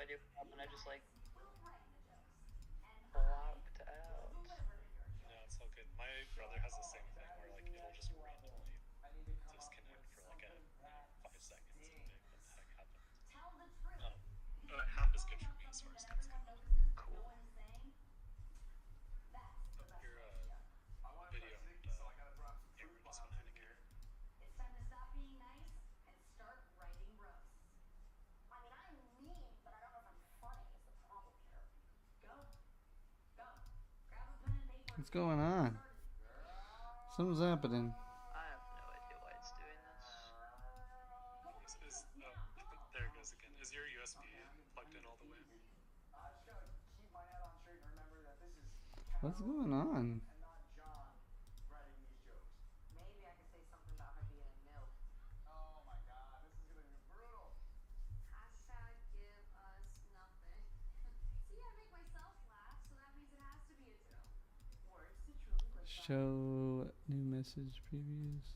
idea what happened. I just like blocked out. No, it's all good. My brother has the same thing where like it'll just randomly disconnect for like a 5 seconds and be like, what the heck happened? Um, half is good for me as far as that's good. Cool. Oh, your video and camera just went out again. What's going on? Something's happening. I have no idea why it's doing this. There it goes again. Is your USB plugged in all the way? What's going on? Show new message previews.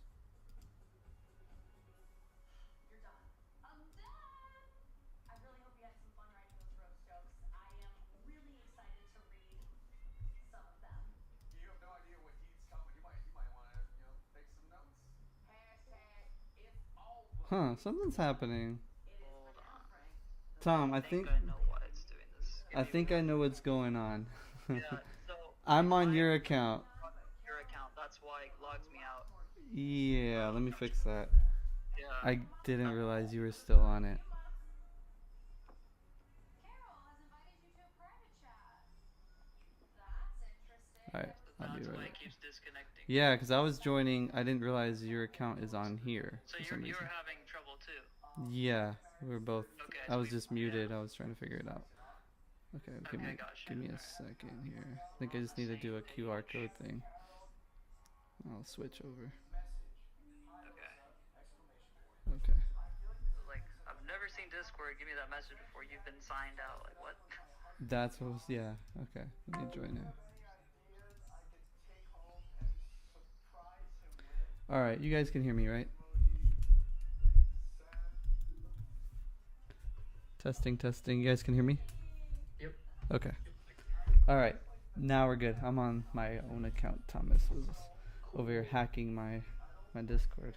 Huh, something's happening. Hold on. Tom, I I think know why it's doing this. I think I know what's going on. Yeah, so I'm on my your account. your account. That's why it logs me out. Yeah, let me fix that. Yeah. I didn't realize you were still on it. Alright, I'll be That's why right it back. keeps disconnecting. Yeah, because I was joining. I didn't realize your account is on here So for some you reason. were having trouble too. Yeah, we were both. Okay. I was just muted. I was trying to figure it out. Okay, give Okay, me gotcha. give me a second here. I think I just need to do a QR code thing. I'll switch over. Okay. Okay. Like I've never seen Discord give me that message before. You've been signed out. Like what? That's what was. Yeah. Okay. Let me join it. All right, you guys can hear me, right? Testing, testing. You guys can hear me? Yep. Okay. All right. Now we're good. I'm on my own account. Thomas was over here hacking my Discord.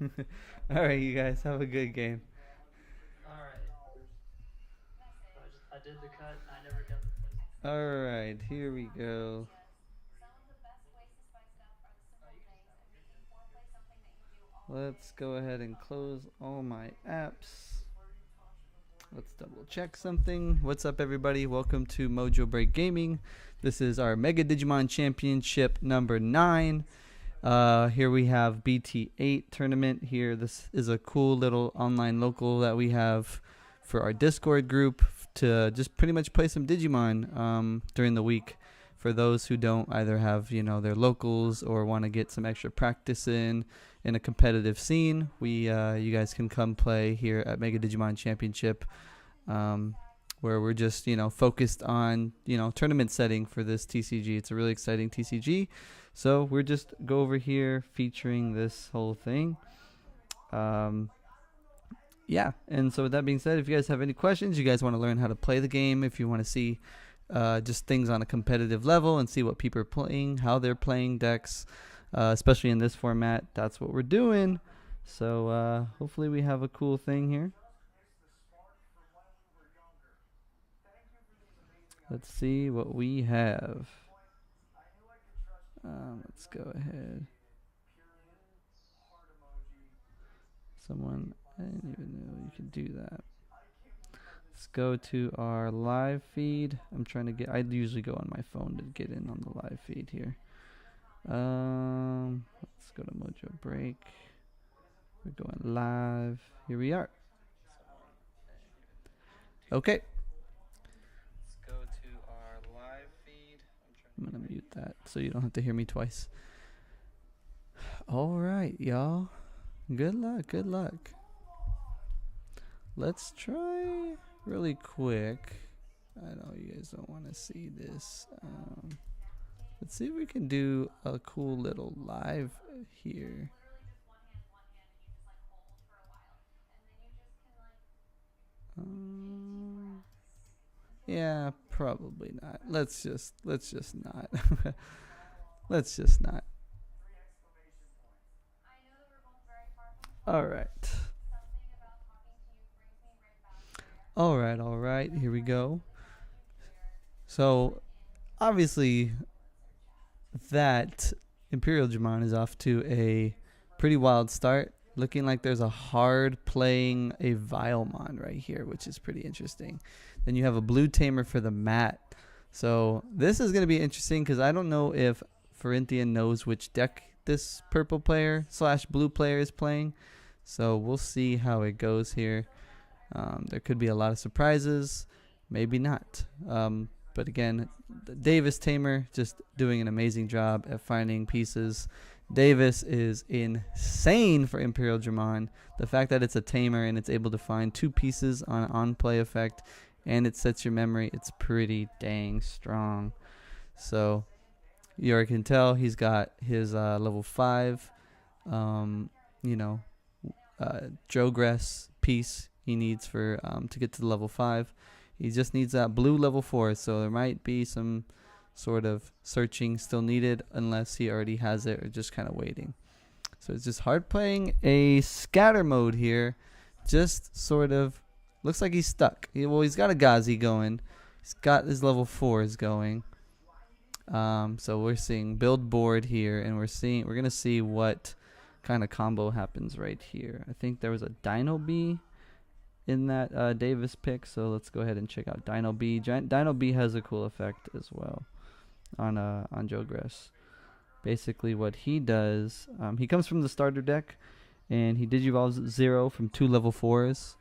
All right, you guys have a good game. All right. I did the cut. I never got the. All right, here we go. Let's go ahead and close all my apps. Let's double check something. What's up, everybody? Welcome to Mojo Break Gaming. This is our Mega Digimon Championship number 9. Here we have BT8 tournament here. This is a cool little online local that we have for our Discord group to just pretty much play some Digimon during the week. For those who don't either have, their locals or want to get some extra practice in a competitive scene, you guys can come play here at Mega Digimon Championship, where we're just, focused on, tournament setting for this TCG. It's a really exciting TCG. So we're just go over here featuring this whole thing. Yeah, and so with that being said, if you guys have any questions, you guys want to learn how to play the game, if you want to see just things on a competitive level and see what people are playing, how they're playing decks, especially in this format, that's what we're doing. So hopefully we have a cool thing here. Let's see what we have. Let's go ahead. I didn't even know you could do that. Let's go to our live feed. I usually go on my phone to get in on the live feed here. Let's go to Mojo Break. We're going live. Here we are. Okay. Let's go to our live feed. I'm going to mute that so you don't have to hear me twice. All right, y'all. Good luck. Good luck. Let's try really quick. I know you guys don't want to see this. Let's see if we can do a cool little live here. Yeah, probably not. Let's just not. Let's just not. All right. All right. Here we go. So, obviously, that Imperial Digimon is off to a pretty wild start. Looking like there's a hard playing a Vilemon right here, which is pretty interesting. Then you have a blue tamer for the mat. So this is going to be interesting because I don't know if Ferinthian knows which deck this purple player / blue player is playing. So we'll see how it goes here. There could be a lot of surprises, maybe not. But again, Davis Tamer just doing an amazing job at finding pieces. Davis is insane for Imperial Digimon. The fact that it's a tamer and it's able to find 2 pieces on an on-play effect and it sets your memory, it's pretty dang strong. So you already can tell he's got his level 5, Jogress piece he needs for to get to the level 5. He just needs that blue level 4, so there might be some sort of searching still needed unless he already has it or just kind of waiting. So it's just hard playing a scatter mode here. Just sort of looks like he's stuck. He's got a Gazi going. He's got his level 4s going. So we're seeing build board here, and we're gonna see what kind of combo happens right here. I think there was a Dino B in that Davis pick, so let's go ahead and check out Dino B. Dino B has a cool effect as well on Jogress. Basically what he does, he comes from the starter deck, and he digivolves 0 from 2 level 4s.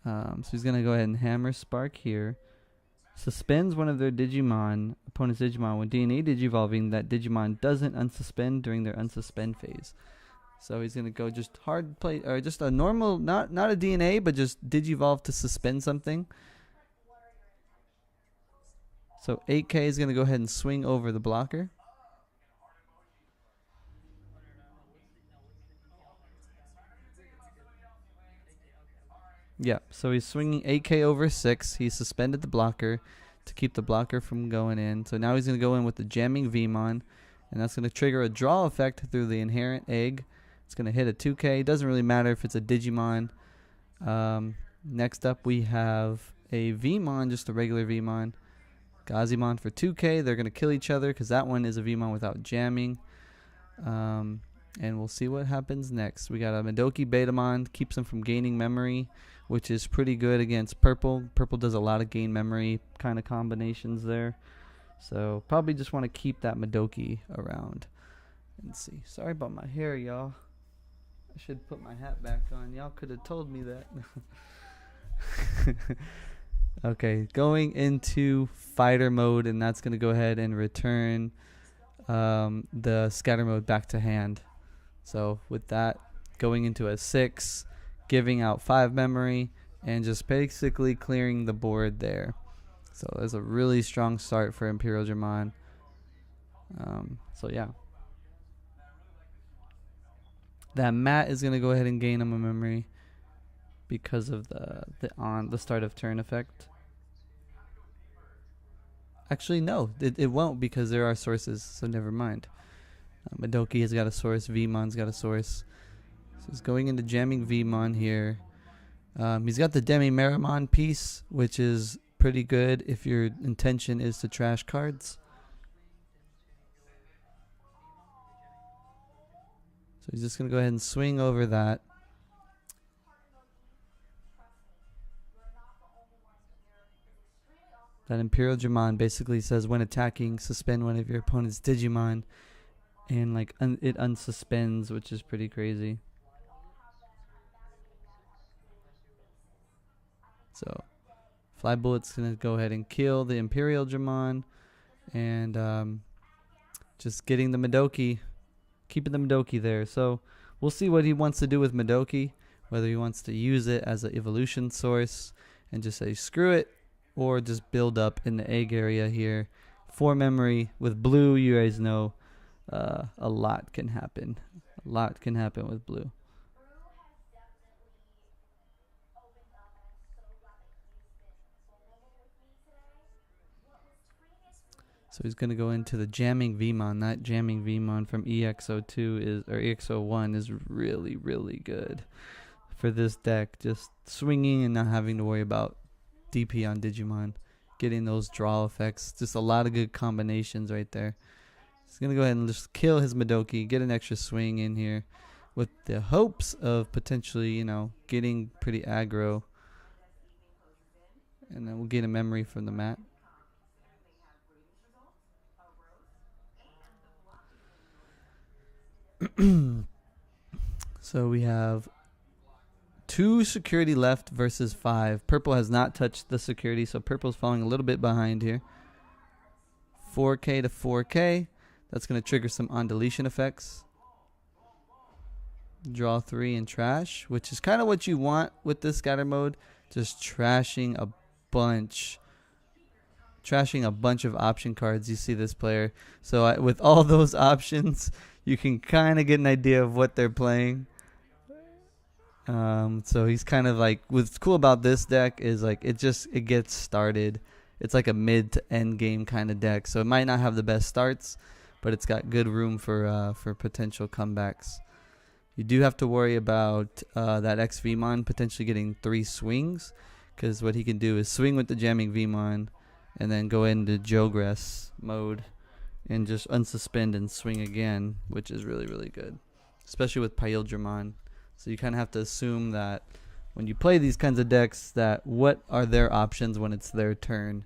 So he's going to go ahead and Hammer Spark here. Suspends one of their opponent's Digimon. When DNA digivolving, that Digimon doesn't unsuspend during their unsuspend phase. So he's going to go just hard play, or just a normal, not a DNA, but just digivolve to suspend something. So 8K is going to go ahead and swing over the blocker. Yeah, so he's swinging 8K over 6. He suspended the blocker to keep the blocker from going in. So now he's going to go in with the jamming Vmon, and that's going to trigger a draw effect through the inherent egg. It's going to hit a 2K. Doesn't really matter if it's a Digimon. Next up, we have a Vmon, just a regular Vmon. Gazimon for 2K. They're going to kill each other because that one is a Vmon without jamming. And we'll see what happens next. We got a Madoki Betamon. Keeps him from gaining memory, which is pretty good against Purple. Purple does a lot of gain memory kind of combinations there. So probably just want to keep that Madoki around. And see. Sorry about my hair, y'all. I should put my hat back on. Y'all could have told me that. Okay, going into fighter mode, and that's going to go ahead and return the scatter mode back to hand. So with that, going into a 6, giving out 5 memory, and just basically clearing the board there. So there's a really strong start for Imperial Digimon. So yeah. That mat is going to go ahead and gain him a memory because of the start of turn effect. Actually, no, it won't because there are sources, so never mind. Madoki has got a source, Vmon's got a source. So he's going into jamming Vmon here. He's got the Demi Meramon piece, which is pretty good if your intention is to trash cards. So he's just going to go ahead and swing over that. That Imperial Digimon basically says when attacking, suspend one of your opponent's Digimon. And like it unsuspends, which is pretty crazy. So Fly Bullet's going to go ahead and kill the Imperial Digimon. And just getting the Madoki. Keeping the Madoki there. So we'll see what he wants to do with Madoki. Whether he wants to use it as an evolution source and just say screw it. Or just build up in the egg area here. 4 memory with blue, you guys know a lot can happen. A lot can happen with blue. So he's going to go into the jamming Vmon. That jamming Vmon from EX01 is really, really good for this deck. Just swinging and not having to worry about DP on Digimon. Getting those draw effects. Just a lot of good combinations right there. He's going to go ahead and just kill his Madoki. Get an extra swing in here. With the hopes of potentially, you know, getting pretty aggro. And then we'll get a memory from the mat. So we have 2 security left versus 5. Purple has not touched the security, so purple's falling a little bit behind here. 4K to 4K. That's going to trigger some on deletion effects. Draw 3 and trash, which is kind of what you want with this scatter mode. Just trashing a bunch of option cards. You see this player. So with all those options, you can kind of get an idea of what they're playing. So he's kind of like, what's cool about this deck is like it gets started. It's like a mid to end game kind of deck. So it might not have the best starts, but it's got good room for potential comebacks. You do have to worry about that X Vmon potentially getting 3 swings, because what he can do is swing with the jamming Vmon and then go into Jogress mode and just unsuspend and swing again, which is really, really good, especially with Paildramon. So you kind of have to assume that when you play these kinds of decks, that what are their options when it's their turn.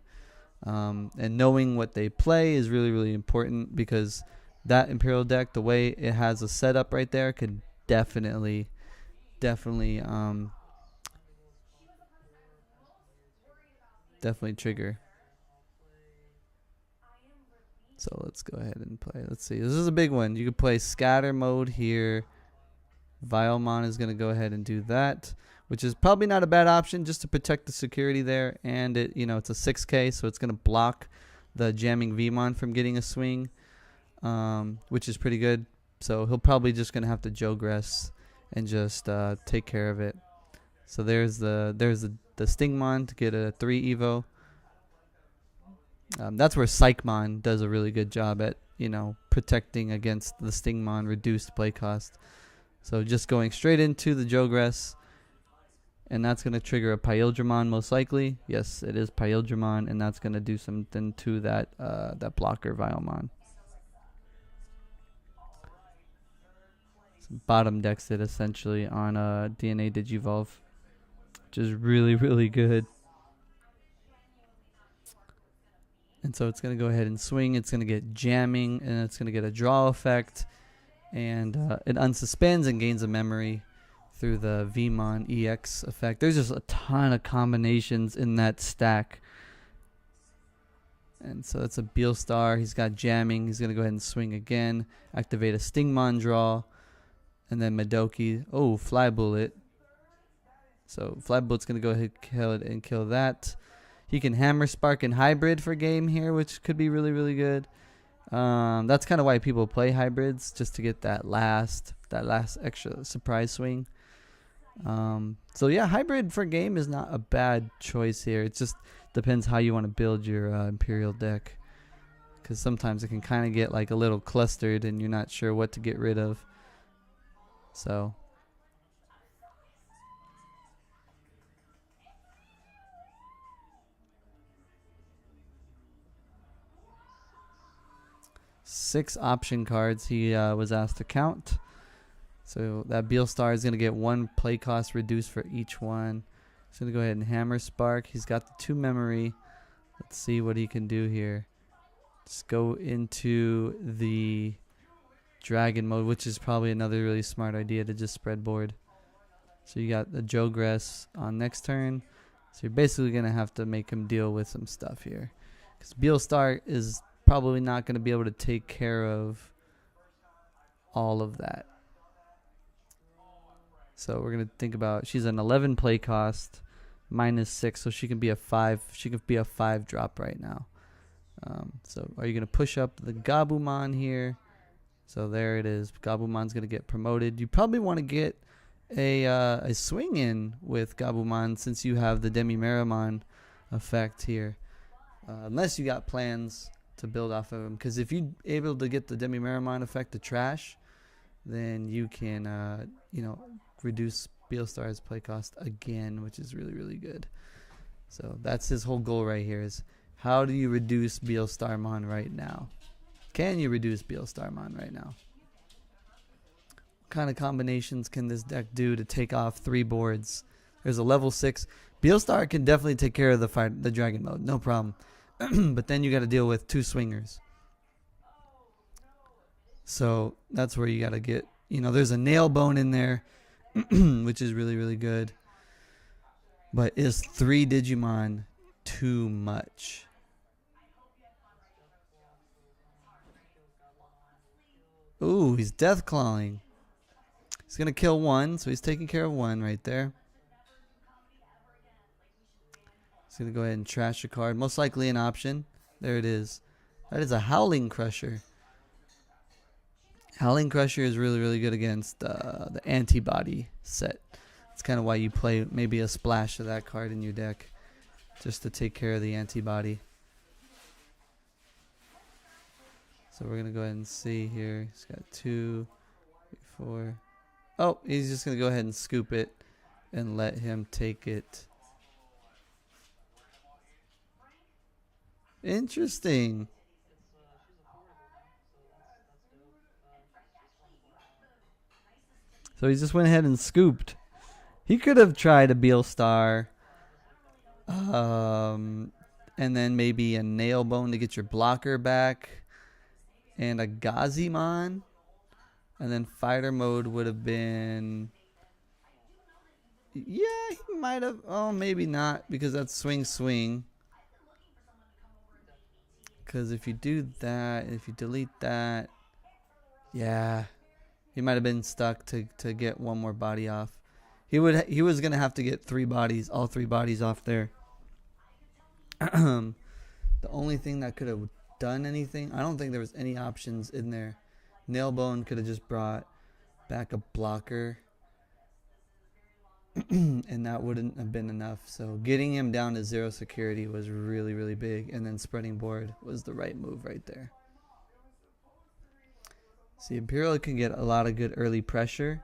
And knowing what they play is really, really important, because that Imperial deck, the way it has a setup right there, could definitely trigger. So let's go ahead and play. Let's see. This is a big one. You could play scatter mode here. Vilemon is going to go ahead and do that, which is probably not a bad option just to protect the security there. And it, you know, it's a 6K, so it's going to block the jamming Vmon from getting a swing, which is pretty good. So he'll probably just going to have to Jogress and just take care of it. So there's the Stingmon to get a 3 Evo. That's where Psychmon does a really good job at, you know, protecting against the Stingmon reduced play cost. So just going straight into the Jogress, and that's going to trigger a Paildramon most likely. Yes, it is Paildramon, and that's going to do something to that blocker Vilemon. Bottom decks it essentially on DNA Digivolve, which is really, really good. And so it's going to go ahead and swing. It's going to get jamming, and it's going to get a draw effect. And it unsuspends and gains a memory through the Vmon EX effect. There's just a ton of combinations in that stack. And so that's a Beelstar. He's got jamming. He's going to go ahead and swing again. Activate a Stingmon draw. And then Madoki. Oh, Fly Bullet. So Fly Bullet's going to go ahead and kill it and kill that. He can Hammer Spark and Hybrid for game here, which could be really, really good. That's kind of why people play hybrids, just to get that last extra surprise swing. So yeah, hybrid for game is not a bad choice here. It just depends how you want to build your Imperial deck, because sometimes it can kind of get like a little clustered and you're not sure what to get rid of. So six option cards he was asked to count. So that Beelstar is going to get 1 play cost reduced for each one. He's going to go ahead and Hammer Spark. He's got the 2 memory. Let's see what he can do here. Just go into the Dragon mode, which is probably another really smart idea to just spread board. So you got the Jogress on next turn. So you're basically going to have to make him deal with some stuff here, because Beelstar is probably not going to be able to take care of all of that. So we're going to think about, she's an 11 play cost, -6, so she can be a 5. She can be a 5 drop right now. So are you going to push up the Gabumon here? So there it is. Gabumon's going to get promoted. You probably want to get a swing in with Gabumon, since you have the Demi-Meramon effect here. Unless you got plans to build off of him. Because if you're able to get the Demi-Meramon effect to trash, then you can, reduce Beelstar's play cost again, which is really, really good. So that's his whole goal right here is how do you reduce Beelstarmon right now? Can you reduce Beelstarmon right now? What kind of combinations can this deck do to take off 3 boards? There's a level 6. Beelstar can definitely take care of the dragon mode, no problem. But then you got to deal with 2 swingers. So that's where you got to get, there's a nail bone in there, which is really, really good. But is 3 Digimon too much? Ooh, he's death clawing. He's going to kill 1, so he's taking care of 1 right there. He's going to go ahead and trash a card. Most likely an option. There it is. That is a Howling Crusher. Howling Crusher is really, really good against the antibody set. That's kind of why you play maybe a splash of that card in your deck, just to take care of the antibody. So we're going to go ahead and see here. He's got 2, 3, 4. Oh, he's just going to go ahead and scoop it and let him take it. Interesting. So he just went ahead and scooped. He could have tried a Beelstar. And then maybe a nail bone to get your blocker back. And a Gazimon. And then fighter mode would have been... Yeah, he might have... Oh, maybe not. Because that's swing. Because if you do that, if you delete that... Yeah... He might have been stuck to get 1 more body off. He was gonna have to get 3 bodies, all 3 bodies off there. The only thing that could have done anything, I don't think there was any options in there. Nailbone could have just brought back a blocker, and that wouldn't have been enough. So getting him down to 0 security was really, really big, and then spreading board was the right move right there. See, Imperial can get a lot of good early pressure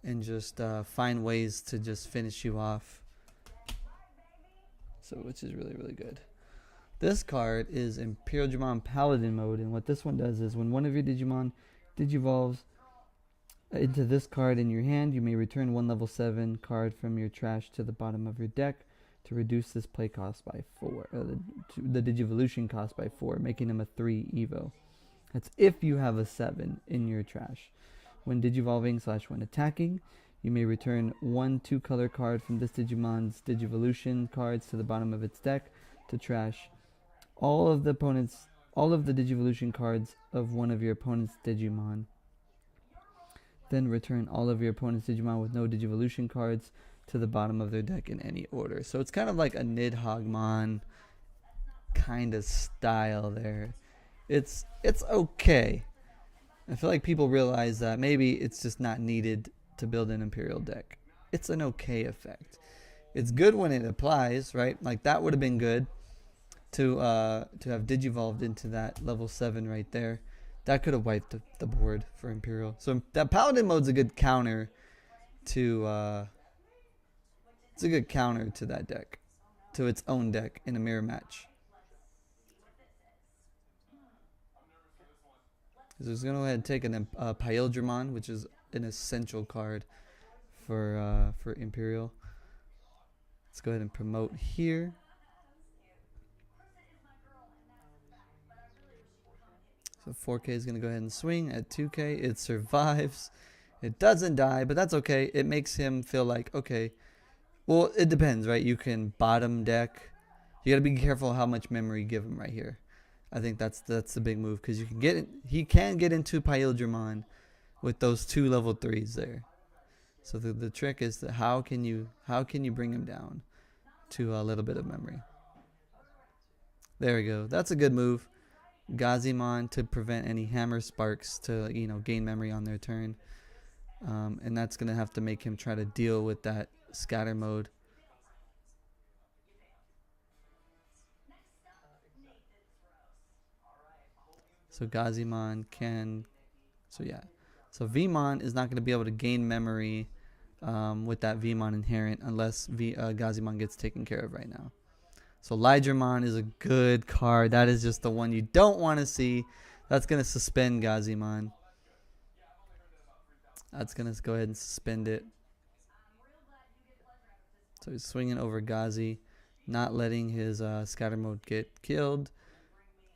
and just find ways to just finish you off. So, which is really, really good. This card is Imperial Digimon Paladin mode, and what this one does is when one of your Digimon digivolves into this card in your hand, you may return 1 level 7 card from your trash to the bottom of your deck to reduce this play cost by 4, the Digivolution cost by 4, making him a 3 Evo. That's if you have a 7 in your trash. When digivolving / when attacking, you may return 1 2-color card from this Digimon's Digivolution cards to the bottom of its deck to trash all of the Digivolution cards of one of your opponent's Digimon. Then return all of your opponent's Digimon with no Digivolution cards to the bottom of their deck in any order. So it's kind of like a Nidhoggmon kind of style there. It's okay. I feel like people realize that maybe it's just not needed to build an Imperial deck. It's an okay effect. It's good when it applies, right? Like that would have been good to have Digivolved into that level 7 right there. That could have wiped the board for Imperial. So that Paladin mode's a good counter to that deck, to its own deck in a mirror match. So it's going to go ahead and take a Pyldramon, which is an essential card for Imperial. Let's go ahead and promote here. So 4K is going to go ahead and swing at 2K. It survives. It doesn't die, but that's okay. It makes him feel like, okay, well, it depends, right? You can bottom deck. You got to be careful how much memory you give him right here. I think that's the big move because he can get into Pyldramon with those 2 level 3s there. So the trick is that how can you bring him down to a little bit of memory. There we go. That's a good move. Gazimon to prevent any hammer sparks to gain memory on their turn, and that's gonna have to make him try to deal with that scatter mode. So Gazimon can... So yeah. So Vmon is not going to be able to gain memory with that Vmon inherent unless Gazimon gets taken care of right now. So Lydramon is a good card. That is just the one you don't want to see. That's going to suspend Gazimon. That's going to go ahead and suspend it. So he's swinging over Gazi, not letting his scatter mode get killed.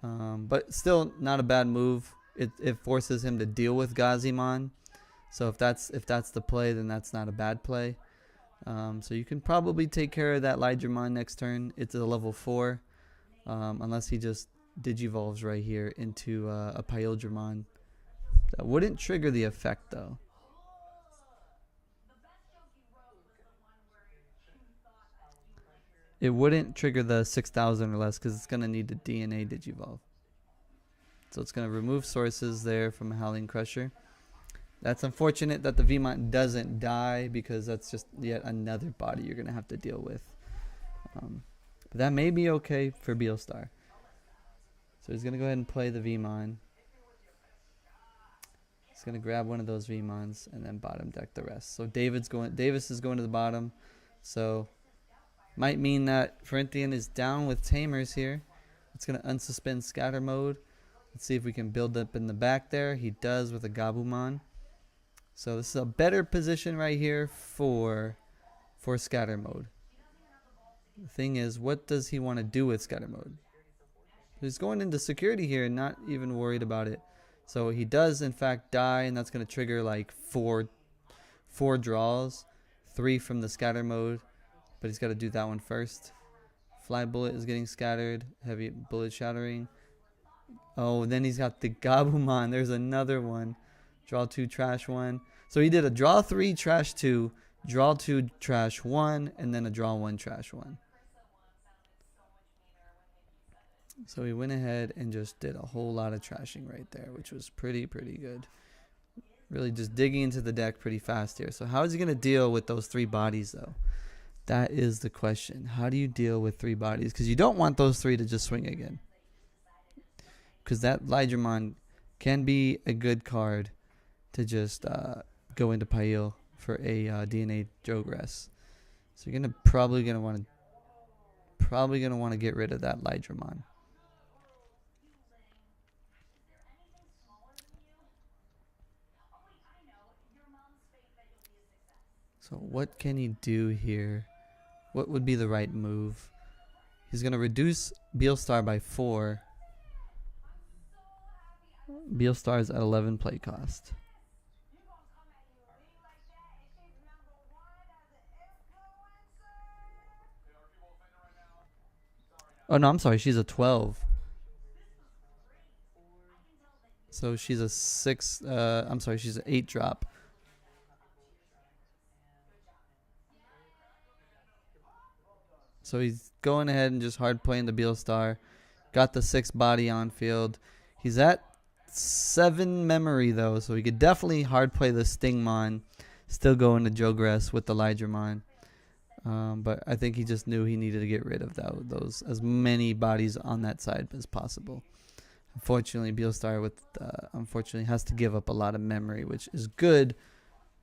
But still not a bad move. It forces him to deal with Gazimon. So if that's the play, then that's not a bad play. So you can probably take care of that Lydramon next turn. It's a level 4. Unless he just Digivolves right here into a Pyldramon. That wouldn't trigger the effect though. It wouldn't trigger the 6,000 or less because it's going to need to DNA Digivolve. So it's going to remove sources there from Howling Crusher. That's unfortunate that the Vmon doesn't die because that's just yet another body you're going to have to deal with. But that may be okay for Beelstar. So he's going to go ahead and play the Vmon. He's going to grab one of those Vmons and then bottom deck the rest. So Davis is going to the bottom. So might mean that Ferenthian is down with Tamers here. It's going to unsuspend scatter mode. Let's see if we can build up in the back there. He does with a Gabumon. So this is a better position right here for scatter mode. The thing is, what does he want to do with scatter mode? He's going into security here and not even worried about it. So he does in fact die, and that's going to trigger like four draws, 3 from the scatter mode, but he's got to do that one first. Fly Bullet is getting scattered, Heavy Bullet shattering. Oh, then he's got the Gabumon. There's another one. Draw 2, trash 1. So he did a draw 3, trash 2, draw 2, trash 1, and then a draw 1, trash 1. So he went ahead and just did a whole lot of trashing right there, which was pretty good. Really just digging into the deck pretty fast here. So how is he going to deal with those 3 bodies, though? That is the question. How do you deal with 3 bodies? Because you don't want those 3 to just swing again. Because that Lydramon can be a good card to just go into Pyl for a DNA Jogress. So you're probably gonna want to get rid of that Lydramon. So what can he do here? What would be the right move? He's gonna reduce Beelstar by 4. Beelstar's at 11 play cost. Oh no, I'm sorry, she's a 12. So she's a 6, I'm sorry, she's an 8 drop. So he's going ahead and just hard playing the Beelstar. Got the 6 body on field. He's at 7 memory though, so he could definitely hard play the Stingmon. Still going to Jogress with the Lydramon. But I think he just knew he needed to get rid of those as many bodies on that side as possible. Unfortunately, Beelstar unfortunately has to give up a lot of memory, which is good,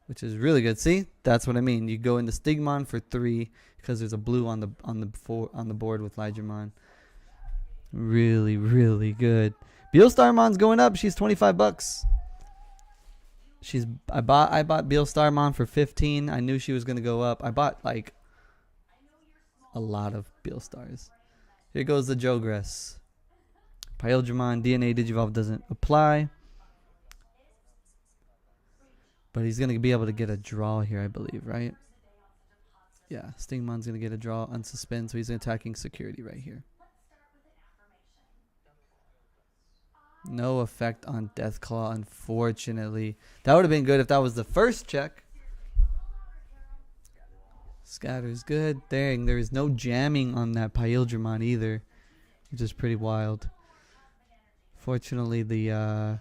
which is really good. See, that's what I mean. You go into Stigmon for 3 because there's a blue on the board with Lydramon. Really good. Beelstarmon's going up. She's $25. I bought Beelstarmon for 15. I knew she was gonna go up. I bought like a lot of Beelstars. Here goes the Jogress. Pyldramon DNA Digivolve doesn't apply, but he's gonna be able to get a draw here, I believe, right? Yeah, Stingmon's gonna get a draw, unsuspend, so he's attacking security right here. No effect on Deathclaw, unfortunately. That would have been good if that was the first check. Scatter's good. Dang, there is no jamming on that Pyldramon either, which is pretty wild. Fortunately, the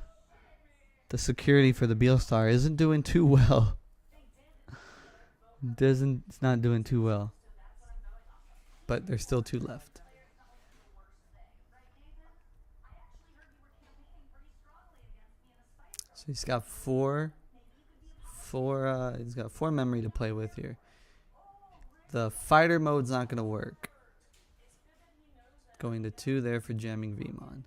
security for the Beelstar isn't doing too well. It's not doing too well. But there's still 2 left. he's got he's got 4 memory to play with here. The fighter mode's not going to work. Going to 2 there for jamming Vmon.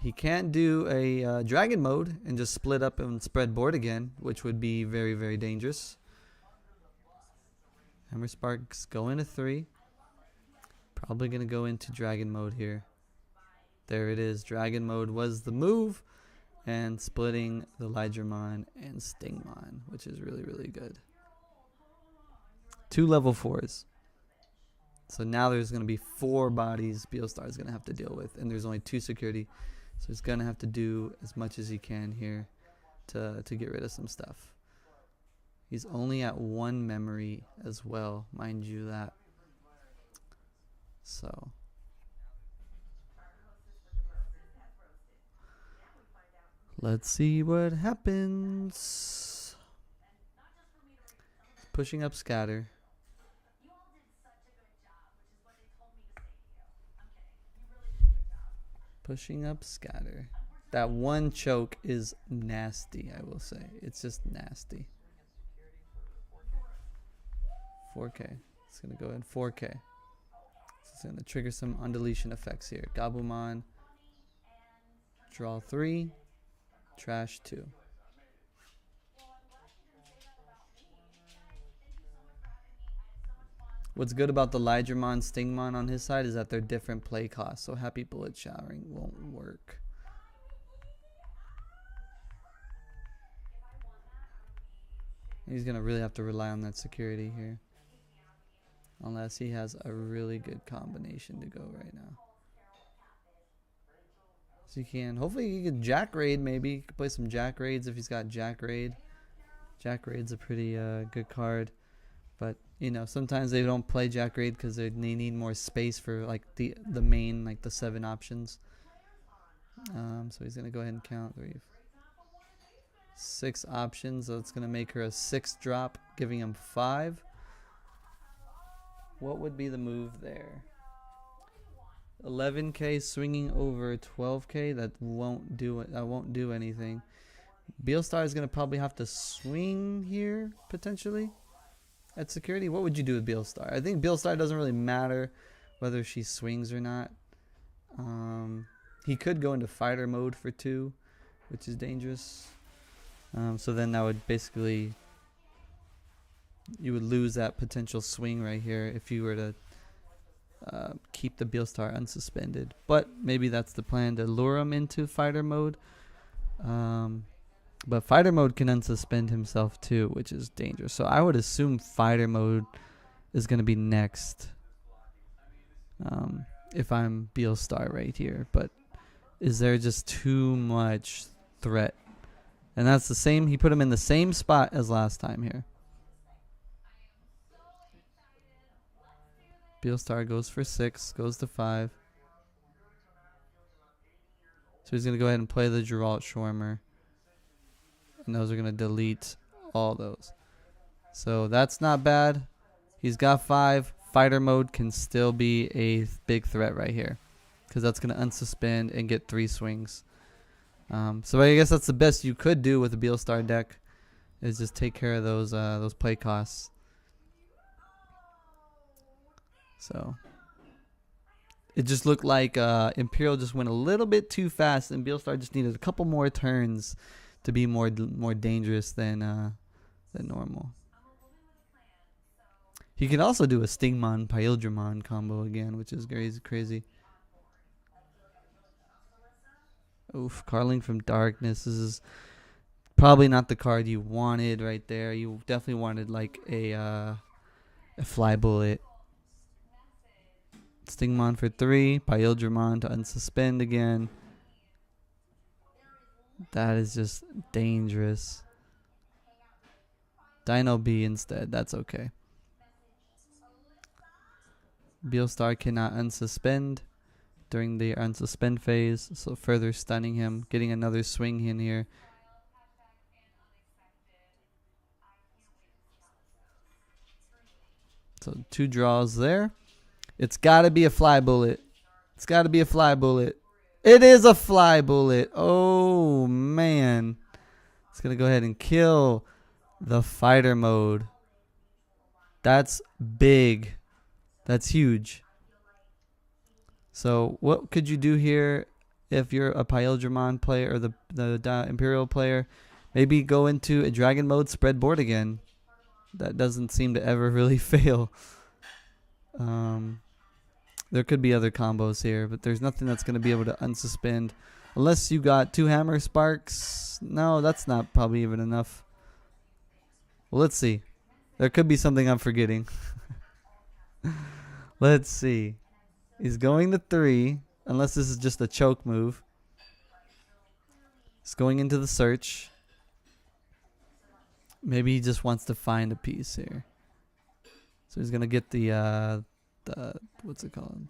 He can't do a dragon mode and just split up and spread board again, which would be very, very dangerous. Hammer Sparks go into 3. Probably going to go into dragon mode here. There it is. Dragon mode was the move. And splitting the Digimon and Stingmon, which is really, really good. 2 level 4s. So now there's going to be 4 bodies Beelstar is going to have to deal with. And there's only 2 security. So he's going to have to do as much as he can here to get rid of some stuff. He's only at 1 memory as well, mind you that. So let's see what happens. Pushing up scatter. Pushing up scatter. That 1 choke is nasty, I will say. It's just nasty. 4K. It's going to go in 4K. It's going to trigger some undeletion effects here. Gabumon. Draw 3. Trash 2. What's good about the Digimon Stingmon on his side is that they're different play costs, so Happy Bullet Showering won't work. He's going to really have to rely on that security here. Unless he has a really good combination to go right now. So you can, hopefully you can Jack Raid maybe. You can play some Jack Raids if he's got Jack Raid. Jack Raid's a pretty good card. But, you know, sometimes they don't play Jack Raid because they need more space for, like, the main, like, the 7 options. So he's going to go ahead and count 3. 6 options, so it's going to make her a 6 drop, giving him 5. What would be the move there? 11k swinging over 12k. That won't do it. That won't do anything. Beelstar is going to probably have to swing here, potentially, at security. What would you do with Beelstar? I think Beelstar doesn't really matter whether she swings or not. He could go into fighter mode for 2, which is dangerous. So then that would basically, you would lose that potential swing right here if you were to keep the Beelstar unsuspended. But maybe that's the plan, to lure him into fighter mode. But fighter mode can unsuspend himself too, which is dangerous. So I would assume fighter mode is going to be next. If I'm Beelstar right here. But is there just too much threat? And that's the same. He put him in the same spot as last time here. Beelstar goes for 6, goes to 5. So he's going to go ahead and play the Geralt Schwarmer. And those are going to delete all those. So that's not bad. He's got 5. Fighter mode can still be a big threat right here, because that's going to unsuspend and get 3 swings. So I guess that's the best you could do with a Beelstar deck, is just take care of those play costs. So it just looked like Imperial just went a little bit too fast, and Beelstar just needed a couple more turns to be more dangerous than normal. He could also do a Stingmon Pyldramon combo again, which is crazy. Oof, Carling from Darkness. This is probably not the card you wanted right there. You definitely wanted like a Fly Bullet. Stingmon for 3. Pyldramon to unsuspend again. That is just dangerous. Dino B instead. That's okay. Beelstar cannot unsuspend during the unsuspend phase, so further stunning him, getting another swing in here. So 2 draws there. It's got to be a Fly Bullet. It's got to be a Fly Bullet. It is a fly bullet. Oh, man. It's going to go ahead and kill the fighter mode. That's big. That's huge. So what could you do here if you're a Pyoldramon player or the Imperial player? Maybe go into a dragon mode, spread board again. That doesn't seem to ever really fail. There could be other combos here, but there's nothing that's going to be able to unsuspend. Unless you got 2 hammer sparks. No, that's not probably even enough. Well, let's see. There could be something I'm forgetting. Let's see. He's going to 3, unless this is just a choke move. He's going into the search. Maybe he just wants to find a piece here. So he's going to get the what's it called?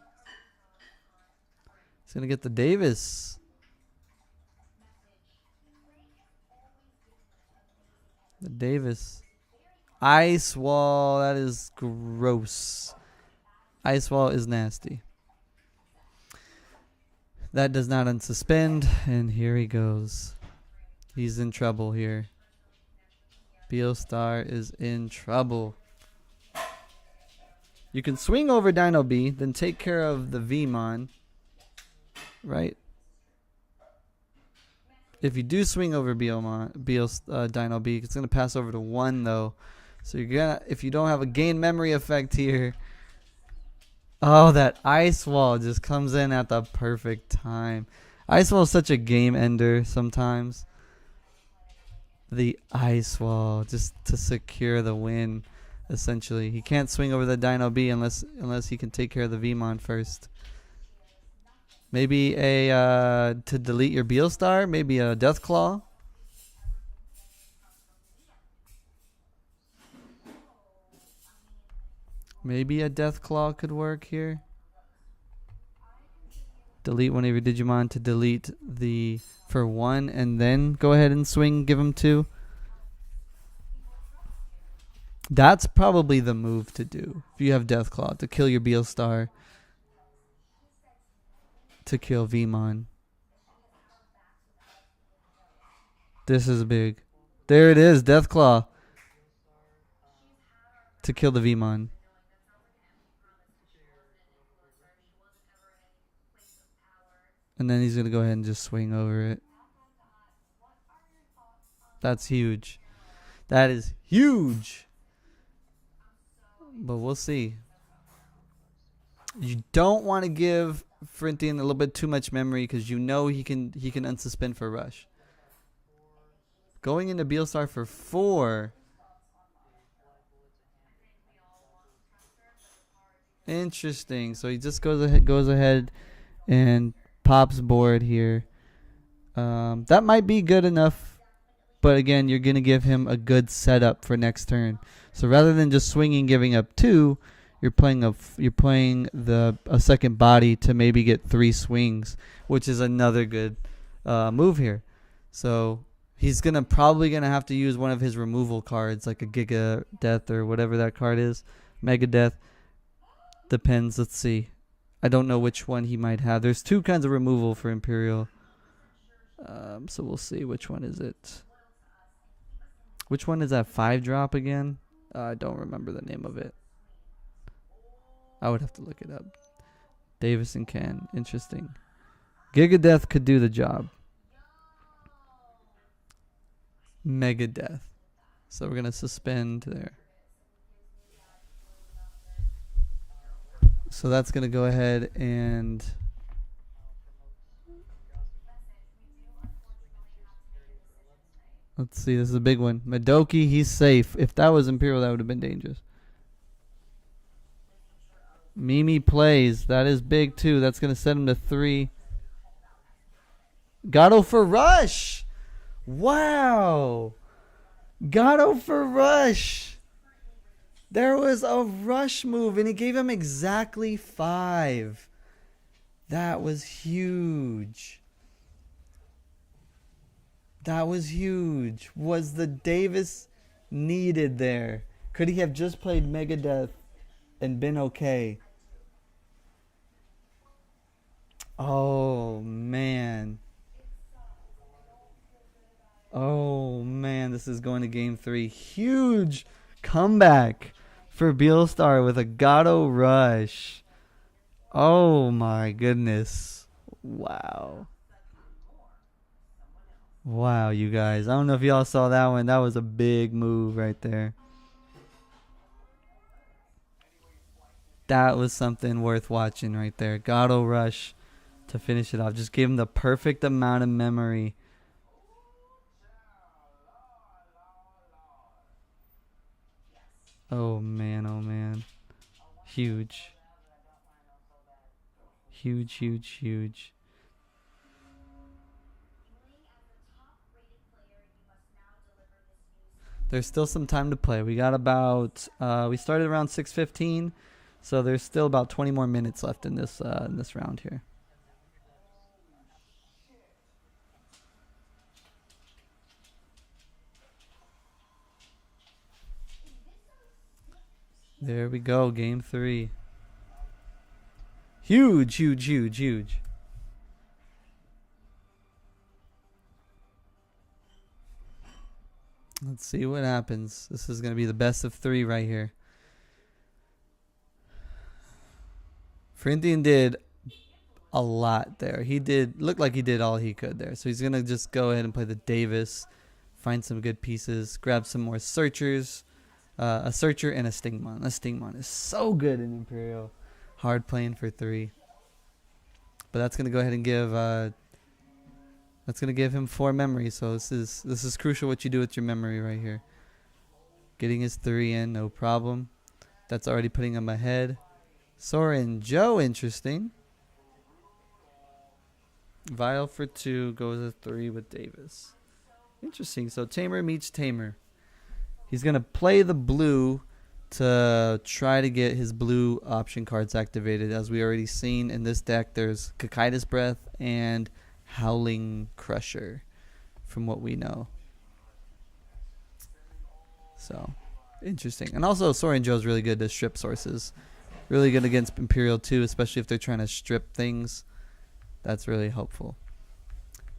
He's going to get the Davis. The Davis. Ice Wall. That is gross. Ice Wall is nasty. That does not unsuspend. And here he goes. He's in trouble here. Beostar is in trouble. You can swing over Dino B, then take care of the Vmon. Right? If you do swing over Dino B, it's going to pass over to 1 though. So you're gonna, if you don't have a gain memory effect here. Oh, that Ice Wall just comes in at the perfect time. Ice Wall is such a game ender sometimes. The Ice Wall just to secure the win. Essentially, he can't swing over the Dino B unless he can take care of the Vmon first. Maybe a to delete your Beelstar, maybe a Deathclaw. Maybe a Deathclaw could work here. Delete one of your Digimon to delete the for 1, and then go ahead and swing. Give him 2. That's probably the move to do if you have Deathclaw, to kill your Beelstar, to kill Vmon. This is big. There it is, Deathclaw, to kill the Vmon. And then he's going to go ahead and just swing over it. That's huge. That is huge. But we'll see. You don't want to give Frintian a little bit too much memory because you know he can unsuspend for rush. Going into Beelstar for 4. Interesting. So he just goes ahead and pops board here. That might be good enough. But again, you're going to give him a good setup for next turn. So rather than just swinging, giving up 2, you're playing a second body to maybe get 3 swings, which is another good move here. So he's probably gonna have to use one of his removal cards, like a Giga Death or whatever that card is, Mega Death. Depends. Let's see. I don't know which one he might have. There's 2 kinds of removal for Imperial. So we'll see which one is it. Which one is that 5-drop again? I don't remember the name of it. I would have to look it up. Davis and Ken. Interesting. Giga Death could do the job. Mega Death. So we're going to suspend there. So that's going to go ahead and... Let's see, this is a big one. Madoki, he's safe. If that was Imperial, that would have been dangerous. Mimi plays. That is big, too. That's going to set him to 3. Gato for rush. Wow. Gato for rush. There was a rush move, and he gave him exactly 5. That was huge. That was huge. Was the Davis needed there? Could he have just played Megadeth and been okay? Oh, man. Oh, man. This is going to game 3. Huge comeback for Beelstar with a Gato Rush. Oh, my goodness. Wow. Wow, you guys. I don't know if y'all saw that one. That was a big move right there. That was something worth watching right there. Gato Rush to finish it off. Just gave him the perfect amount of memory. Oh, man. Oh, man. Huge. Huge, huge, huge. There's still some time to play. We got about we started around 6:15, so there's still about 20 more minutes left in this round here. There we go, game 3. Huge, huge, huge, huge. Let's see what happens. This is going to be the best of 3 right here. Corinthian did a lot there. Looked like he did all he could there. So he's going to just go ahead and play the Davis, find some good pieces, grab some more searchers, a searcher and a Stingmon. A Stingmon is so good in Imperial. Hard playing for 3. But that's going to go ahead and give him 4 memory. So this is crucial what you do with your memory right here. Getting his 3 in, no problem. That's already putting him ahead. Sora and Joe, interesting. Vial for 2 goes to 3 with Davis. Interesting. So Tamer meets Tamer. He's going to play the blue to try to get his blue option cards activated. As we already seen in this deck, there's Kakaitis Breath and Howling Crusher from what we know. So, interesting. And also, Sora and Joe's really good to strip sources. Really good against Imperial too, especially if they're trying to strip things. That's really helpful.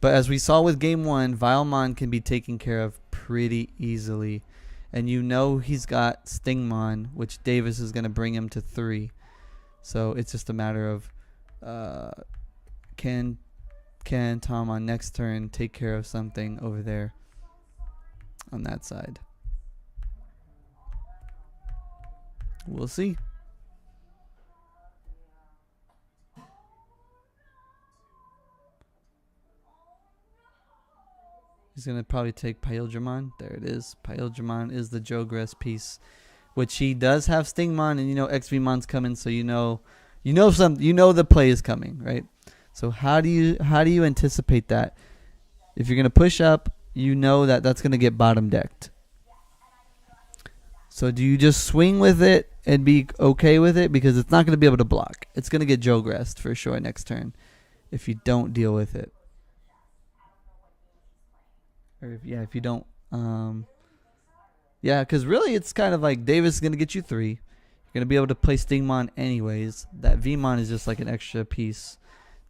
But as we saw with game 1, Vilemon can be taken care of pretty easily. And you know he's got Stingmon, which Davis is going to bring him to 3. So it's just a matter of can Tom on next turn take care of something over there on that side. We'll see. He's going to probably take Pyldramon. There it is. Pyldramon is the Jogress piece, which he does have Stingmon, and you know XVmon's coming, so you know the play is coming, right? So how do you anticipate that? If you're going to push up, you know that's going to get bottom decked. So do you just swing with it and be okay with it, because it's not going to be able to block. It's going to get Jogressed for sure next turn if you don't deal with it. Or if you don't, because really it's kind of like Davis is going to get you 3. You're going to be able to play Stingmon anyways. That Vmon is just like an extra piece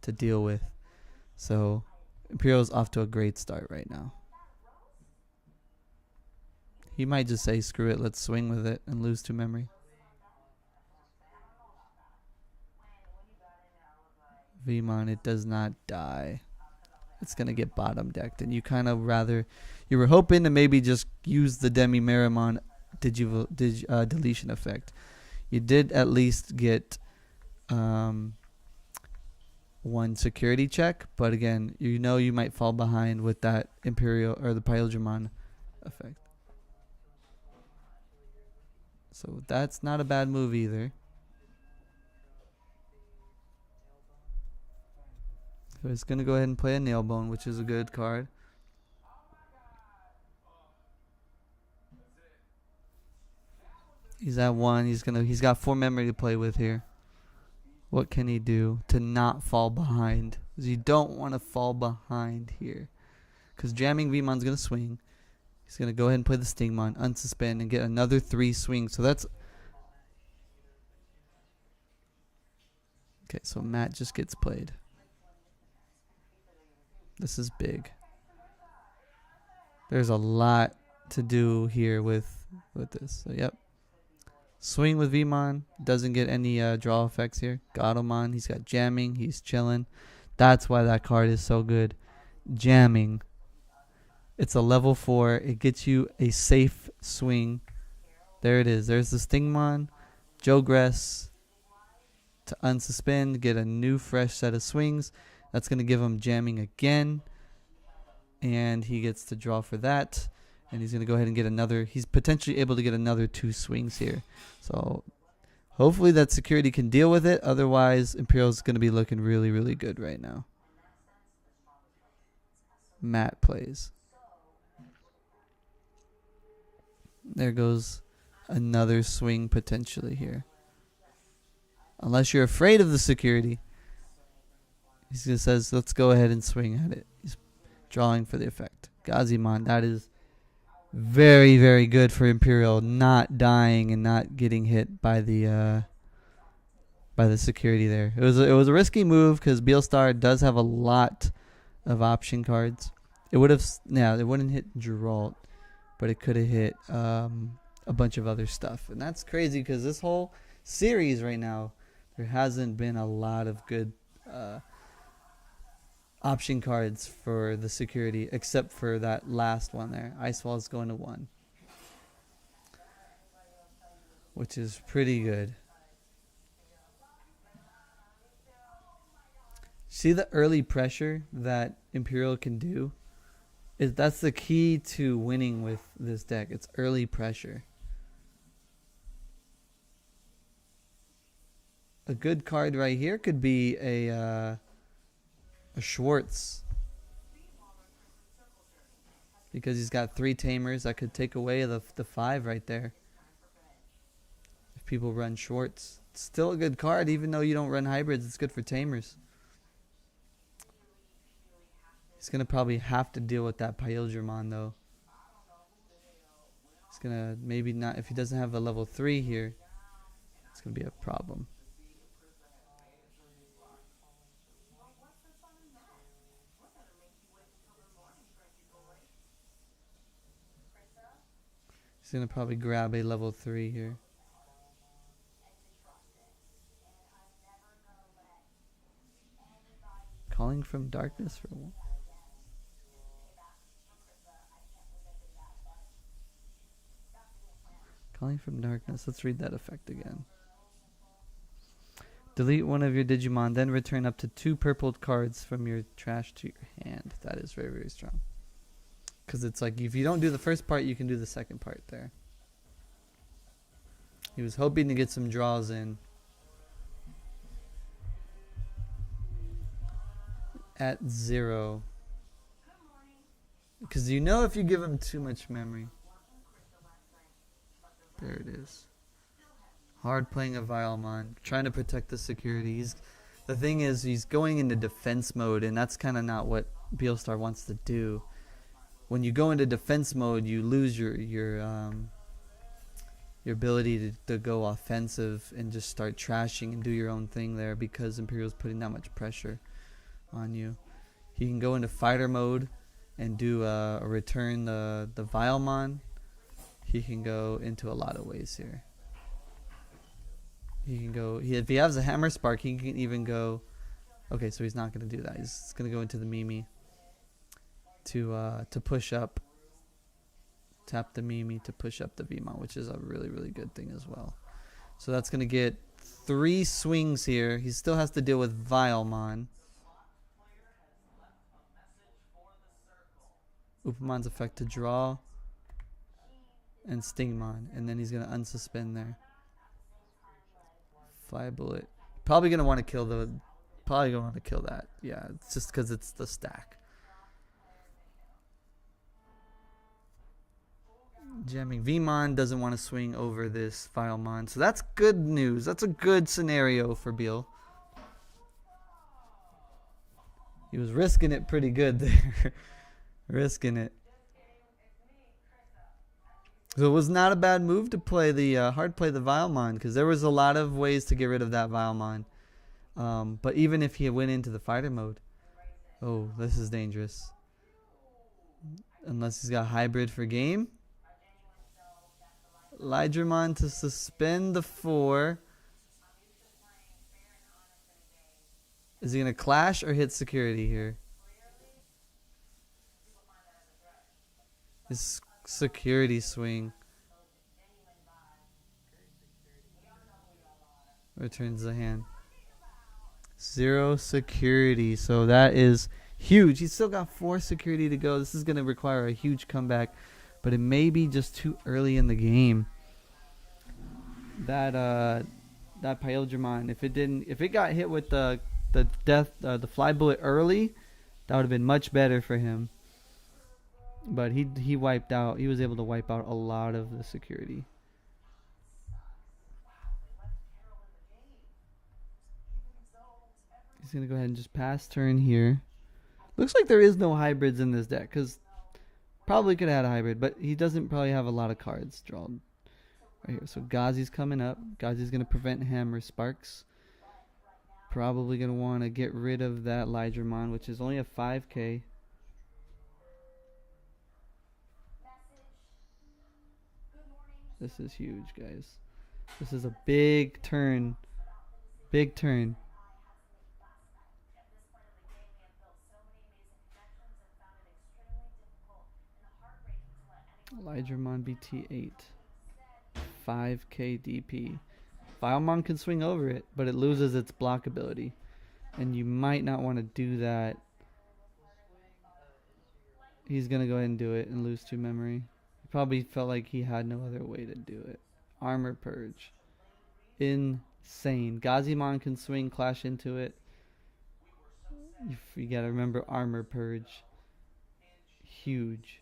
to deal with. So Imperial's off to a great start right now. He might just say, screw it, let's swing with it and lose 2 memory. Vmon, it does not die. It's going to get bottom decked. And you kind of you were hoping to maybe just use the Demi Meramon deletion effect. You did at least get 1 security check. But again, you know you might fall behind with that Imperial or the Pyldramon effect. So that's not a bad move either. So he's going to go ahead and play a Nailbone, which is a good card. He's at 1. He's got 4 memory to play with here. What can he do to not fall behind? Because you don't want to fall behind here. Because jamming Vmon's going to swing. He's going to go ahead and play the Stingmon, unsuspend, and get another 3 swings. So that's... Okay, so Matt just gets played. This is big. There's a lot to do here with this. So, yep. Swing with Vmon. Doesn't get any draw effects here. Gatomon. He's got jamming. He's chilling. That's why that card is so good. Jamming. It's a level 4. It gets you a safe swing. There it is. There's the Stingmon. Jogress to unsuspend. Get a new fresh set of swings. That's going to give him jamming again. And he gets to draw for that. And he's going to go ahead and get another. He's potentially able to get another 2 swings here. So hopefully that security can deal with it. Otherwise, Imperial's going to be looking really, really good right now. Matt plays. There goes another swing potentially here. Unless you're afraid of the security. He just says, let's go ahead and swing at it. He's drawing for the effect. Gazimon, that is very, very good for Imperial, not dying and not getting hit by the security there. It was a risky move because Beelstar does have a lot of option cards. It would have, it wouldn't hit Geralt, but it could have hit a bunch of other stuff. And that's crazy because this whole series right now, there hasn't been a lot of good option cards for the security, except for that last one there. Icewall is going to 1, which is pretty good. See the early pressure that Imperial can do? That's the key to winning with this deck. It's early pressure. A good card right here could be a Schwartz, because he's got 3 tamers that could take away the 5 right there. If people run Schwartz, it's still a good card even though you don't run hybrids. It's good for tamers. He's gonna probably have to deal with that Pyldramon though. He's gonna maybe not, if he doesn't have a level 3 here, it's gonna be a problem. He's going to probably grab a level 3 here. Calling from Darkness for 1. Calling from Darkness. Let's read that effect again. Delete one of your Digimon, then return up to 2 purpled cards from your trash to your hand. That is very, very strong. Because it's like, if you don't do the first part, you can do the second part there. He was hoping to get some draws in. At 0. Because you know if you give him too much memory. There it is. Hard playing a Vilemon. Trying to protect the security. The thing is, he's going into defense mode, and that's kind of not what Beelstar wants to do. When you go into defense mode, you lose your ability to go offensive and just start trashing and do your own thing there, because Imperial's putting that much pressure on you. He can go into fighter mode and do a return the Vilemon. He can go into a lot of ways here. He can go, if he has a Hammer Spark, he can even go, okay, so he's not going to do that. He's going to go into the Mimi to push up. Tap the Mimi to push up the Vmon, which is a really, really good thing as well. So that's going to get 3 swings here. He still has to deal with Vilemon. Upamon's effect to draw. And Stingmon. And then he's going to unsuspend there. Fly Bullet. Probably going to want to kill that. Yeah, it's just because it's the stack. Jamming. Vmon doesn't want to swing over this Vilemon. So that's good news. That's a good scenario for Beel. He was risking it pretty good there. Risking it. So it was not a bad move to play the hard play the Vilemon, because there was a lot of ways to get rid of that Vilemon. But even if he went into the fighter mode, Oh, this is dangerous. Unless he's got hybrid for game. Lydramon to suspend the 4. Is he going to clash or hit security here? His security swing. Returns the hand. 0 security. So that is huge. He's still got 4 security to go. This is going to require a huge comeback. But it may be just too early in the game. That Pyldramon, if it got hit with the fly bullet early, that would have been much better for him. But he wiped out. He was able to wipe out a lot of the security. He's gonna go ahead and just pass turn here. Looks like there is no hybrids in this deck, because probably could have had a hybrid, but he doesn't probably have a lot of cards drawn right here. So Gazi's coming up. Gazi's gonna prevent Hammer Sparks. Probably gonna want to get rid of that Lydramon, which is only a 5k. This is huge, guys. This is a big turn. Big turn. Lydramon BT8. 5k DP. Vilemon can swing over it, but it loses its block ability. And you might not want to do that. He's going to go ahead and do it and lose 2 memory. He probably felt like he had no other way to do it. Armor Purge. Insane. Gazimon can swing, clash into it. You got to remember Armor Purge. Huge.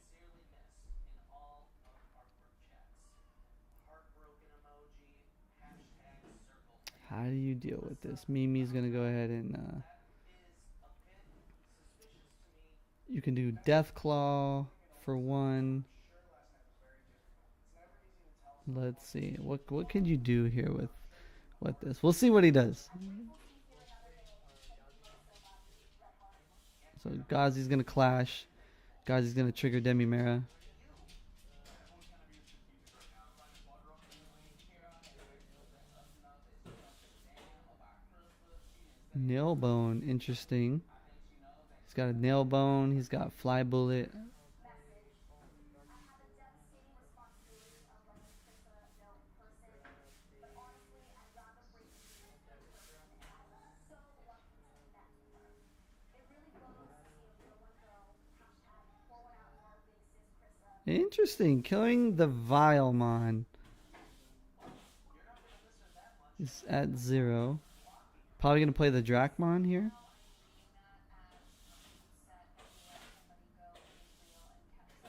How do you deal with this? Mimi's going to go ahead and... you can do Death Claw for 1. Let's see. What can you do here with this? We'll see what he does. So Gazi's going to clash. Gazi's going to trigger Demimera. Nail Bone, interesting. He's got a Nail Bone. He's got Fly Bullet. Interesting. Killing the Vilemon. He's at 0. Probably going to play the Dracmon here.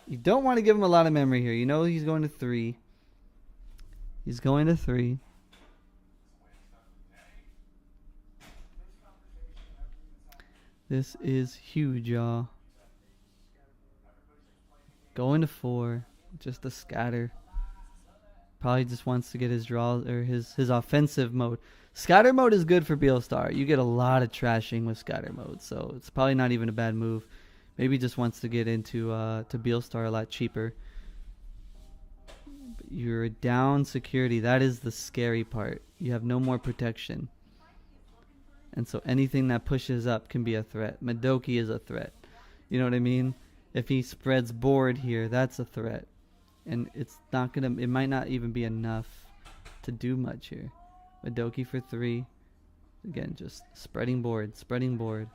You don't want to give him a lot of memory here. You know he's going to 3. He's going to 3. This is huge, y'all. Going to 4. Just a scatter. Probably just wants to get his draw or his offensive mode. Scatter mode is good for Beelstar. You get a lot of trashing with scatter mode, so it's probably not even a bad move. Maybe just wants to get into to Beelstar a lot cheaper. But you're down security. That is the scary part. You have no more protection. And so anything that pushes up can be a threat. Madoki is a threat. You know what I mean? If he spreads board here, that's a threat. And it's not gonna. It might not even be enough to do much here. Madoki for 3. Again, just spreading board, spreading board.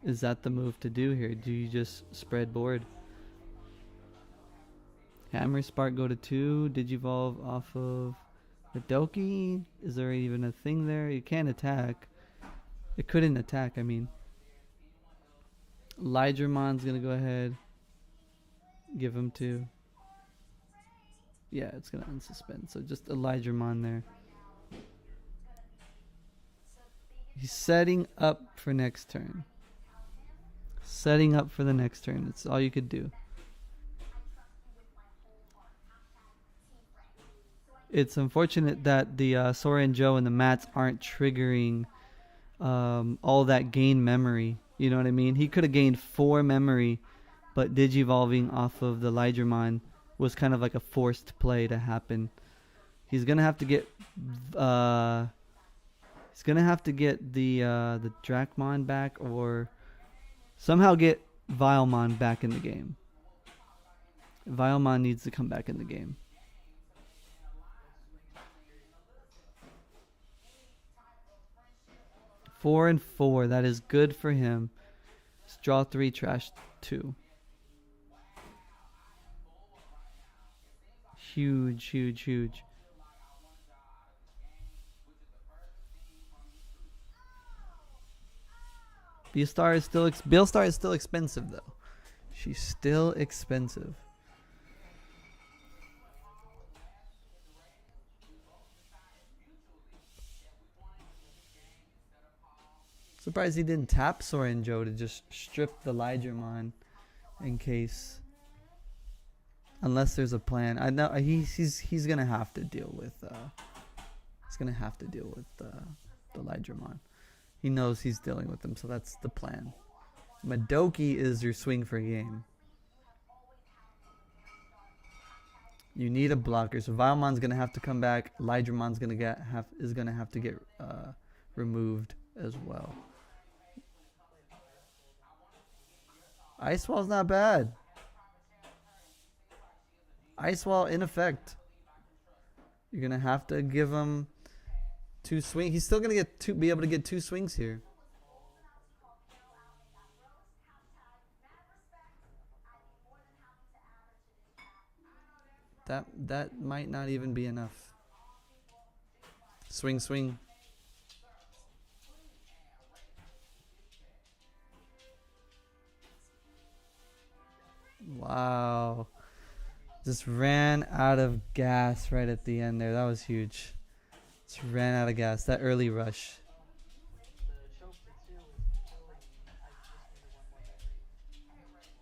Is that the move to do here? Do you just spread board? Hammer Spark go to 2. Digivolve off of Madoki. Is there even a thing there? You can't attack. It couldn't attack, I mean. Lydramon's gonna go ahead. Give him 2. Yeah, it's gonna unsuspend. So just a Lydramon there. He's setting up for next turn. Setting up for the next turn. That's all you could do. It's unfortunate that the Sora and Joe and the mats aren't triggering all that gain memory. You know what I mean? He could have gained 4 memory, but digivolving off of the Lydramon was kind of like a forced play to happen. He's gonna have to get the Dracmon back, or somehow get Vilemon back in the game. Vilemon needs to come back in the game. Four and 4. That is good for him. Draw 3, trash 2. Huge, huge, huge. Beastar is still Beelstar is still expensive though. She's still expensive. Surprised he didn't tap Sorin Joe to just strip the Lydramon in case. Unless there's a plan. I know he's gonna have to deal with the Lydramon. He knows he's dealing with them, so that's the plan. Madoki is your swing for game. You need a blocker, so Vilemon's gonna have to come back. Lydramon's gonna have to get removed as well. Ice Wall's not bad. Ice Wall in effect. You're gonna have to give him 2 swings. He's still gonna be able to get 2 swings here. That might not even be enough. Swing, swing. Wow. Just ran out of gas right at the end there. That was huge. Just ran out of gas. That early rush.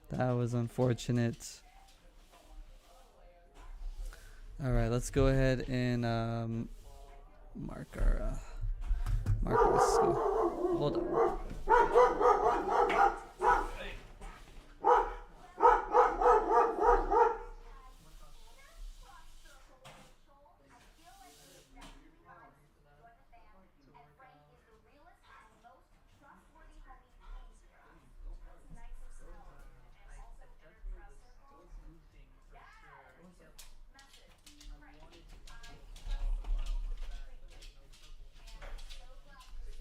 That was unfortunate. Alright, let's go ahead and mark our hold on.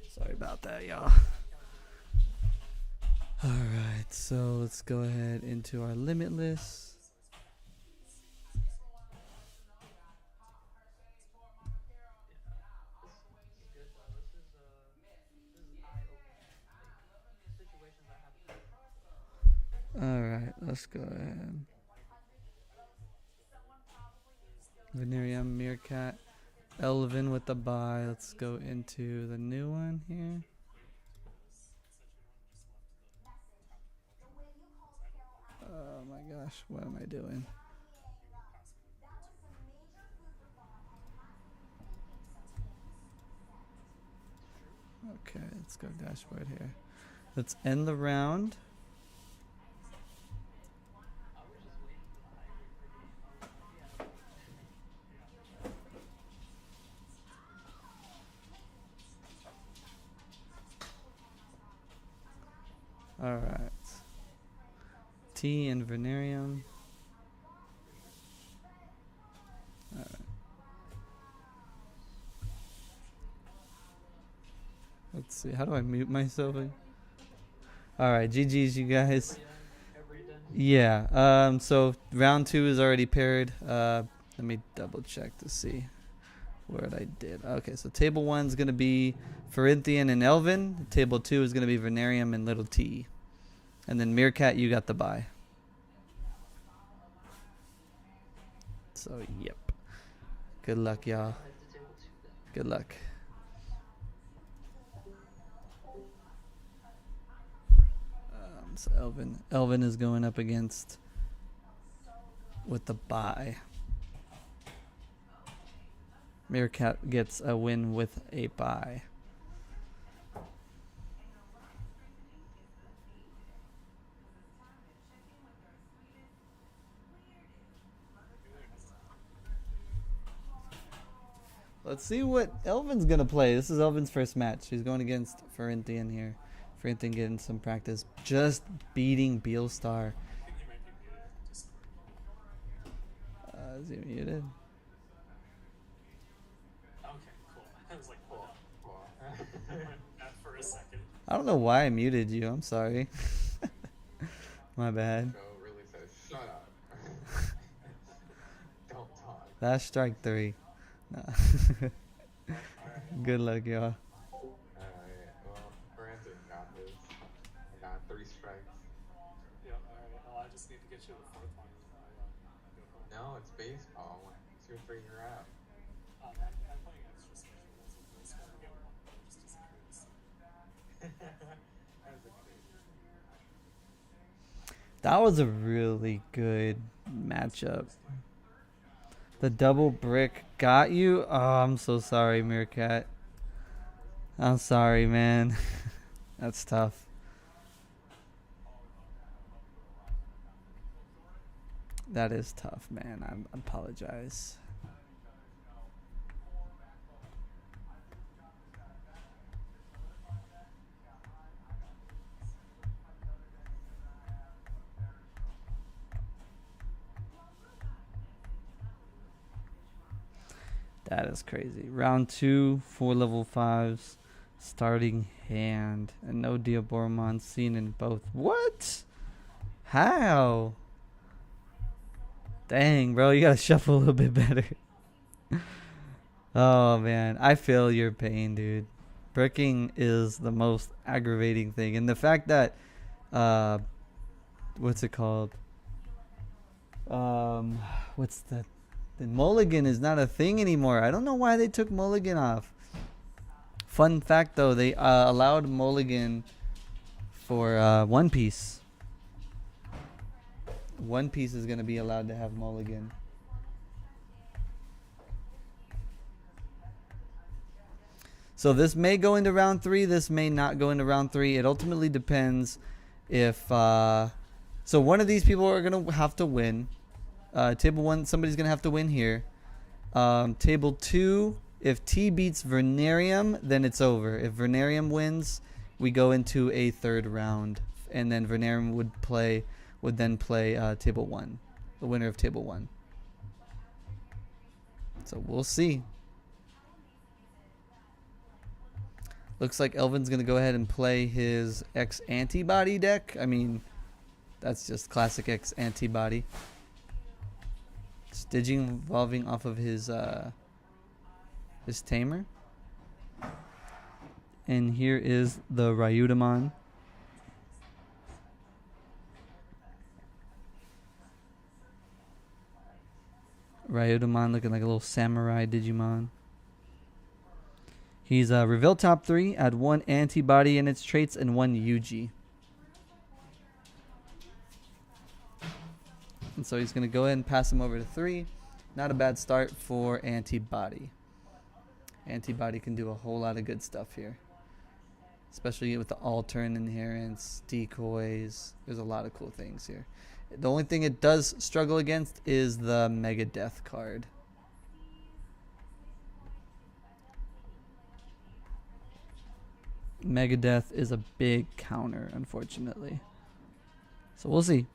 Sorry about that, y'all. Alright, so let's go ahead into our Limitless. Alright, let's go ahead. Venerium, Meerkat, Elvin with the bye. Let's go into the new one here. Oh my gosh, what am I doing? Okay, let's go dashboard here. Let's end the round. Alright. T and Venerium. Alright. Let's see. How do I mute myself? Alright, GG's, you guys. Yeah. So round 2 is already paired. Let me double check to see what I did. Okay, so table 1 is going to be Ferinthian and Elvin. Table 2 is going to be Venerium and Little T. And then Meerkat, you got the bye. So, yep. Good luck, y'all. Good luck. So Elvin is going up against with the bye. Meerkat gets a win with a bye. Let's see what Elvin's gonna play. This is Elvin's first match. He's going against Ferenthian here. Ferenthian getting some practice. Just beating Beelstar. I think he might be muted in Discord. Is he muted? Okay, cool. I was like, hold up. I went that for a second. I don't know why I muted you. I'm sorry. My bad. Joe really says, shut up. Don't talk. That's strike 3. Nah. Good luck, y'all. Alright, well, Brandon got this. I got 3 strikes. Yeah, alright. Well, I just need to get you to the 4th one. Go home. No, it's baseball. 2 or 3, you're out. I'm playing extra special rules with this one. I get 1 point just as a courtesy. As a courtesy. That was a really good matchup. The double brick got you? Oh, I'm so sorry, Meerkat. I'm sorry, man. That's tough. That is tough, man. I apologize. That is crazy. Round 2, 4 level 5s. Starting hand. And no Diaboromon seen in both. What? How? Dang, bro. You gotta shuffle a little bit better. Oh, man. I feel your pain, dude. Bricking is the most aggravating thing. And the fact that... what's it called? What's the mulligan is not a thing anymore. I don't know why they took mulligan off. Fun fact though, they allowed mulligan for One Piece. One Piece is going to be allowed to have mulligan. So this may go into round 3. This may not go into round 3. It ultimately depends if... so one of these people are going to have to win. Table 1, somebody's going to have to win here. Table 2, if T beats Vernarium, then it's over. If Vernarium wins, we go into a 3rd round. And then Vernarium would then play Table 1. The winner of Table 1. So we'll see. Looks like Elvin's going to go ahead and play his X Antibody deck. I mean, that's just classic X Antibody. Stitching evolving off of his tamer. And here is the Ryudamon. Ryudamon looking like a little samurai Digimon. He's reveal top 3, add 1 antibody in its traits and 1 Yuji. And so he's going to go ahead and pass him over to 3. Not a bad start for Antibody. Antibody can do a whole lot of good stuff here. Especially with the altern inherents, decoys. There's a lot of cool things here. The only thing it does struggle against is the Mega Death card. Mega Death is a big counter, unfortunately. So we'll see.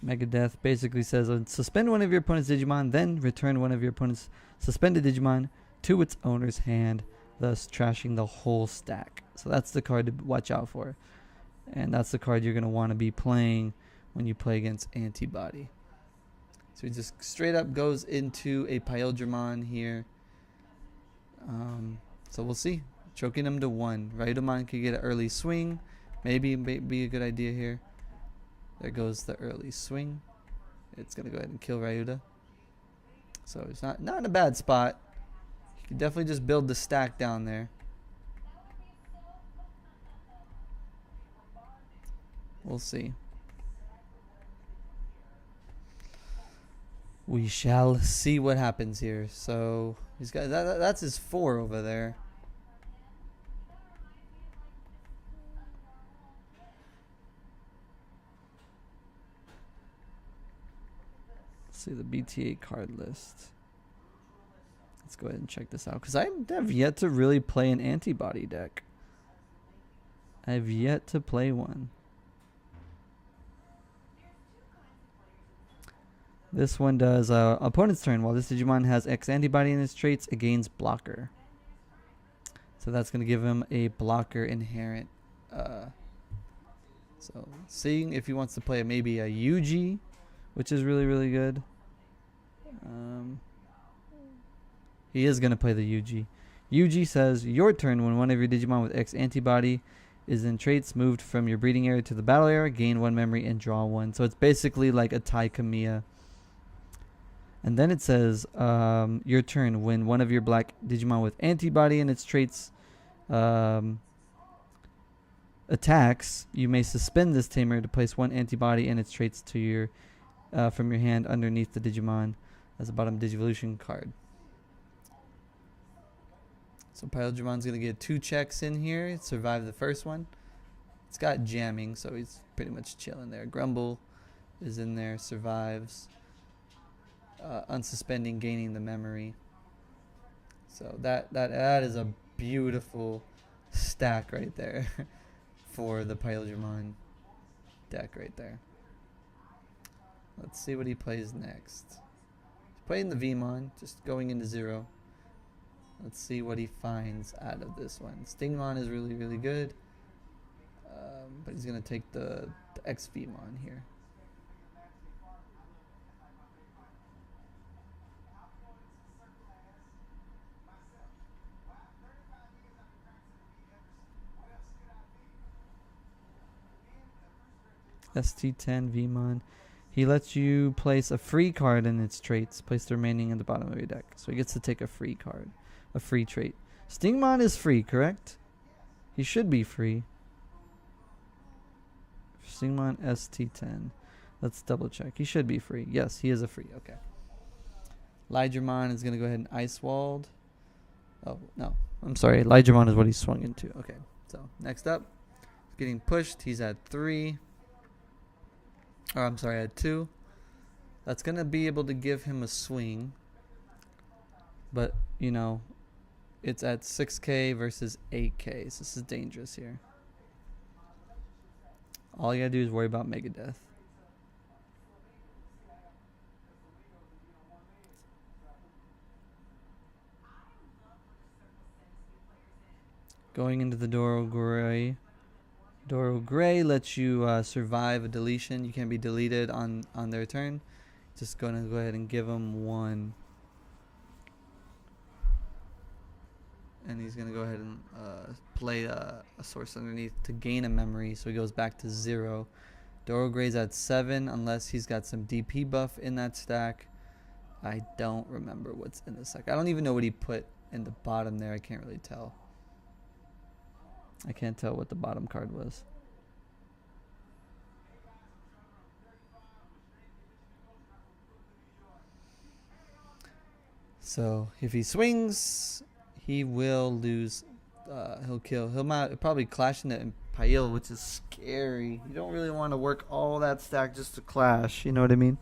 Megadeth basically says suspend one of your opponent's Digimon, then return one of your opponent's suspended Digimon to its owner's hand, thus trashing the whole stack. So that's the card to watch out for. And that's the card you're going to want to be playing when you play against Antibody. So he just straight up goes into a Pyldramon here. So we'll see. Choking him to 1. Ryudamon could get an early swing. Maybe be a good idea here. There goes the early swing. It's going to go ahead and kill Ryuda. So it's not in a bad spot. You can definitely just build the stack down there. We'll see. We shall see what happens here. So he's got that's his 4 over there. Let's see the BTA card list. Let's go ahead and check this out because I have yet to really play an antibody deck. I've yet to play one. This one does opponent's turn. While this Digimon has X antibody in its traits, it gains blocker. So that's going to give him a blocker inherent. So seeing if he wants to play maybe a UG, which is really, really good. He is going to play the UG. UG says, your turn when one of your Digimon with X antibody is in traits moved from your breeding area to the battle area, gain 1 memory and draw 1. So it's basically like a Tai Kamiya. And then it says, your turn when one of your black Digimon with antibody in its traits attacks, you may suspend this tamer to place 1 antibody in its traits to your from your hand underneath the Digimon as a bottom Digivolution card. So Pyrodramon's going to get 2 checks in here, survive the first one. It's got jamming, so he's pretty much chilling there. Grumble is in there, survives. Unsuspending, gaining the memory. So that is a beautiful stack right there for the Pyrodramon deck right there. Let's see what he plays next. He's playing the Vmon, just going into 0. Let's see what he finds out of this one. Stingmon is really, really good. But he's going to take the X-Vmon here. ST10 Vmon. He lets you place a free card in its traits. Place the remaining at the bottom of your deck. So he gets to take a free card. A free trait. Stingmon is free, correct? He should be free. Stingmon ST10. Let's double check. He should be free. Yes, he is a free. Okay. Lydramon is going to go ahead and Ice Walled. Oh, no. I'm sorry. Lydramon is what he swung into. Okay. So, next up. He's getting pushed. He's at 3. Or, I'm sorry, at 2. That's going to be able to give him a swing. But, you know, it's at 6k versus 8k. So this is dangerous here. All you gotta do is worry about Megadeth. Going into the Doro Gray. Doro Gray lets you survive a deletion. You can't be deleted on their turn. Just gonna go ahead and give them 1. And he's going to go ahead and play a source underneath to gain a memory. So he goes back to 0. Doro Gray's at 7 unless he's got some DP buff in that stack. I don't remember what's in the stack. I don't even know what he put in the bottom there. I can't really tell. I can't tell what the bottom card was. So if he swings, he will lose. He'll kill. He'll probably clash into Impale, which is scary. You don't really want to work all that stack just to clash. You know what I mean?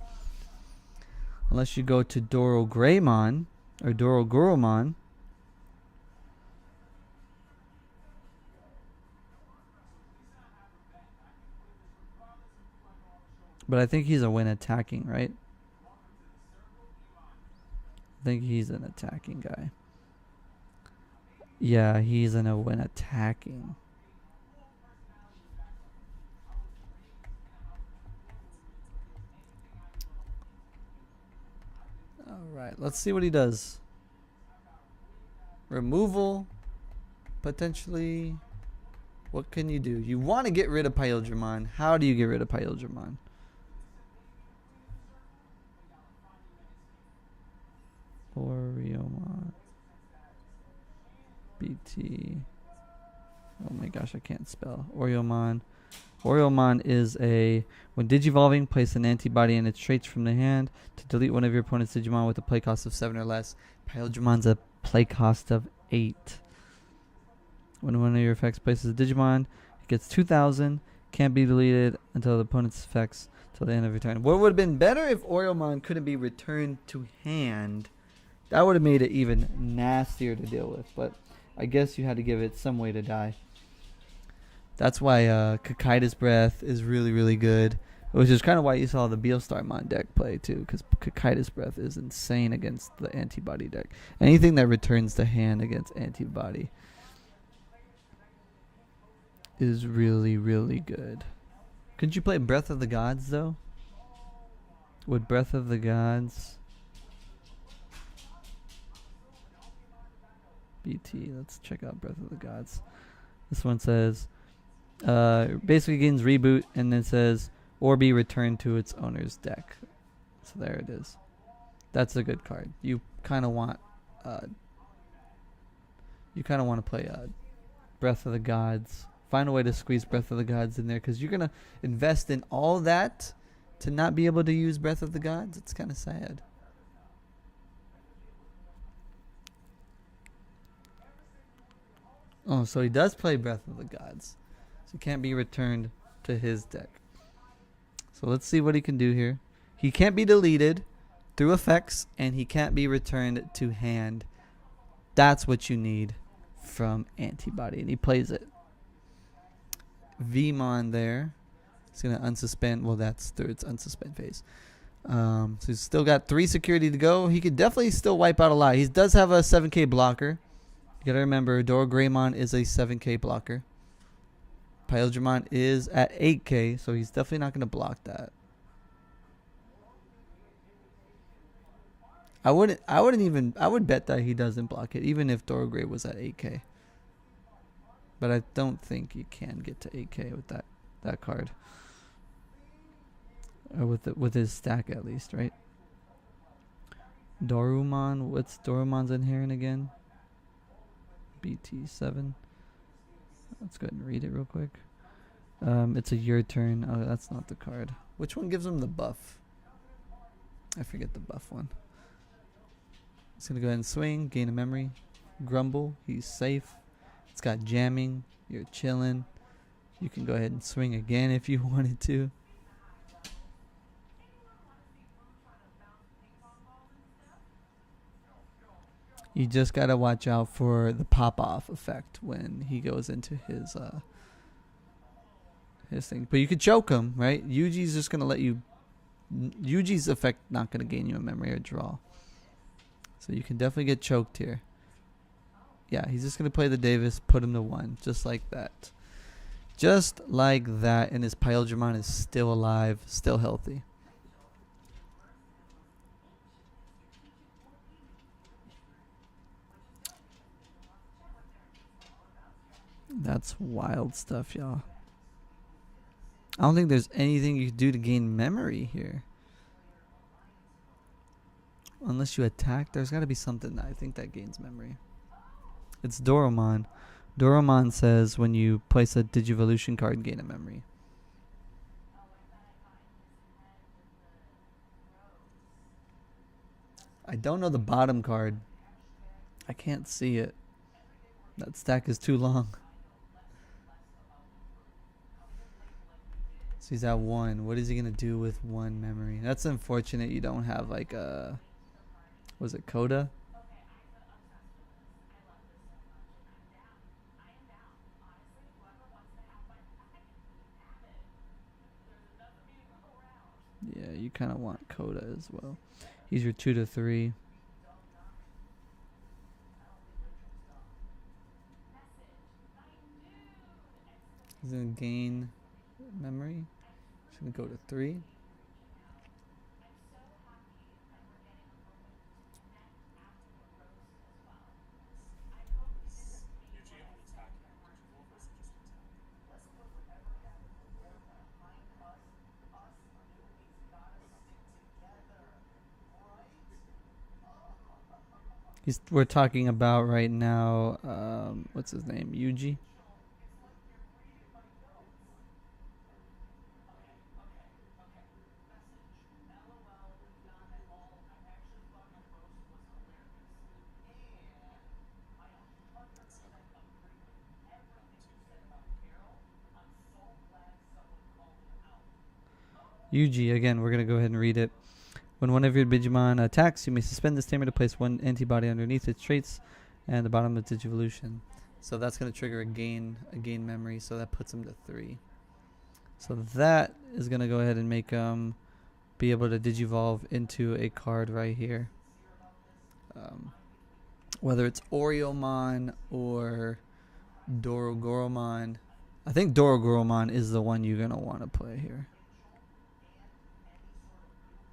Unless you go to Doro Greymon or Doro Goromon. But I think he's a win attacking, right? I think he's an attacking guy. Yeah, he's in a win attacking. Alright, let's see what he does. Removal. Potentially. What can you do? You want to get rid of Pyodramon. How do you get rid of Pyodramon? Oriomon. BT. Oh my gosh, I can't spell. Oriomon. Oriomon is a... When digivolving, place an antibody in its traits from the hand to delete one of your opponent's Digimon with a play cost of 7 or less. Pyodramon's a play cost of 8. When one of your effects places a Digimon, it gets 2,000, Can't be deleted until the opponent's effects till the end of your turn. What would have been better if Oromon couldn't be returned to hand? That would have made it even nastier to deal with, but I guess you had to give it some way to die. That's why Kakaida's Breath is really, really good, which is kind of why you saw the Beelstarmon deck play too, because Kakaida's Breath is insane against the antibody deck. Anything that returns to hand against antibody is really, really good. Could you play Breath of the Gods, though? Would Breath of the Gods... BT, let's check out Breath of the Gods. This one says, basically gains reboot, and then says, or be returned to its owner's deck. So there it is. That's a good card. You kind of want to play Breath of the Gods. Find a way to squeeze Breath of the Gods in there, because you're going to invest in all that to not be able to use Breath of the Gods. It's kind of sad. Oh, so he does play Breath of the Gods. So it can't be returned to his deck. So let's see what he can do here. He can't be deleted through effects, and he can't be returned to hand. That's what you need from Antibody, and he plays it. Vmon there. He's going to unsuspend. Well, that's through its unsuspend phase. So he's still got 3 security to go. He could definitely still wipe out a lot. He does have a 7k blocker. You got to remember, Dorogreymon is a 7k blocker. Pyldramon is at 8k, so he's definitely not going to block that. I would bet that he doesn't block it, even if Dorogray was at 8k. But I don't think you can get to 8k with that card. Or with his stack at least, right? Dorumon, what's Dorumon's inherent again? BT7. Let's go ahead and read it real quick. It's a your turn. Oh, that's not the card. Which one gives him the buff? I forget the buff one. It's going to go ahead and swing, gain a memory. Grumble, he's safe. It's got jamming, you're chilling. You can go ahead and swing again if you wanted to. You just got to watch out for the pop-off effect when he goes into his thing. But you could choke him, right? Yuji's just going to let you... Yuji's effect not going to gain you a memory or draw. So you can definitely get choked here. Yeah, he's just going to play the Davis, put him to 1, just like that. Just like that, and his Pyldramon is still alive, still healthy. That's wild stuff, y'all. I don't think there's anything you can do to gain memory here. Unless you attack, there's got to be something that I think that gains memory. It's Doromon. Doromon says when you place a Digivolution card, gain a memory. I don't know the bottom card. I can't see it. That stack is too long. So he's at 1. What is he going to do with 1 memory? That's unfortunate you don't have like a... Was it Coda? Yeah, you kind of want Coda as well. He's your 2 to 3. He's going to gain memory. He's going to go to 3. We're talking about right now, what's his name? Yuji? Yuji, again, we're going to go ahead and read it. When one of your Digimon attacks, you may suspend this tamer to place one antibody underneath its traits and the bottom of its Digivolution. So that's going to trigger a gain memory, so that puts him to 3. So that is going to go ahead and make him be able to Digivolve into a card right here. Whether it's Oreomon or Dorogoromon. I think Dorogoromon is the one you're going to want to play here.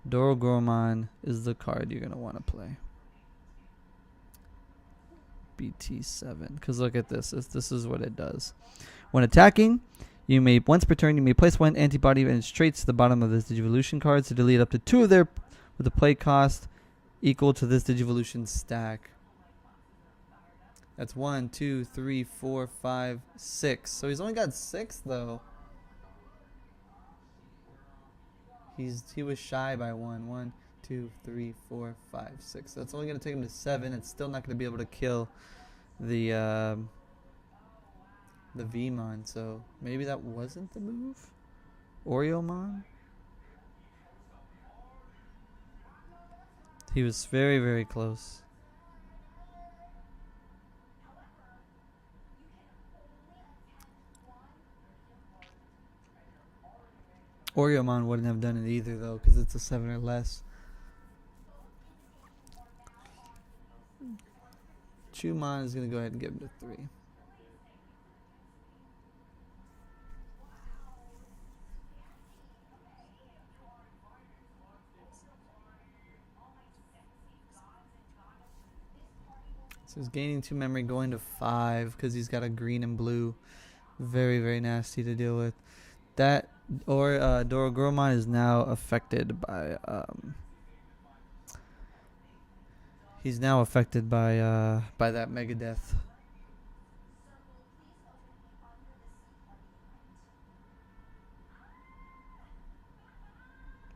Dorogoromon is the card you're going to want to play. BT7. Because look at this. This is what it does. When attacking, you may once per turn you may place one antibody and its traits to the bottom of this Digivolution card to delete up to 2 of their with a play cost equal to this Digivolution stack. That's 1, 2, 3, 4, 5, 6. So he's only got 6 though. He was shy by 1. 1, 2, 3, 4, 5, 6. That's only going to take him to 7. It's still not going to be able to kill the Vmon. So maybe that wasn't the move. Oreomon. He was very, very close. Oreomon wouldn't have done it either, though, because it's a 7 or less. Chumon is going to go ahead and give him to 3. So he's gaining 2 memory, going to 5 because he's got a green and blue. Very, very nasty to deal with. That Dorogoromon is now affected by he's now affected by that Megadeth.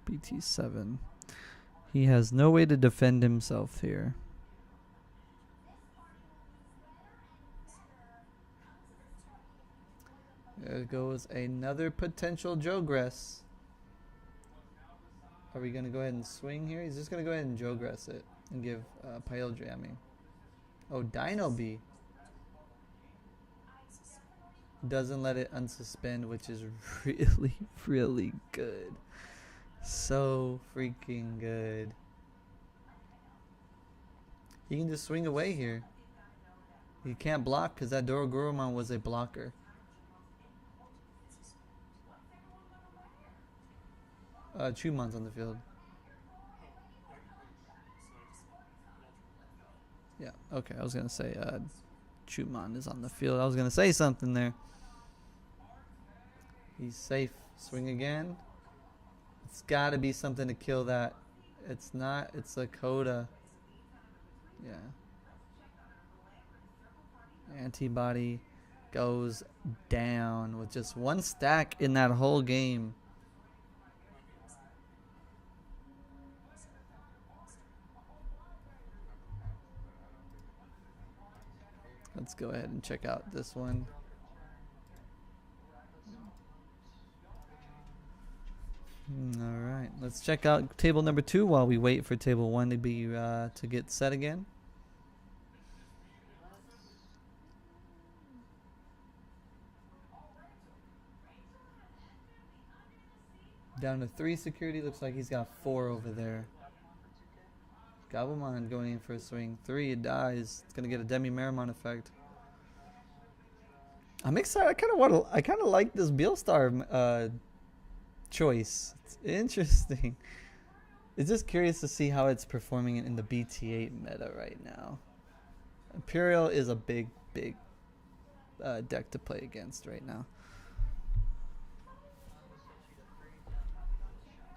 BT7. He has no way to defend himself here. There goes another potential Jogress. Are we going to go ahead and swing here? He's just going to go ahead and Jogress it and give Pile Jamming. Oh, Dino B. Doesn't let it unsuspend, which is really, really good. So freaking good. He can just swing away here. He can't block because that Dorogoromon was a blocker. Chumon's on the field. Yeah, okay. I was going to say Chumon is on the field. I was going to say something there. He's safe. Swing again. It's got to be something to kill that. It's not. It's a Coda. Yeah. Antibody goes down with just 1 stack in that whole game. Let's go ahead and check out this one. All right, let's check out table number 2 while we wait for table 1 to be to get set again. Down to 3 security. Looks like he's got 4 over there. Gabumon going in for a swing. 3, it dies. It's gonna get a Demi-Meramon effect. I'm excited. I kind of like this Beelstar choice. It's interesting. It's just curious to see how it's performing in the BT8 meta right now. Imperial is a big deck to play against right now.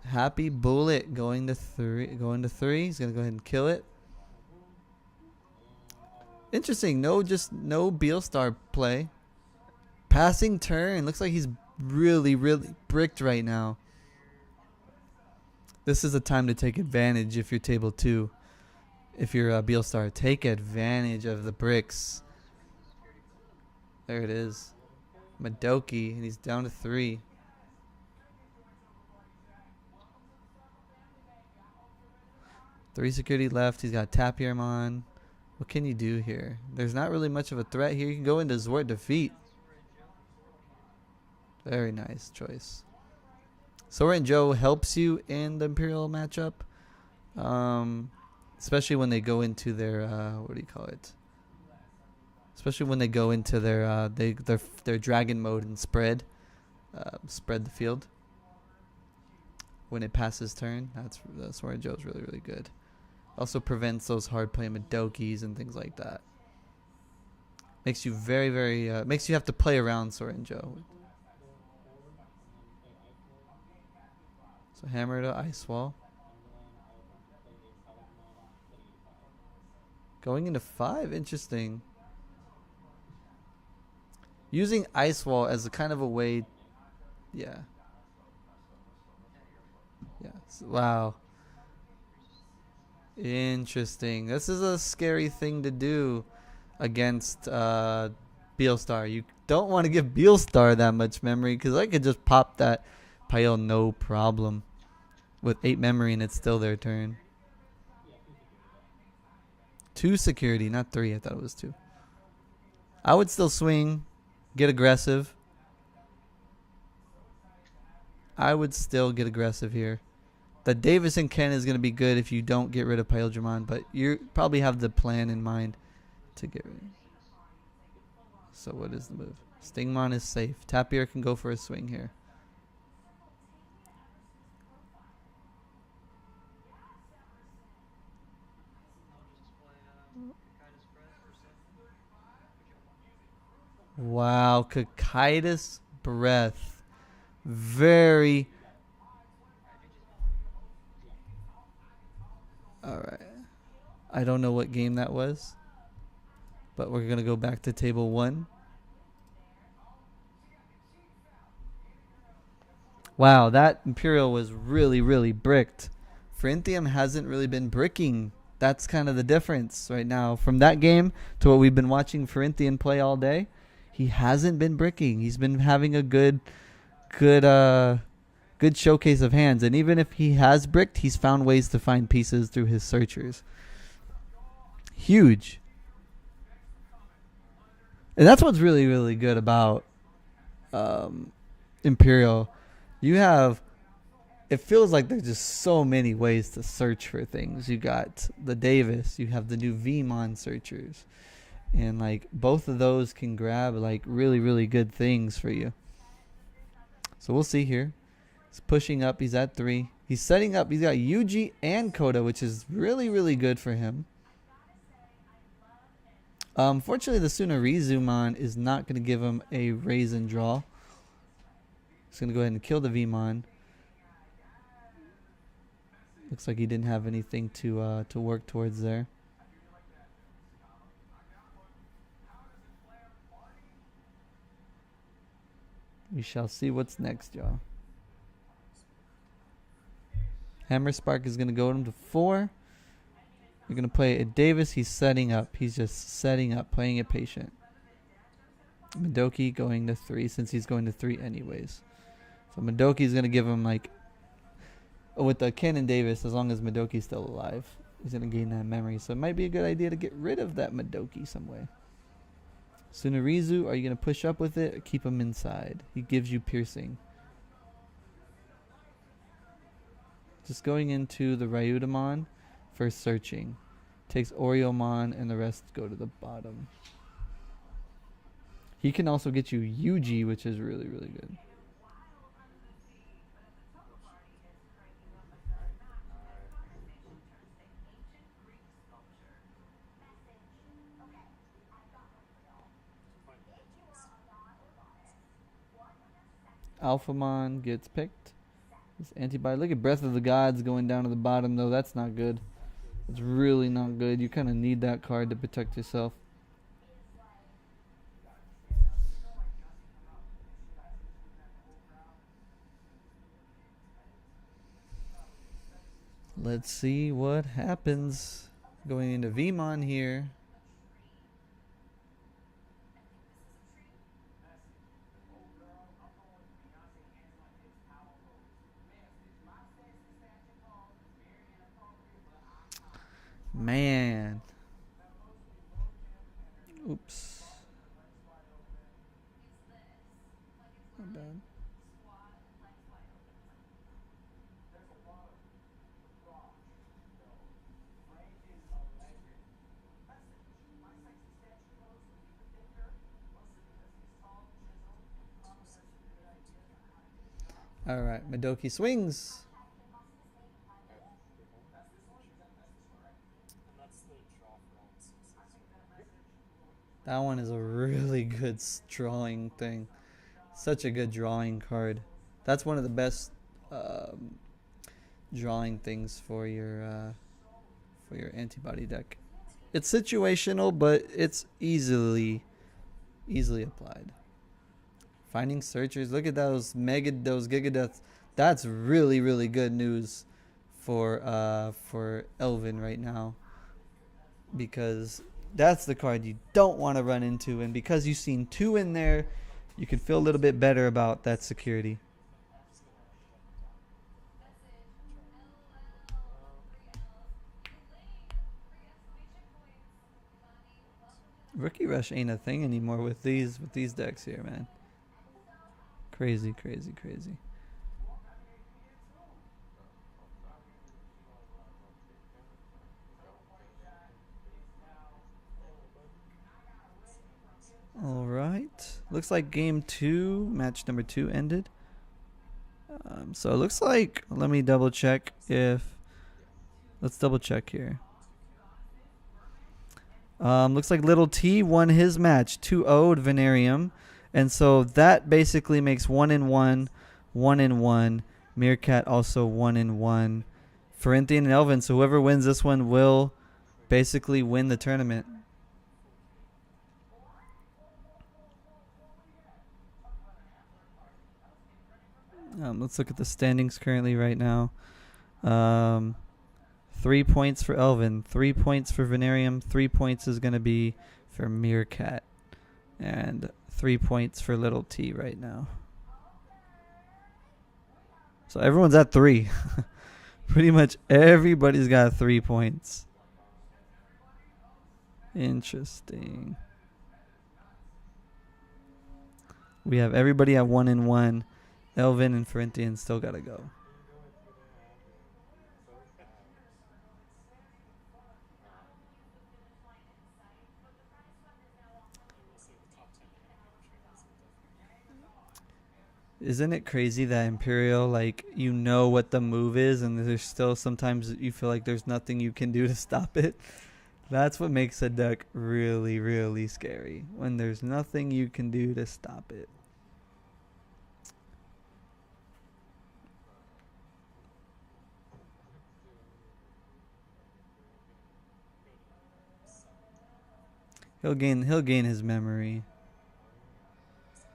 Happy Bullet going to 3. He's gonna go ahead and kill it. Interesting. No Beelstar play. Passing turn. Looks like he's really bricked right now. This is a time to take advantage if you're table 2. If you're Beelstar, take advantage of the bricks. There it is. Madoki, and he's down to 3. 3 security left. He's got Tapirmon. What can you do here? There's not really much of a threat here. You can go into Zwart Defeat. Very nice choice. Sora and Joe helps you in the Imperial matchup. Especially when they go into their, what do you call it? Especially when they go into their dragon mode and spread the field. When it passes turn, that's where Joe's really, really good. Also prevents those hard play Madokis and things like that. Makes you very, very, makes you have to play around Sora and Joe. So hammer to Ice Wall. Going into 5, interesting. Using Ice Wall as a kind of a way, yeah. Yeah. Wow. Interesting. This is a scary thing to do against Beelstar. You don't want to give Beelstar that much memory because I could just pop that Pile no problem. With 8 memory and it's still their turn. 2 security, not 3. I thought it was 2. I would still swing, get aggressive. I would still get aggressive here. The Davis and Ken is going to be good if you don't get rid of Paildramon, but you probably have the plan in mind to get rid of it. So what is the move? Stingmon is safe. Tapir can go for a swing here. Wow, Cocytus Breath. Very. Alright. I don't know what game that was. But we're going to go back to table 1. Wow, that Imperial was really, really bricked. Frinthium hasn't really been bricking. That's kind of the difference right now. From that game to what we've been watching Frinthian play all day, he hasn't been bricking. He's been having a good showcase of hands. And even if he has bricked, he's found ways to find pieces through his searchers. Huge. And that's what's really, really good about Imperial. You have, it feels like there's just so many ways to search for things. You got the Davis, you have the new Vmon searchers. And like both of those can grab like really, really good things for you. So we'll see here. He's pushing up. He's at 3. He's setting up. He's got Yuji and Koda, which is really, really good for him. Fortunately, the Sunarizumon is not going to give him a raise and draw. He's going to go ahead and kill the Vmon. Looks like he didn't have anything to work towards there. We shall see what's next, y'all. Hammer Spark is going to go him to 4. You're going to play a Davis. He's setting up. He's just setting up, playing it patient. Madoki going to 3 since he's going to 3 anyways. So Madoki's going to give him like, with the Ken and Davis, as long as Madoki's still alive, he's going to gain that memory. So it might be a good idea to get rid of that Madoki some way. Sunarizu, are you going to push up with it or keep him inside? He gives you piercing. Just going into the Ryudamon for searching. Takes Oreomon and the rest go to the bottom. He can also get you Yuji, which is really, really good. Alphamon gets picked. This antibody. Look at Breath of the Gods going down to the bottom, though. That's not good. It's really not good. You kind of need that card to protect yourself. Let's see what happens. Going into Vmon here. Man. Oops. Not bad. All right, Madoki swings. That's the one. And that's the draw for all the sixes, right? That one is a really good drawing thing. Such a good drawing card. That's one of the best drawing things for your antibody deck. It's situational, but it's easily applied. Finding searchers. Look at those Giga Deaths. That's really good news for Elvin right now, because that's the card you don't want to run into, and because you've seen 2 in there, you can feel a little bit better about that security. Rookie Rush ain't a thing anymore with these decks here, man. Crazy. All right. Looks like game 2, match number 2 ended. So it looks like, let me double check if, let's double check here. Looks like Little T won his match 2-0'd Venarium. And so that basically makes 1-1, 1-1. Meerkat also 1-1. Ferenthian and Elvin. So whoever wins this one will basically win the tournament. Let's look at the standings currently right now. 3 points for Elvin, 3 points for Venarium, 3 points is going to be for Meerkat, and 3 points for Little T right now. So everyone's at 3. Pretty much everybody's got 3 points. Interesting. We have everybody at 1-1. Elvin and Ferenthian still got to go. Isn't it crazy that Imperial, like, you know what the move is, and there's still sometimes you feel like there's nothing you can do to stop it? That's what makes a deck really scary, when there's nothing you can do to stop it. He'll gain his memory.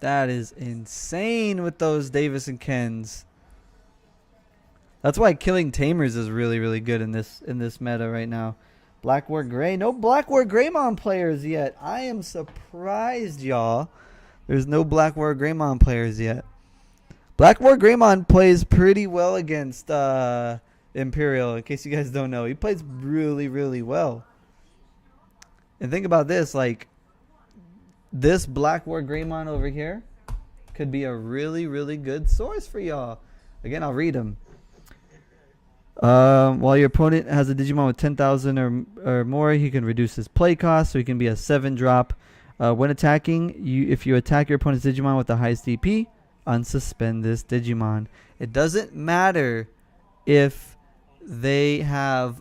That is insane with those Davis and Kens. That's why killing Tamers is really good in this meta right now. Black War Gray. No Black War Greymon players yet. I am surprised, y'all. There's no Black War Greymon players yet. Black War Greymon plays pretty well against Imperial, in case you guys don't know. He plays really well. And think about this, like, this Black War Greymon over here could be a really good source for y'all. Again, I'll read them. While your opponent has a Digimon with 10,000 or more, he can reduce his play cost, so he can be a 7-drop. When attacking, if you attack your opponent's Digimon with the highest DP, unsuspend this Digimon. It doesn't matter if they have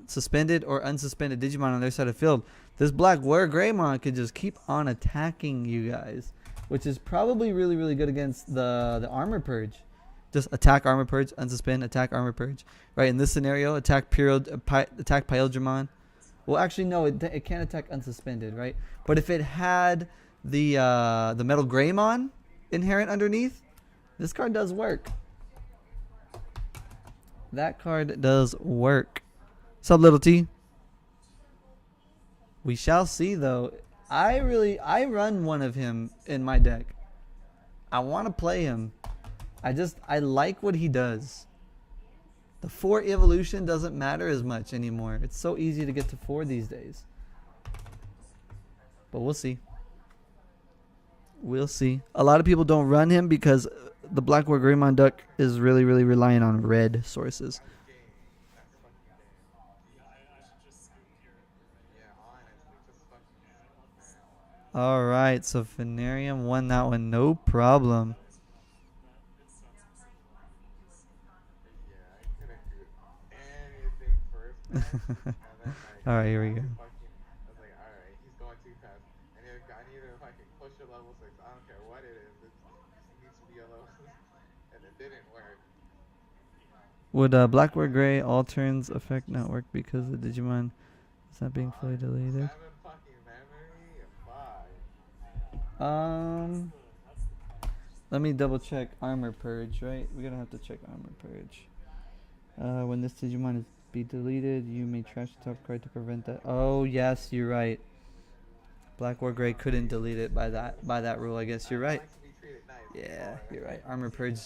suspended or unsuspended Digimon on their side of the field. This Black War Greymon could just keep on attacking you guys, which is probably really good against the Armor Purge. Just attack Armor Purge, unsuspend, attack Armor Purge. Right, in this scenario, attack Pyldramon. Well, actually, no, it can't attack unsuspended, right? But if it had the Metal Greymon inherent underneath, this card does work. That card does work. What's up, Little T? We shall see, though. I run one of him in my deck. I want to play him. I like what he does. The 4 evolution doesn't matter as much anymore. It's so easy to get to 4 these days. But we'll see. We'll see. A lot of people don't run him because the Blackboard Greymon duck is really, really relying on red sources. That's game. That's fucking game. Yeah, I should just scoop here, right? Yeah, honestly, just fucking scoop, man. All right, so Venarium won that one, no problem. That was rough. That it sent some subliminals. Yeah, I couldn't do anything first match, and then like All right, here we go. I was like, all right, he's going too fast. I need to fucking push a level 6. I don't care what it is. It needs to be a level, and it didn't work. Would Blackboard Gray all turns effect not work because the Digimon is not being fully deleted? 7 fucking memory. Fuck. That's the point. Let me double check armor purge. Right, we're gonna have to check armor purge. When this Digimon is be deleted, you may trash the top card to prevent that. Oh yes, you're right. Blackboard Gray couldn't delete it by that rule. I guess you're right. Likes to be treated nice. Yeah, Or- you're right. Armor purge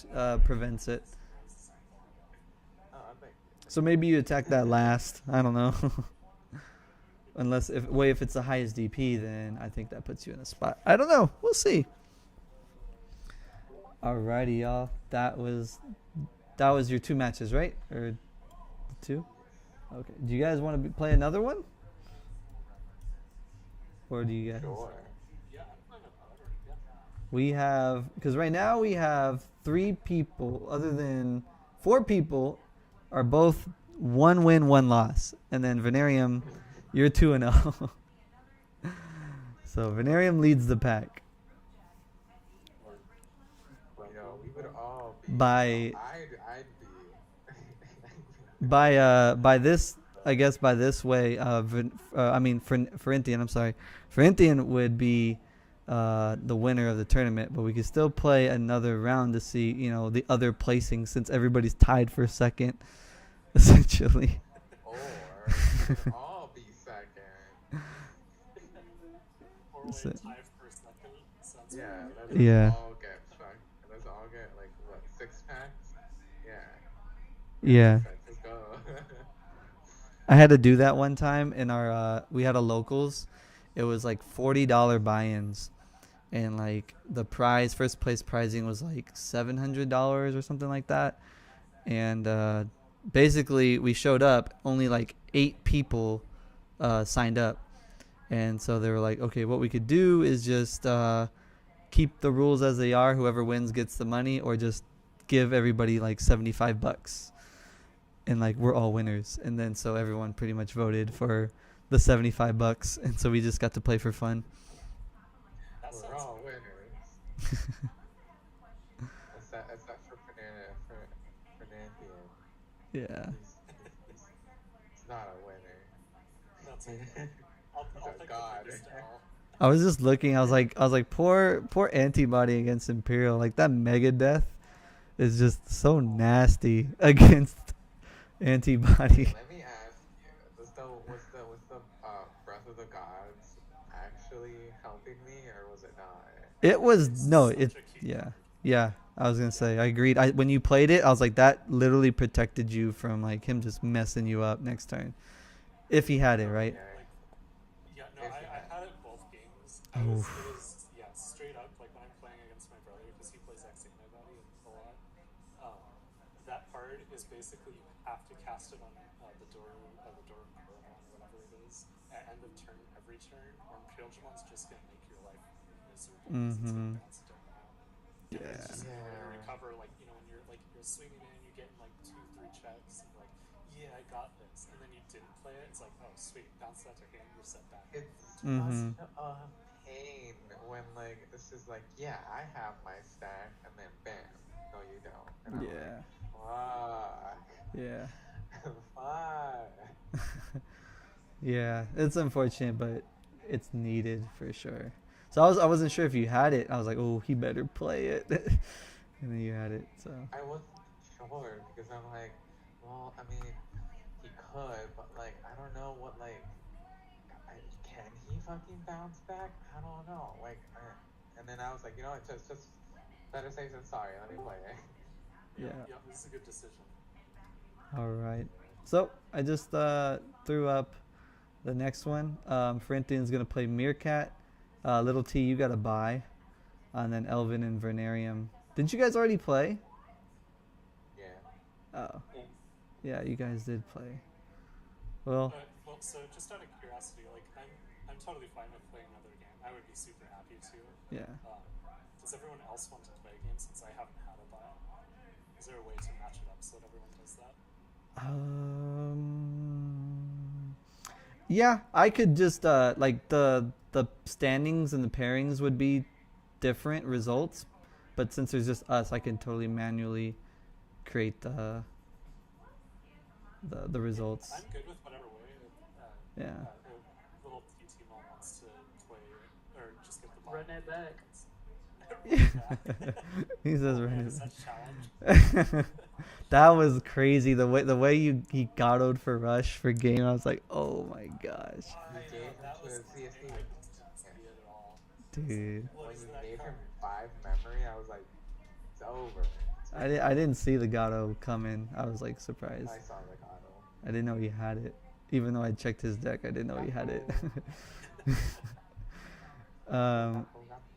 prevents it. Oh, thank you. So maybe you attack that last. I don't know. Unless if it's the highest DP, then I think that puts you in a spot. I don't know. We'll see. Alrighty, y'all. That was your 2 matches, right? Or 2? Okay. Do you guys want to play another one? Or do you guys? Sure. Yeah, I'm fine with whatever. Yeah. We have, because right now we have 3 people, other than 4 people, are both 1 win, 1 loss, and then Venarium, you're 2-0. So Venarium leads the pack You know, we would all be. by I'd be. by this. I guess by this way, Ferentian. I'm sorry, Ferentian would be the winner of the tournament, but we could still play another round to see, the other placing, since everybody's tied for second, essentially. Or we would all be second. Or wait, So- tie for second. Sounds Yeah, good. let's Yeah. all get fucked. Let's all get like what, 6 packs? Yeah. Yeah. Let's go. I had to do that one time in our we had a locals. It was like $40 buy-ins, and like the first place prizing was like $700 or something like that. And basically we showed up, only like 8 people signed up, and so they were like, okay, what we could do is just keep the rules as they are. Whoever wins gets the money, or just give everybody like $75. And like we're all winners, and then so everyone pretty much voted for the $75, and so we just got to play for fun. That We're sounds all good. winners. That's that for Fernandian. Yeah. He's not a winner. That's okay. I'll He's take a the god. biggest L. I was just looking. I was like, poor antibody against Imperial. Like that Mega Death is just so nasty against antibody. Let me ask you, was the Breath of the Gods actually helping me, or was it not? It was It's no. such It a key yeah card. yeah. I was gonna say I agreed. When you played it, I was like that literally protected you from like him just messing you up next turn, if he had it right. Okay. Yeah, no, If I you had had it both games. Oof. It was, yeah, straight up, like when I'm playing against my brother, because he plays X Antibody a lot, that card is basically you have to cast it on the door Paramon, or whatever it is, at end of turn every turn, or Imperialmon's just going to make your life miserable. It's Mhm. gonna bounce it down. And Yeah. it's just Yeah. to recover, like, when you're swinging in, you get like 2-3 checks, and you're like, yeah, I got this, and then you didn't play it. It's like, oh sweet, bounce that to hand, you're set back. It's Mhm. such a pain when like this is like, yeah, I have my stack, and then bam, no you don't. And I'm Yeah. like, Yeah. fuck. Yeah, it's unfortunate, but it's needed for sure. So I wasn't sure if you had it. I was like, oh, he better play it, and then you had it. So I wasn't sure because I'm like, well, I mean, he could, but like, I don't know what can he fucking bounce back? I don't know. And then I was like, you know what, just better safe than sorry. Let me play it. yeah. Yeah, this is a good decision. All right. So I just threw up the next one. Corinthian's gonna play Meerkat. Little T, you got to buy, and then Elvin and Vernarium. Didn't you guys already play? Yeah. Oh, yeah, you guys did play. Well, Well, so just out of curiosity, like I'm totally fine with playing another game. I would be super happy to. yeah. Does everyone else want to play a game since I haven't had a buy? Is there a way to match it up so that everyone does that? Yeah, I could just like the standings and the pairings would be different results, but since there's just us, I can totally manually create the results. I'm good with whatever way. Yeah. Little Digimon wants to play or just get the buy. Run it back. He says Oh, right. man, is that challenge? That was crazy. The way he got for rush for game, I was like, oh my gosh, You gave him that to was a CSD. I didn't see it at all. dude. What When is you that gave him card? 5 memory, I was like, it's over. I didn't see the Gato come in. I was like surprised. I saw the Gato. I didn't know he had it. Even though I checked his deck, I didn't know he had it.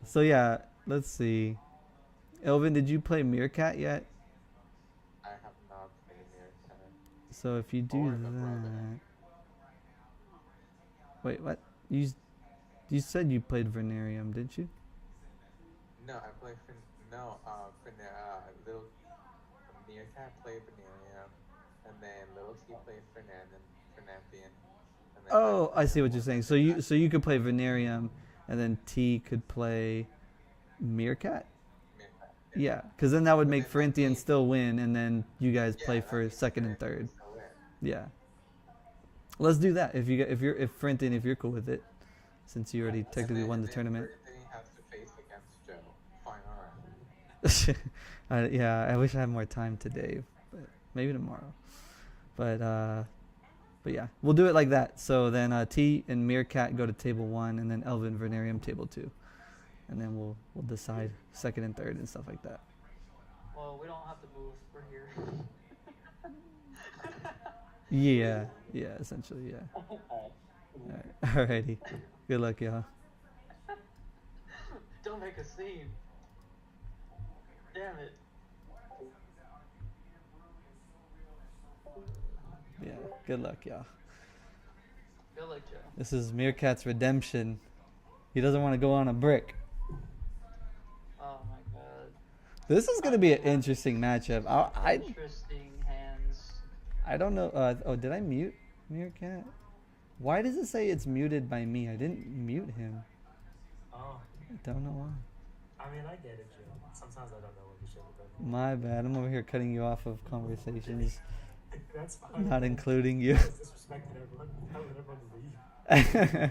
So yeah, let's see. Elvin, did you play Meerkat yet? I have not played Meerkat. So if you do Or the brother. that, wait, what? You said you played Vernarium, didn't you? No, I played little Meerkat played Venerium, and then Little T played Fernandian. And then Oh, I see what you're won saying. the So you could play Venarium, and then T could play Meerkat. Meerkat. Yeah, because then that would But make then that Corinthian means- still win, and then you guys Yeah, play that for means second and Fernandian third. still win. Yeah. Let's do that if Corinthian, if you're cool with it, since you already technically won the tournament. Everything has to face against Joe. Fine, alright. Yeah, I wish I had more time today, but maybe tomorrow. But yeah, we'll do it like that. So then T and Meerkat go to table 1, and then Elvin Vernarium table 2, and then we'll decide second and third and stuff like that. Well, we don't have to move. We're here. Yeah, essentially, yeah. Alrighty. Good luck, y'all. Don't make a scene. Damn it. Yeah, good luck, y'all. Good luck, Joe. This is Meerkat's redemption. He doesn't want to go on a brick. Oh my god. This is gonna be an interesting matchup. Interesting hands. I don't know. Oh, did I mute Meerkat? Why does it say it's muted by me? I didn't mute him. Oh, I don't know why. I mean, I get it, Joe. Sometimes I don't know what you should have done. My bad. I'm over here cutting you off of conversations, That's fine. not including you. I was disrespecting everyone. I let everyone leave.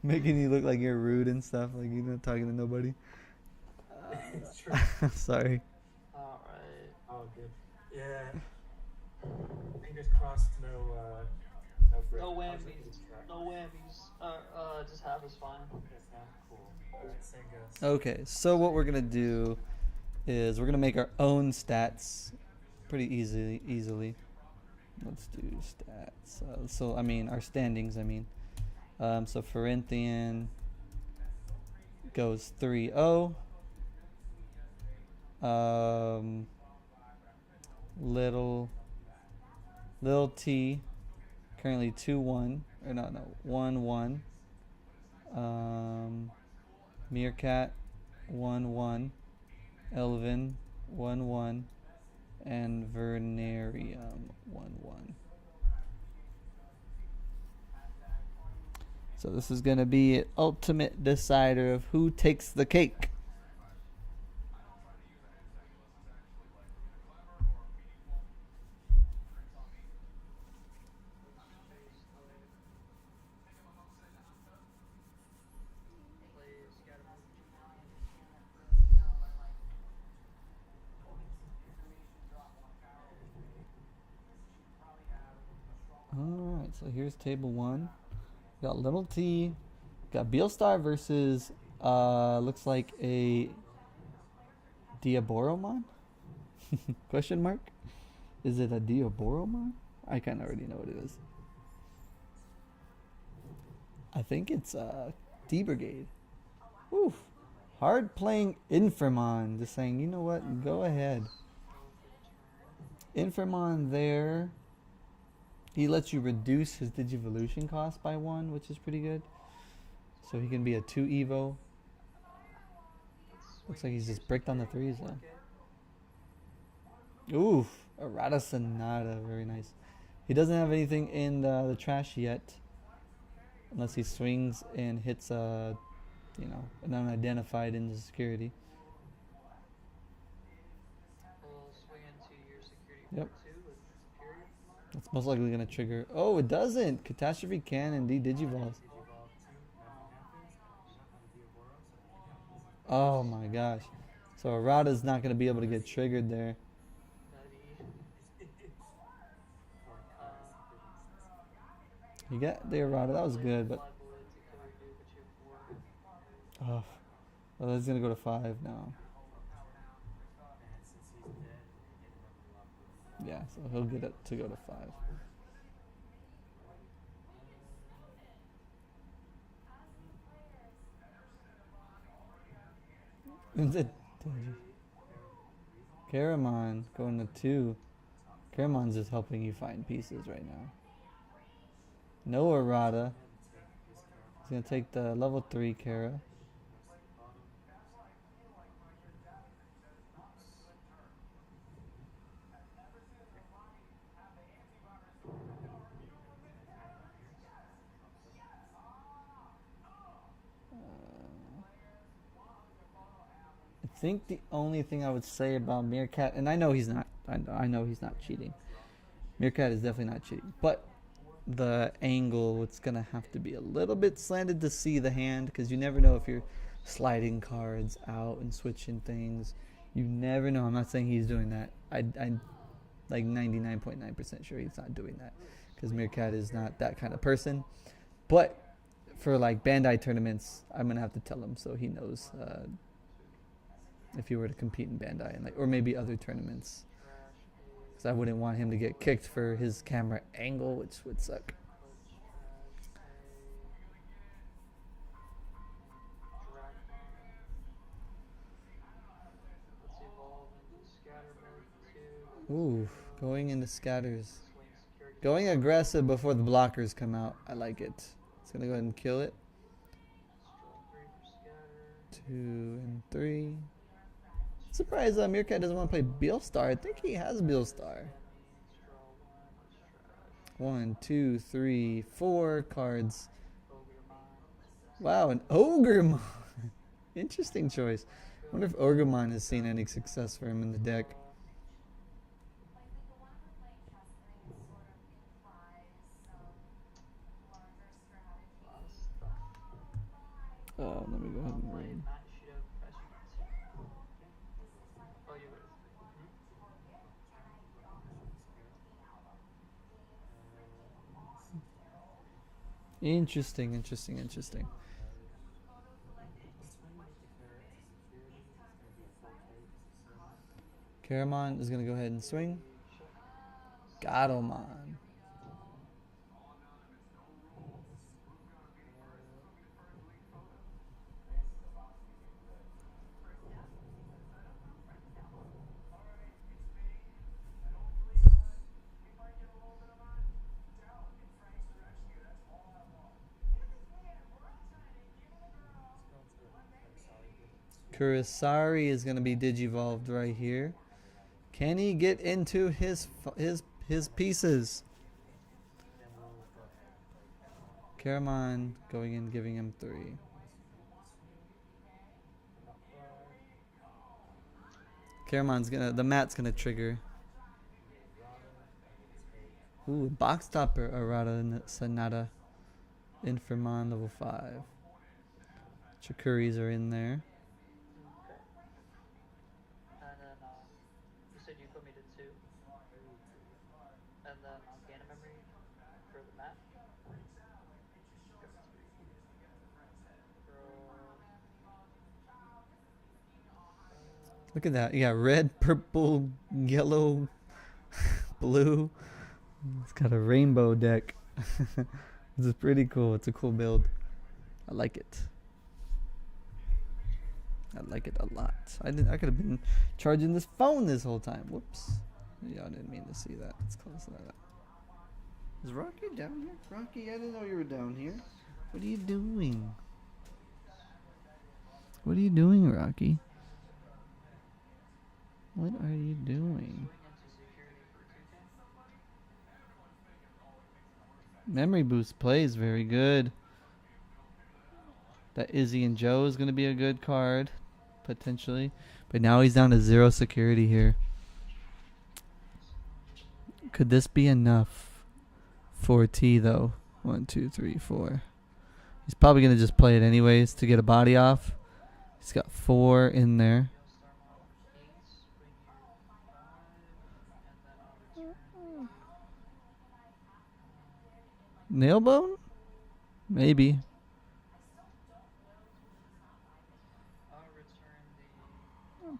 Making you look like you're rude and stuff, like you're not talking to nobody. It's true. Sorry. Alright. Oh, good. Yeah. Fingers crossed, no break. No whammies. No whammies. Just half is fine. Yeah, cool. Alright, same goes. Okay, so what we're gonna do is we're gonna make our own stats pretty easily. Let's do stats. So I mean our standings. So Corinthian goes 3-0. Little T currently 2-1 or no 1-1. Meerkat 1-1. Elvin 1-1, and Vernarium 1-1. So this is gonna be an ultimate decider of who takes the cake. Please, you gotta move. Alright, so here's table 1. Got Little T. Got Beelstar versus looks like a Diaboromon? Question mark? Is it a Diaboromon? I kind of already know what it is. I think it's D Brigade. Oof. Hard playing Infamon. Just saying, you know what? Go ahead. Infamon there. He lets you reduce his Digivolution cost by 1, which is pretty good. So he can be a 2 Evo. Looks like he's just bricked on the 3s though. Oof. Errata Sonata. Very nice. He doesn't have anything in the trash yet. Unless he swings and hits an unidentified into security. We'll swing into your security Yep. 2 with period. That's most likely going to trigger. Oh, it doesn't. Catastrophe can indeed Digivolve. Oh my gosh. So Arata's not going to be able to get triggered there. You got the Errata. That was good, but oh, well, that's gonna go to 5 now. Yeah, so he'll get it to go to 5. Is it Caramon going to 2? Caramon's just helping you find pieces right now. No Errata. He's gonna take the level 3 Kara. I think the only thing I would say about Meerkat, and I know he's not. I know he's not cheating. Meerkat is definitely not cheating, but the angle, it's gonna have to be a little bit slanted to see the hand, because you never know if you're sliding cards out and switching things. You never know. I'm not saying he's doing that. I'm like 99.9% sure he's not doing that, because Meerkat is not that kind of person. But for like Bandai tournaments, I'm gonna have to tell him so he knows if he were to compete in Bandai, and or maybe other tournaments. Because I wouldn't want him to get kicked for his camera angle, which would suck. Ooh, going into scatters. Going aggressive before the blockers come out. I like it. It's going to go ahead and kill it. 2 and 3. Surprised Meerkat doesn't want to play Beelstar. I think he has Beelstar. 1, 2, 3, 4 cards. Wow, an Ogremon. Interesting choice. I wonder if Ogremon has seen any success for him in the deck. Let me go ahead and read. Interesting. Caramon is going to go ahead and swing. Gatomon. Kurisari is going to be Digivolved right here. Can he get into his pieces? Caramon going in, giving him 3. Caramon's the mat's gonna trigger. Ooh, box topper Errata Sonata. Infamon level 5. Chikuris are in there. And then you said you put me to 2. And then Gain Memory for the mat. Look at that. You got red, purple, yellow blue. It's got a rainbow deck. This is pretty cool. It's a cool build. I like it. I like it a lot. I could have been charging this phone this whole time. Whoops. Yeah, I didn't mean to see that. Let's close that up. Is Rocky down here? Rocky, I didn't know you were down here. What are you doing? What are you doing, Rocky? What are you doing? Memory boost plays very good. That Izzy and Joe is going to be a good card, potentially. But now he's down to 0 security here. Could this be enough for T, though? 1, 2, 3, 4. He's probably going to just play it anyways to get a body off. He's got 4 in there. Nailbone? Maybe.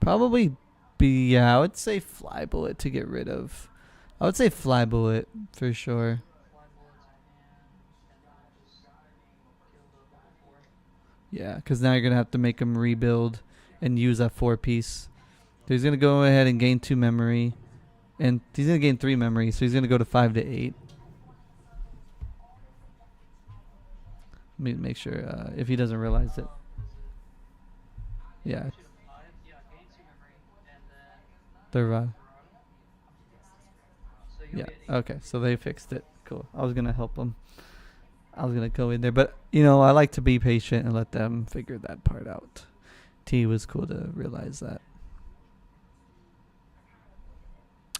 Probably be, yeah, I would say Fly Bullet to get rid of. I would say Fly Bullet for sure. Yeah, because now you're going to have to make him rebuild and use that 4-piece. So he's going to go ahead and gain 2 memory. And he's going to gain 3 memory, so he's going to go to 5 to 8. Let me make sure if he doesn't realize it. Yeah. The yeah. Okay. So they fixed it. Cool. I was gonna help them. I was gonna go in there, but you know, I like to be patient and let them figure that part out. T was cool to realize that.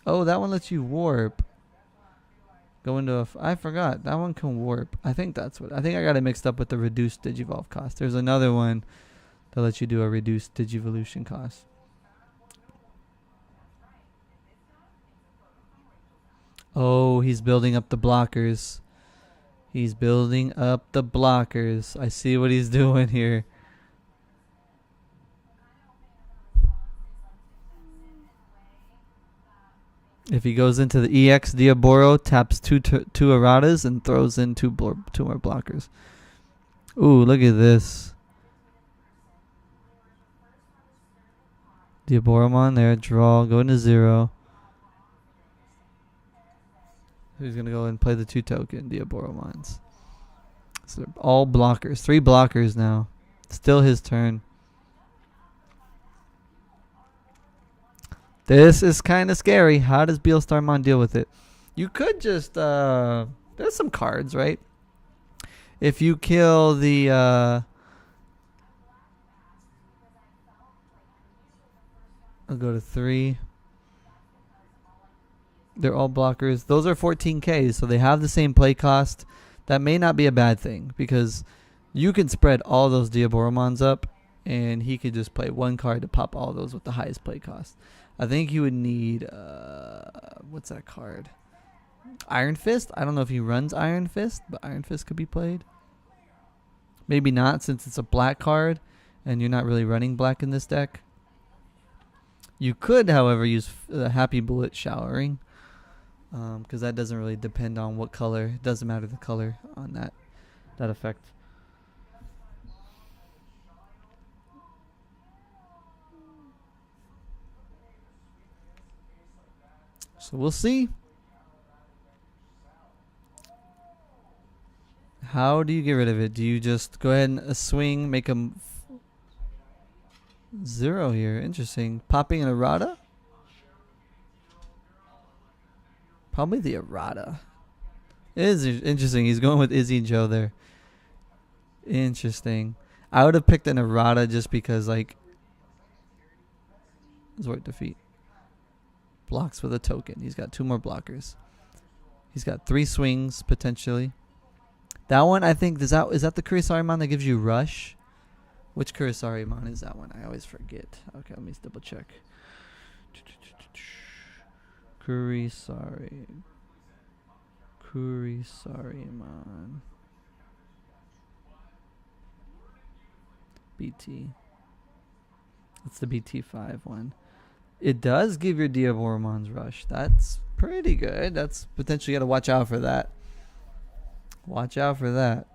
Oh, that one lets you warp. Go into I forgot. That one can warp. I think that's what. I think I got it mixed up with the reduced Digivolve cost. There's another one that lets you do a reduced Digivolution cost. Oh, he's building up the blockers. He's building up the blockers. I see what he's doing here. If he goes into the EX Diaboro, taps two erratas, and throws in two more blockers. Ooh, look at this. Diaboromon there, draw, go into 0. He's going to go and play the 2 token Diaboromons. So they're all blockers. 3 blockers now. Still his turn. This is kind of scary. How does Beelstarmon deal with it? You could just... there's some cards, right? If you kill the... I'll go to 3. They're all blockers. Those are 14Ks, so they have the same play cost. That may not be a bad thing, because you can spread all those Diaboromons up, and he could just play 1 card to pop all those with the highest play cost. I think you would need... what's that card? Iron Fist? I don't know if he runs Iron Fist, but Iron Fist could be played. Maybe not, since it's a black card, and you're not really running black in this deck. You could, however, use Happy Bullet Showering, because that doesn't really depend on what color. It doesn't matter the color on that effect. So we'll see. How do you get rid of it? Do you just go ahead and swing, make him 0 here? Interesting. Popping an errata? Probably the errata. It is interesting. He's going with Izzy and Joe there. Interesting. I would have picked an errata just because, like, Zort defeat. Blocks with a token. He's got 2 more blockers. He's got 3 swings potentially. That one, I think, is that the Kurisarimon that gives you rush? Which Kurisarimon is that one? I always forget. Okay, let me double check. Kurisarimon. BT. That's the BT5 one. It does give your Diaboromons rush. That's pretty good. That's potentially got to watch out for that. Watch out for that.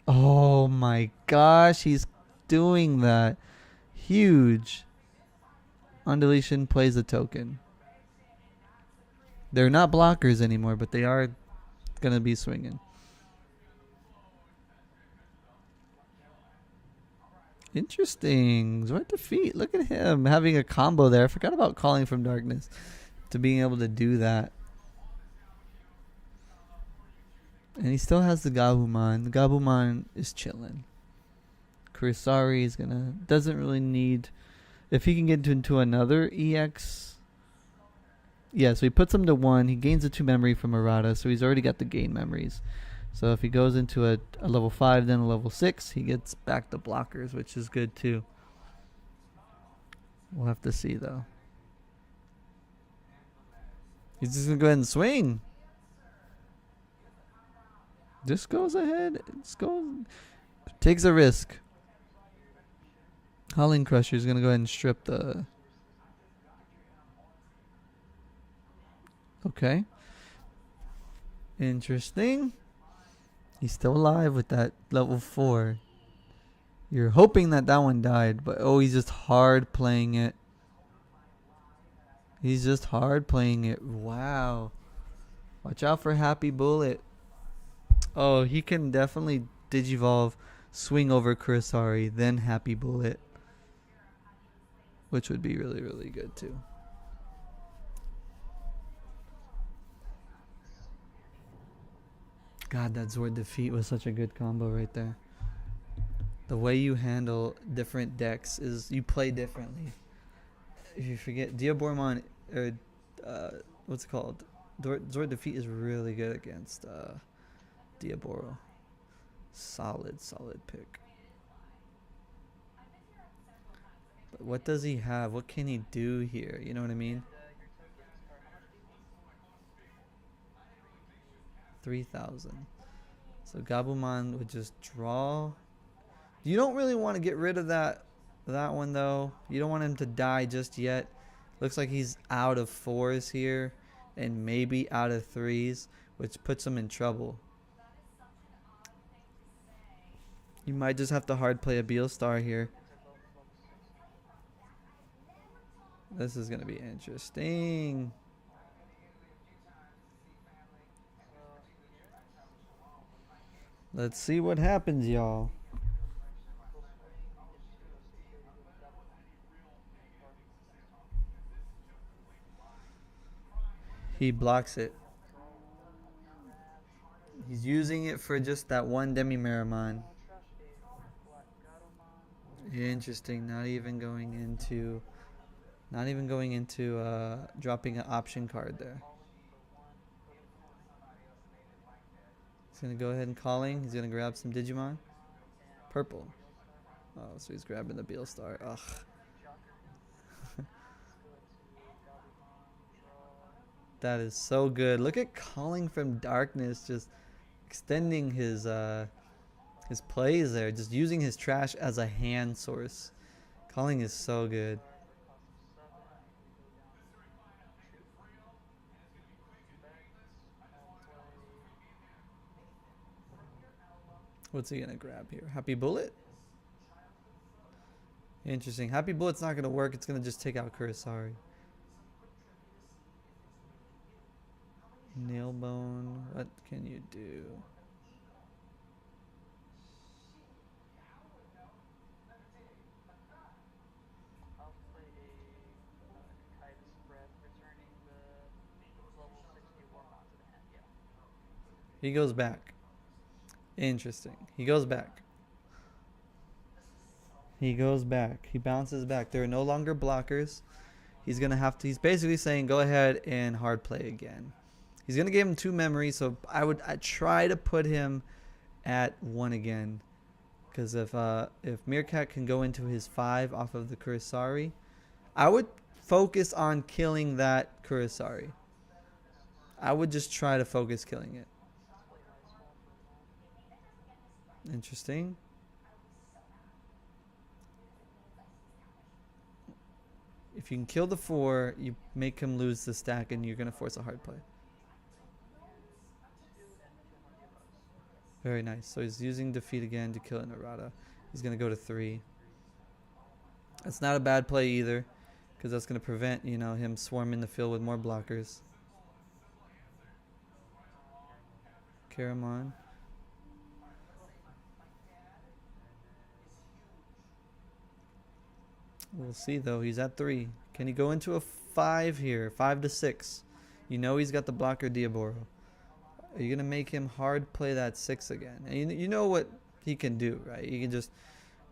Oh my gosh, he's doing that. Huge. Undeletion plays a token. They're not blockers anymore, but they are going to be swinging. Interesting. Zord defeat. Look at him having a combo there. I forgot about calling from darkness to being able to do that. And he still has the Gabumon. The Gabumon is chilling. Kurisari is gonna doesn't really need if he can get into another EX. Yeah, so he puts him to 1. He gains a 2 memory from Murata, so he's already got the gain memories. So if he goes into a level 5, then a level 6, he gets back the blockers, which is good too. We'll have to see though. He's just gonna go ahead and swing. Just goes ahead. Just goes. Takes a risk. Howling Crusher is gonna go ahead and strip the. Okay. Interesting. He's still alive with that level 4. You're hoping that that one died, but oh, he's just hard playing it. He's just hard playing it. Wow. Watch out for Happy Bullet. Oh, he can definitely Digivolve, swing over Kurisari, then Happy Bullet. Which would be really, really good too. God, that Zord defeat was such a good combo right there. The way you handle different decks is you play differently. If you forget, Diaboromon, or what's it called? Zord defeat is really good against Diaboro. Solid pick. But what does he have? What can he do here? You know what I mean? 3,000. So Gabumon would just draw. You don't really want to get rid of that one though. You don't want him to die just yet. Looks like he's out of 4s here and maybe out of 3s, which puts him in trouble. You might just have to hard play a Beelstar here. This is going to be interesting. Let's see what happens, y'all. He blocks it. He's using it for just that one Demi-Maramon. Interesting. Not even going into dropping an option card there. He's going to go ahead and calling. He's going to grab some Digimon. Purple. Oh, so he's grabbing the Beelstar. Ugh. That is so good. Look at Calling from Darkness, just extending his plays there, just using his trash as a hand source. Calling is so good. What's he gonna grab here? Happy Bullet? Interesting. Happy Bullet's not gonna work. It's gonna just take out Kurisari. Nailbone. What can you do? I'll play a Kite Spread, returning the level 60 Warmon to the hand, yeah. He goes back. Interesting. He goes back. He goes back. He bounces back. There are no longer blockers. He's gonna have to. He's basically saying, go ahead and hard play again. He's gonna give him 2 memories, so I'd try to put him at 1 again, because if Meerkat can go into his 5 off of the Kurisari, I would focus on killing that Kurisari. I would just try to focus killing it. Interesting. If you can kill the 4, you make him lose the stack, and you're gonna force a hard play. 2 and kill one of the erratas. Very nice. So he's using defeat again to kill an errata. He's gonna go to 3. That's not a bad play either, because that's gonna prevent him swarming the field with more blockers. Caramon. We'll see though. He's at 3. Can he go into a 5 here? 5 to 6. He's got the blocker Diaboro. Are you gonna make him hard play that 6 again? And you know what he can do, right? He can just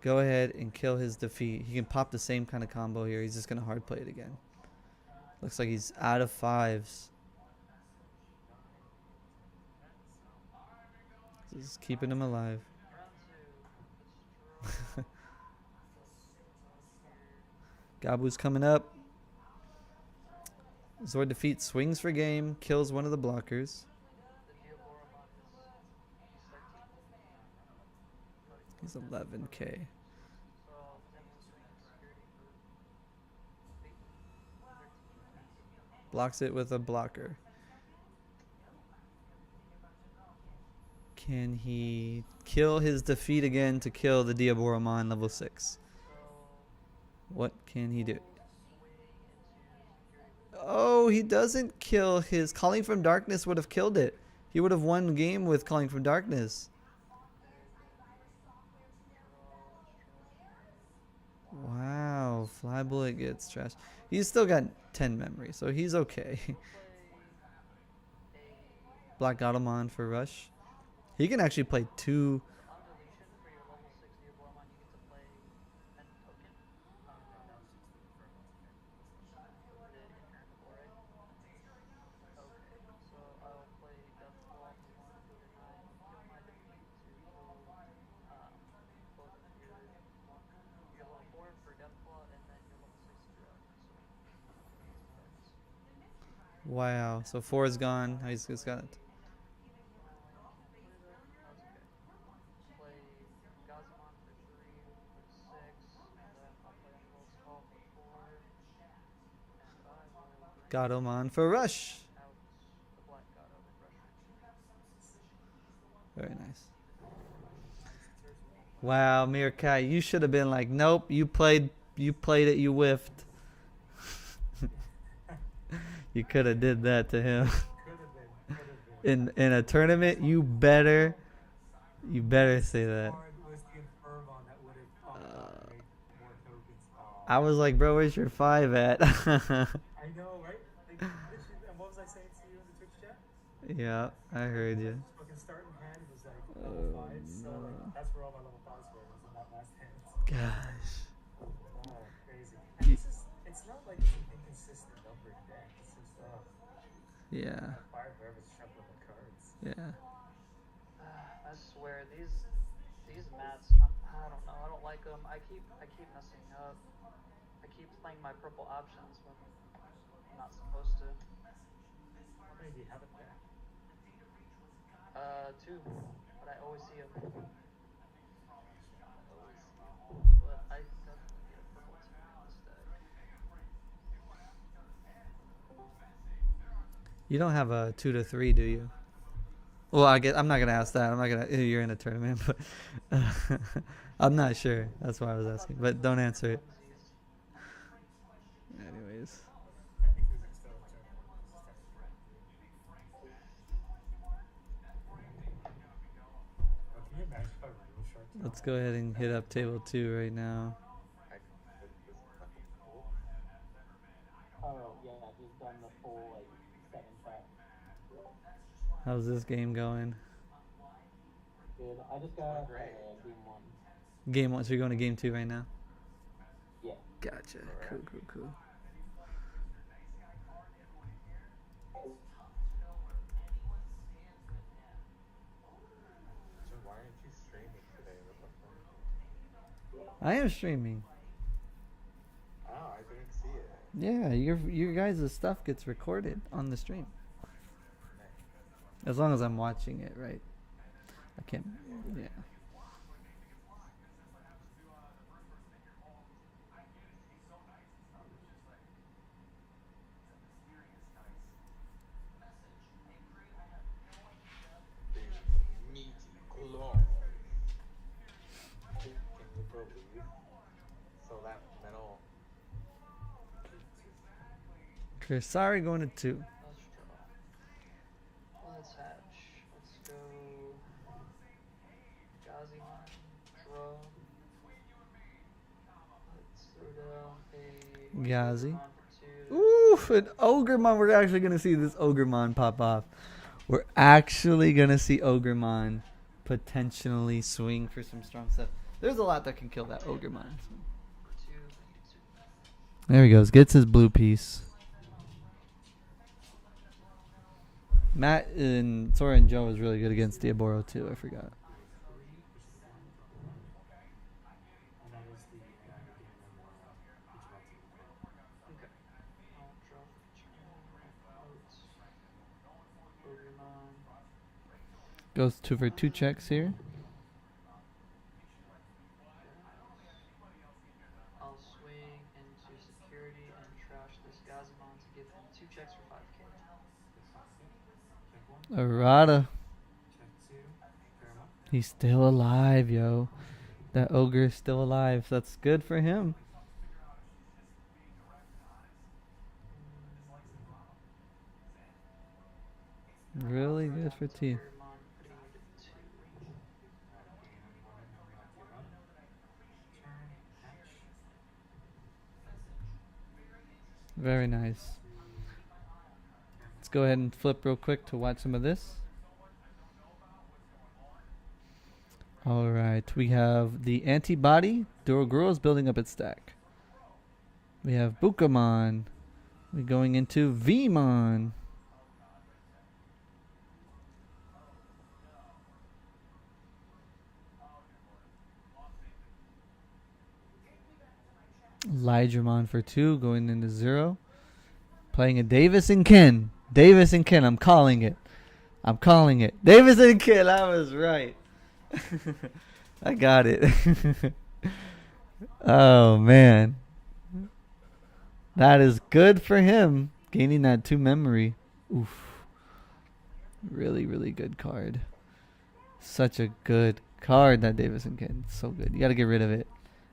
go ahead and kill his defeat. He can pop the same kind of combo here. He's just gonna hard play it again. Looks like he's out of 5s. Just keeping him alive. Round 2. Destroy. Gabu's coming up. Zord defeat swings for game, kills one of the blockers. The Diaboromon is 13. He's 11k. So I'll attempt to swing security for 8, 13. Blocks it with a blocker. Can he kill his defeat again to kill the Diaboromon level 6? So What can he do? swing into security. Oh, he doesn't kill his... Calling from Darkness would have killed it. He would have won the game with Calling from Darkness. Wow, Fly Bullet gets trashed. He's still got 10 memory, so he's okay. Play a Black Godomon for rush. He can actually play 2... on deletion for your level 6 Diaboromon. You get to play an token. The inheritable, right? Okay, so I'll play Deathclaw for 1, go to 9, kill my defeat to kill both of your level 4 for Deathclaw and then your level 6 Drill. So that's effects. Wow, so 4 is gone. He's just got it. Play Gazamon for 3, go to 6, and then I'll play Underworld Skull for 4, and I will bring Godomon for rush. out the Black God of Rush. Very nice. Wow, Meerkat, you should have been like, nope, you played it, you whiffed. You could have did that to him. Could have been. In a tournament, you better say that. Hard was the Infirmon that would have popped out and made more tokens. I was like, bro, where's your 5 at? I know, right? Like, and what was I saying to you in the Twitch chat? Yeah, I heard you. Fucking starting hand was like level 5, so like, that's where all my level 5s were, was in that last hand. Gosh. Oh, crazy. And it's not like it's an inconsistent numbered deck. It's just, Yeah, fire whoever's shuffling the cards. yeah. I swear these mats. I don't know. I don't like them. I keep messing up. I keep playing my purple options when I'm not supposed to. How many do you have in there? 2, but I always see them. But I definitely get a purple team in this deck. You don't have a 2 to 3, do you? Well, I'm not gonna ask that. I'm not gonna. You're in a tournament, but I'm not sure. That's why I was asking. But don't answer it. Anyways, Technically, they're still a tournament. But can you imagine if I real short term? let's go ahead and hit up table 2 right now. I did this fucking cool. Oh yeah, just done the full like 7 track. How's this game going? Good. I just got great. game 1. Game 1. So you're going to game 2 right now. Yeah. Gotcha. Cool, cool, cool. So why aren't you streaming today? What the fuck? I am streaming. Oh, I didn't see it. Yeah, your guys' stuff gets recorded on the stream. Nice. As long as I'm watching it, right? I can't. Yeah. Kursari going to 2. Let's draw. Let's hatch. Let's go. Gazimon, draw. Let's throw down a Gazi. Ogremon for 2. Oof, an Ogremon. We're actually going to see this Ogremon pop off. We're actually going to see Ogremon potentially swing for some strong stuff. There's a lot that can kill that Ogremon. For 2, thank you, 2. There he goes. Gets his blue piece. Matt and Sora and Joe was really good against Diaboro too. I forgot. 3. Push the flying button. And that is the game of Digimon team as well. Okay. I'll draw for turn. Out. Ogremon. Goes 2 for 2 checks here. I'll swing into security and trash this Gazimon to give him 2 checks for 5k. Exhausted. Check 1. Arata. Check 2. Paramount. He's still alive, yo. That ogre is still alive. That's good for him. Really good for T. Ogremon, putting him to 2. Alright, putting everyone in memory on Diablo. Turn. Hatch. Very nice. 3. Let's go ahead and flip real quick to watch some of this. All right, we have the antibody. Duroguro is building up its stack. We have Bukamon. We're going into Vmon. Lydramon for 2, going into 0. Playing a Davis and Ken. Davis and Ken, I'm calling it. I'm calling it. Davis and Ken, I was right. I got it. Oh, man. That is good for him. Gaining that 2 memory. Oof. Really, really good card. Such a good card, that Davis and Ken. So good. You got to get rid of it.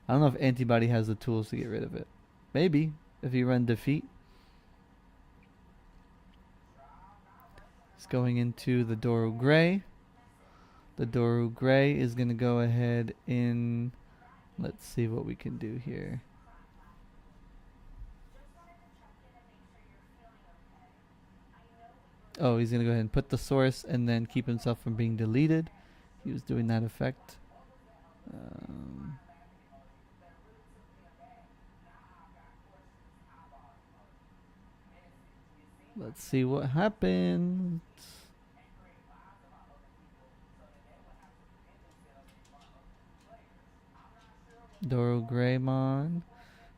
I don't know if Antibody has the tools to get rid of it. Maybe, if you run Defeat. It's going into the Doru Gray. The Doru Gray is going to go ahead in... Let's see what we can do here. Oh, he's going to go ahead and put the source and then keep himself from being deleted. He was doing that effect. Let's see what happens. Doru Greymon.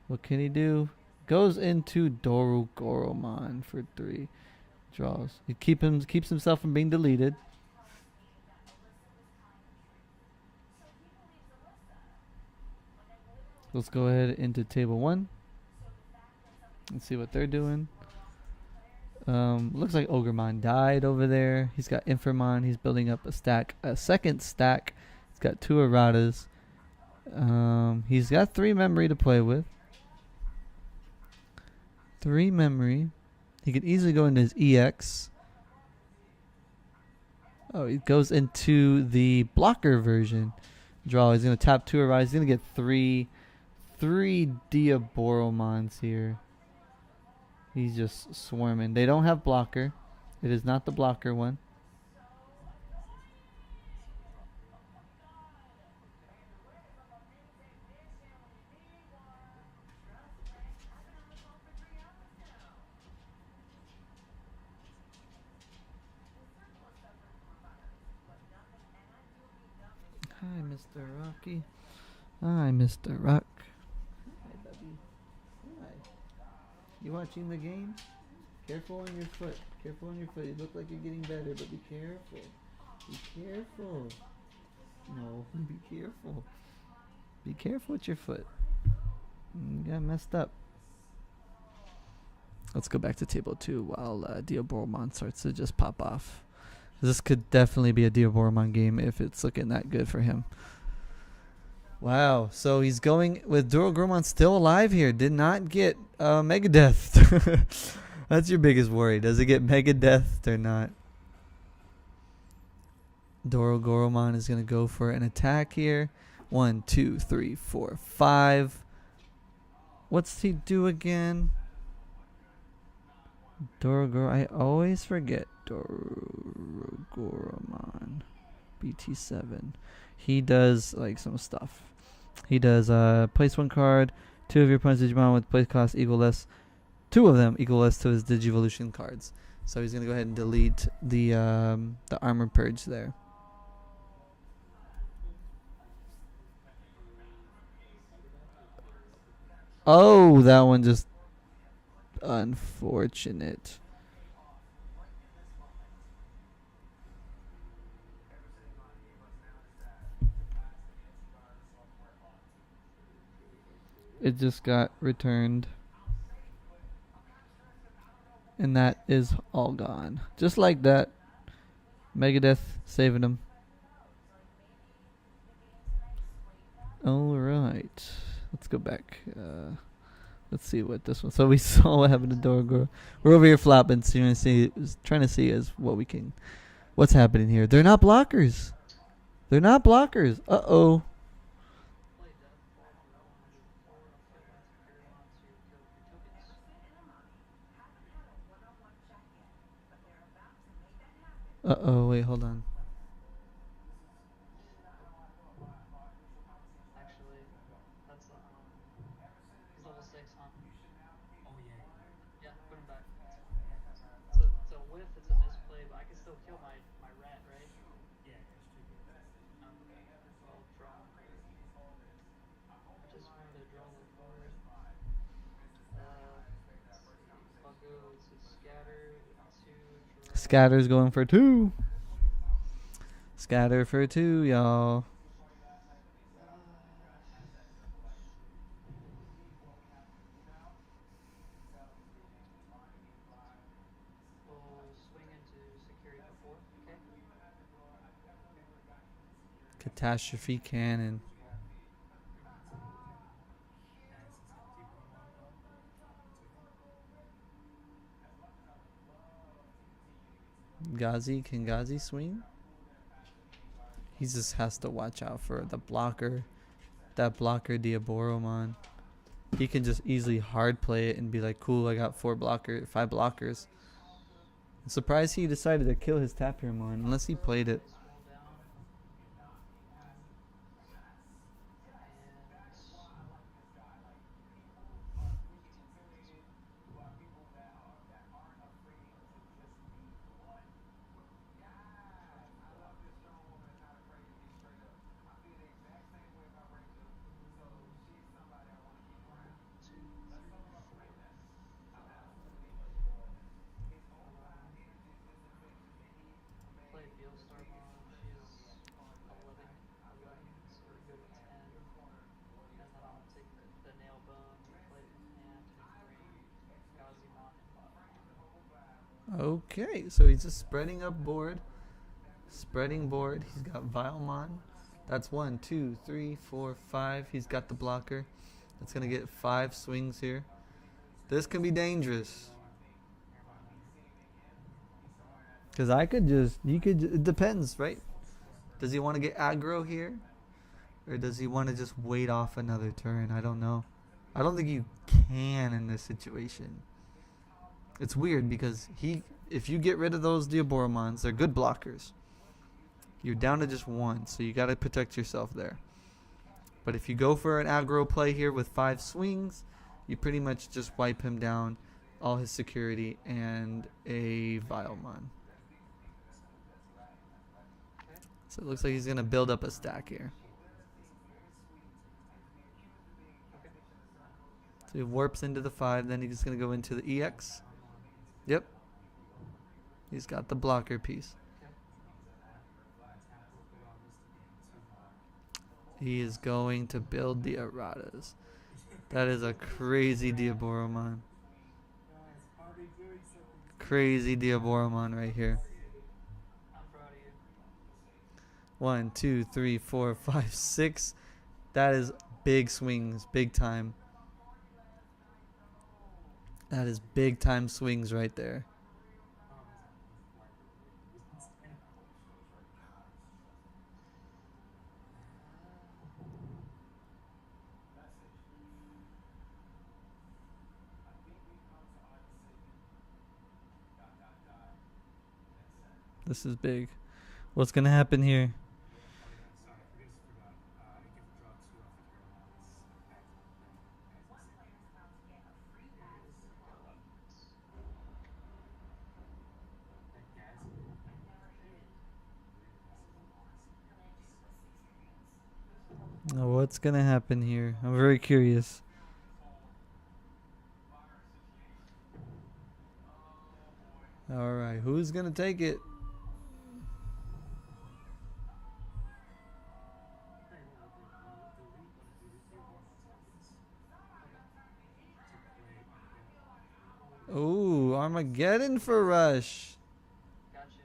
What can he do? Goes into Doru Goromon for 3. Draws. He keeps himself from being deleted. Let's go ahead into table 1. Let's see what they're doing. Looks like Ogremon died over there. He's got Infamon. He's building up a second stack. He's got 2 erratas. He's got 3 memory to play with. 3 memory. He could easily go into his EX. Oh, he goes into the blocker version. Draw. He's going to tap 2 erratas. He's going to get 3 Diaboromons here. He's just swarming. They don't have blocker. It is not the blocker one. Hi, Mr. Rocky. Hi, Mr. Rock. Hi, Bubby. Hi. You watching the game? Careful on your foot. Careful on your foot. You look like you're getting better, but be careful. Be careful. No, be careful. Be careful with your foot. You got messed up. Let's go back to table 2 while Diaboromon starts to just pop off. This could definitely be a Diaboromon game if it's looking that good for him. Wow, so he's going with Durogromon still alive here. Did not get Megadeth. That's your biggest worry. Does it get Mega Death or not? Goromon is going to go for an attack here. 1, 2, 3, 4, 5. What's he do again? I always forget Goromon. BT7. He does like some stuff. He does place one card. 2 of your opponent's Digimon with place cost equal less. 2 of them equal less to his Digivolution cards. So he's gonna go ahead and delete the armor purge there. Oh, that one just unfortunate. It just got returned. And that is all gone. Just like that. Megadeth saving him. Alright. Let's go back. Let's see what this one. So we saw what happened to Dorogoro. We're over here flopping, trying to see as what we can. What's happening here? They're not blockers. They're not blockers. Uh-oh. Play Death Claw for 104. Kill my Superiormon to kill 3 tokens. Uh-oh, wait, hold on. Actually, that's he's level 6, huh? Oh yeah, yeah. Yeah, put him back. It's a whiff, it's a misplay, but I can still kill my rat, right? Yeah, it's true. Okay. Well, draw. I just wanted to draw the card. Let's see. I'll go to scatter with 2 draw. Scatter's going for 2. Scatter for 2, y'all. We'll swing into security for 4. Okay. Catastrophe Cannon. As he's got Digimon on Gazi, can Gazi swing? He just has to watch out for the blocker. That blocker Diaboromon. He can just easily hard play it and be like, cool, I got 5 blockers. I'm surprised he decided to kill his Tapirmon, unless he played it. Scroll down. Play Beelstarmon. She's 11, 11, so we go to 10. And then I'll take the nail bone, replay it in hand, and bring Gazimon and Vilemon. Okay, so he's just spreading up board. Spreading board. He's got Vilemon. That's 1, 2, 3, 4, 5. He's got the blocker. That's going to get 5 swings here. This can be dangerous. Because it depends, right? Does he want to get aggro here? Or does he want to just wait off another turn? I don't know. I don't think you can in this situation. It's weird because if you get rid of those Diaboromons, they're good blockers. You're down to just 1, so you got to protect yourself there. But if you go for an aggro play here with 5 swings, you pretty much just wipe him down, all his security, and a Vilemon. So it looks like he's going to build up a stack here. Okay. So he warps into the 5, then he's going to go into the EX. Yep. He's got the blocker piece. He is going to build the erratas. That is a crazy Diaboromon. Crazy Diaboromon right here. I'm proud of you. 1, 2, 3, 4, 5, 6. That is big swings, big time. That is big time swings right there. Problem is, I'm required to read these instead. This is big. What's gonna happen here? Oh yeah, sorry, I just forgot. It gives draw 2 off the hero mods as a thing, as a second. Here we go. That Gazzy, he really messes up all his moves. What's gonna happen here? I'm very curious. All right, who's gonna take it? Hey, well, delete one of the Warmon tokens Okay. to play Armageddon. Ooh, Armageddon for Rush. Gotcha.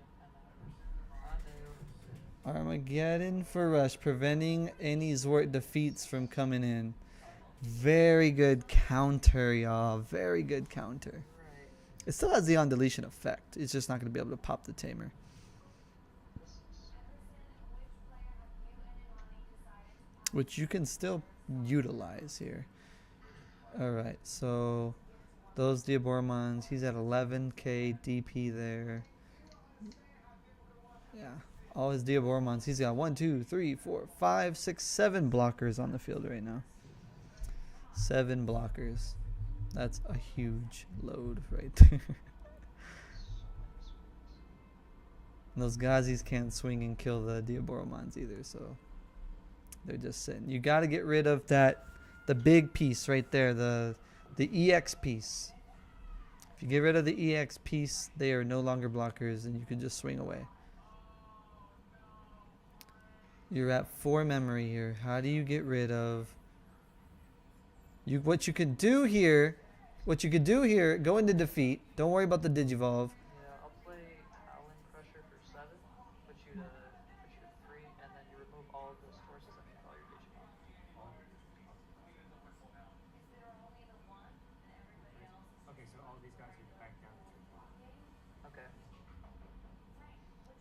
I know. Armageddon for Rush, preventing any Zwart defeats from coming in. Very good counter, y'all. Very good counter. Right. It still has the on deletion effect. It's just not going to be able to pop the tamer, This is which you can still utilize here. All right, so those Diaboromons, he's at 11k DP there. Yeah, all his Diaboromons, he's got 1, 2, 3, 4, 5, 6, 7 blockers on the field right now. 7 blockers. That's a huge load right there. so many swings. And those Gazis can't swing and kill the Diaboromons either, so they're just sitting. You got to get rid of the big piece right there, the EX piece. If you get rid of the EX piece, they are no longer blockers, and you can just swing away. You're at 4 memory here. How do you get rid of... What you could do here, go into defeat. Don't worry about the Digivolve. Yeah, I'll play Talon Crusher for 7. Put you to 3, and then you remove all of those forces underneath all your Digimon. All the Digimon. Okay, so all these guys are back down to 3 power. Okay.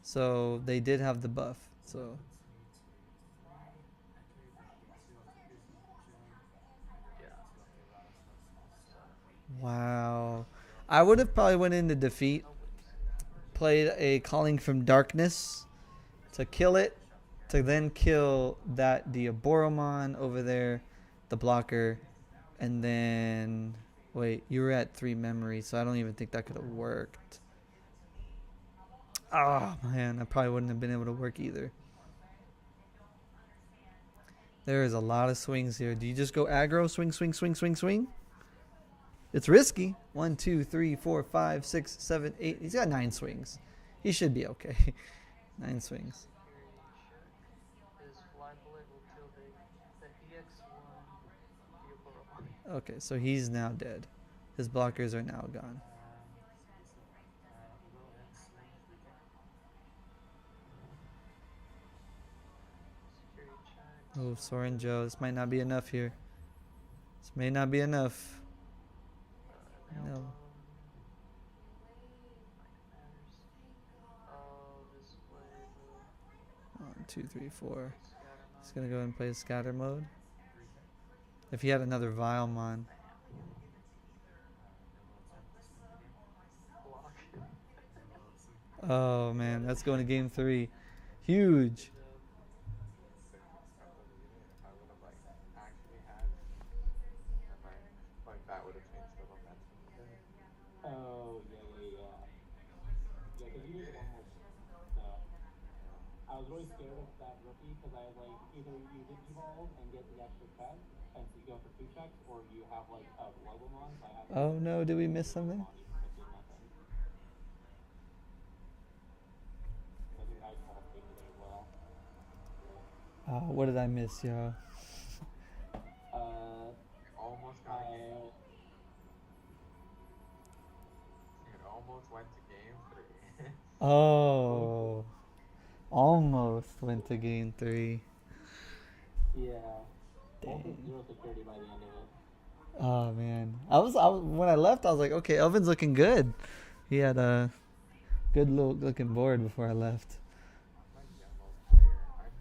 So they did have the buff. So Puts me to 3. Actually, then I get 2 off the Piercing Jug, and then I Yeah. get 2 off the Errata Slugs also. 7. wow, I would have probably went into defeat, Oh, wait. played a Calling from Darkness to kill it, to then kill that Diaboromon over there, the blocker, and then wait, you were at 3 memory, so I don't even think that could have worked. Oh man, I probably wouldn't have been able to work either. There is a lot of swings here. Do you just go aggro, swing, swing, swing, swing, swing? It's risky. 1, 2, 3, 4, 5, 6, 7, 8. He's got 9 swings. He should be okay. 9 swings. Security check. His Fly Bullet will kill the EX1 Diaboromon. Okay, so he's now dead. His blockers are now gone. So we'll go ahead and swing 3K. Security check. Oh, Soren Joe, this might not be enough here. This may not be enough. Nail No. bone. Matters. Oh, display the 1, 2, 3, 4. scatter He's mode. gonna go and play scatter mode. 3K. If he had another Vilemon. Then we'll attempt to swing again. Block. Then we'll swing 3K. Oh man, that's going to game 3. Huge. Good job. Couldn't have believed it. If I would have like actually had, then like that would have changed the momentum a bit. Oh, yeah. Yeah, because you need one more swing. So Yeah. I was really scared of that rookie because I was like, either you Digivolve and get the extra check, and so you go for 2 checks, or you have like a Globomon. So I have Oh no, did we miss something? even if there's nothing. I think I called Faker there as well. What did I miss, yo? You almost got a game. It almost went to game 3. Oh, almost went to game 3. Yeah. Both with Dang. 0 security by the end of it. Oh man, I was when I left. I was like, okay, Elvin's looking good. He had a good looking board before I left. I'm a yellow player. I'm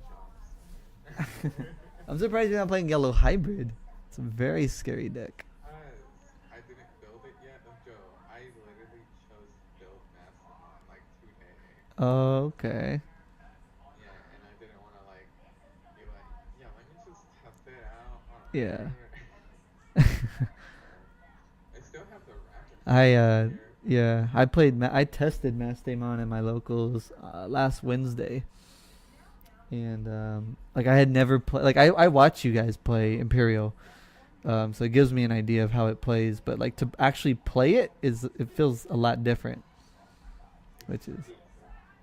Johnson. I'm surprised you're not playing yellow hybrid. It's a very scary deck. Cause I didn't build it yet. Joe, I literally chose to build Mastamon like today. Okay. Yeah, and I didn't want to like be like, yeah, let me just test it out on Yeah. Earth. So I still have the random I packs here. yeah, I played I tested Mastamon in my locals last Wednesday. And like I had never played like I watch you guys play Imperial. So it gives me an idea of how it plays, but like to actually play it it feels a lot different, which is Exactly.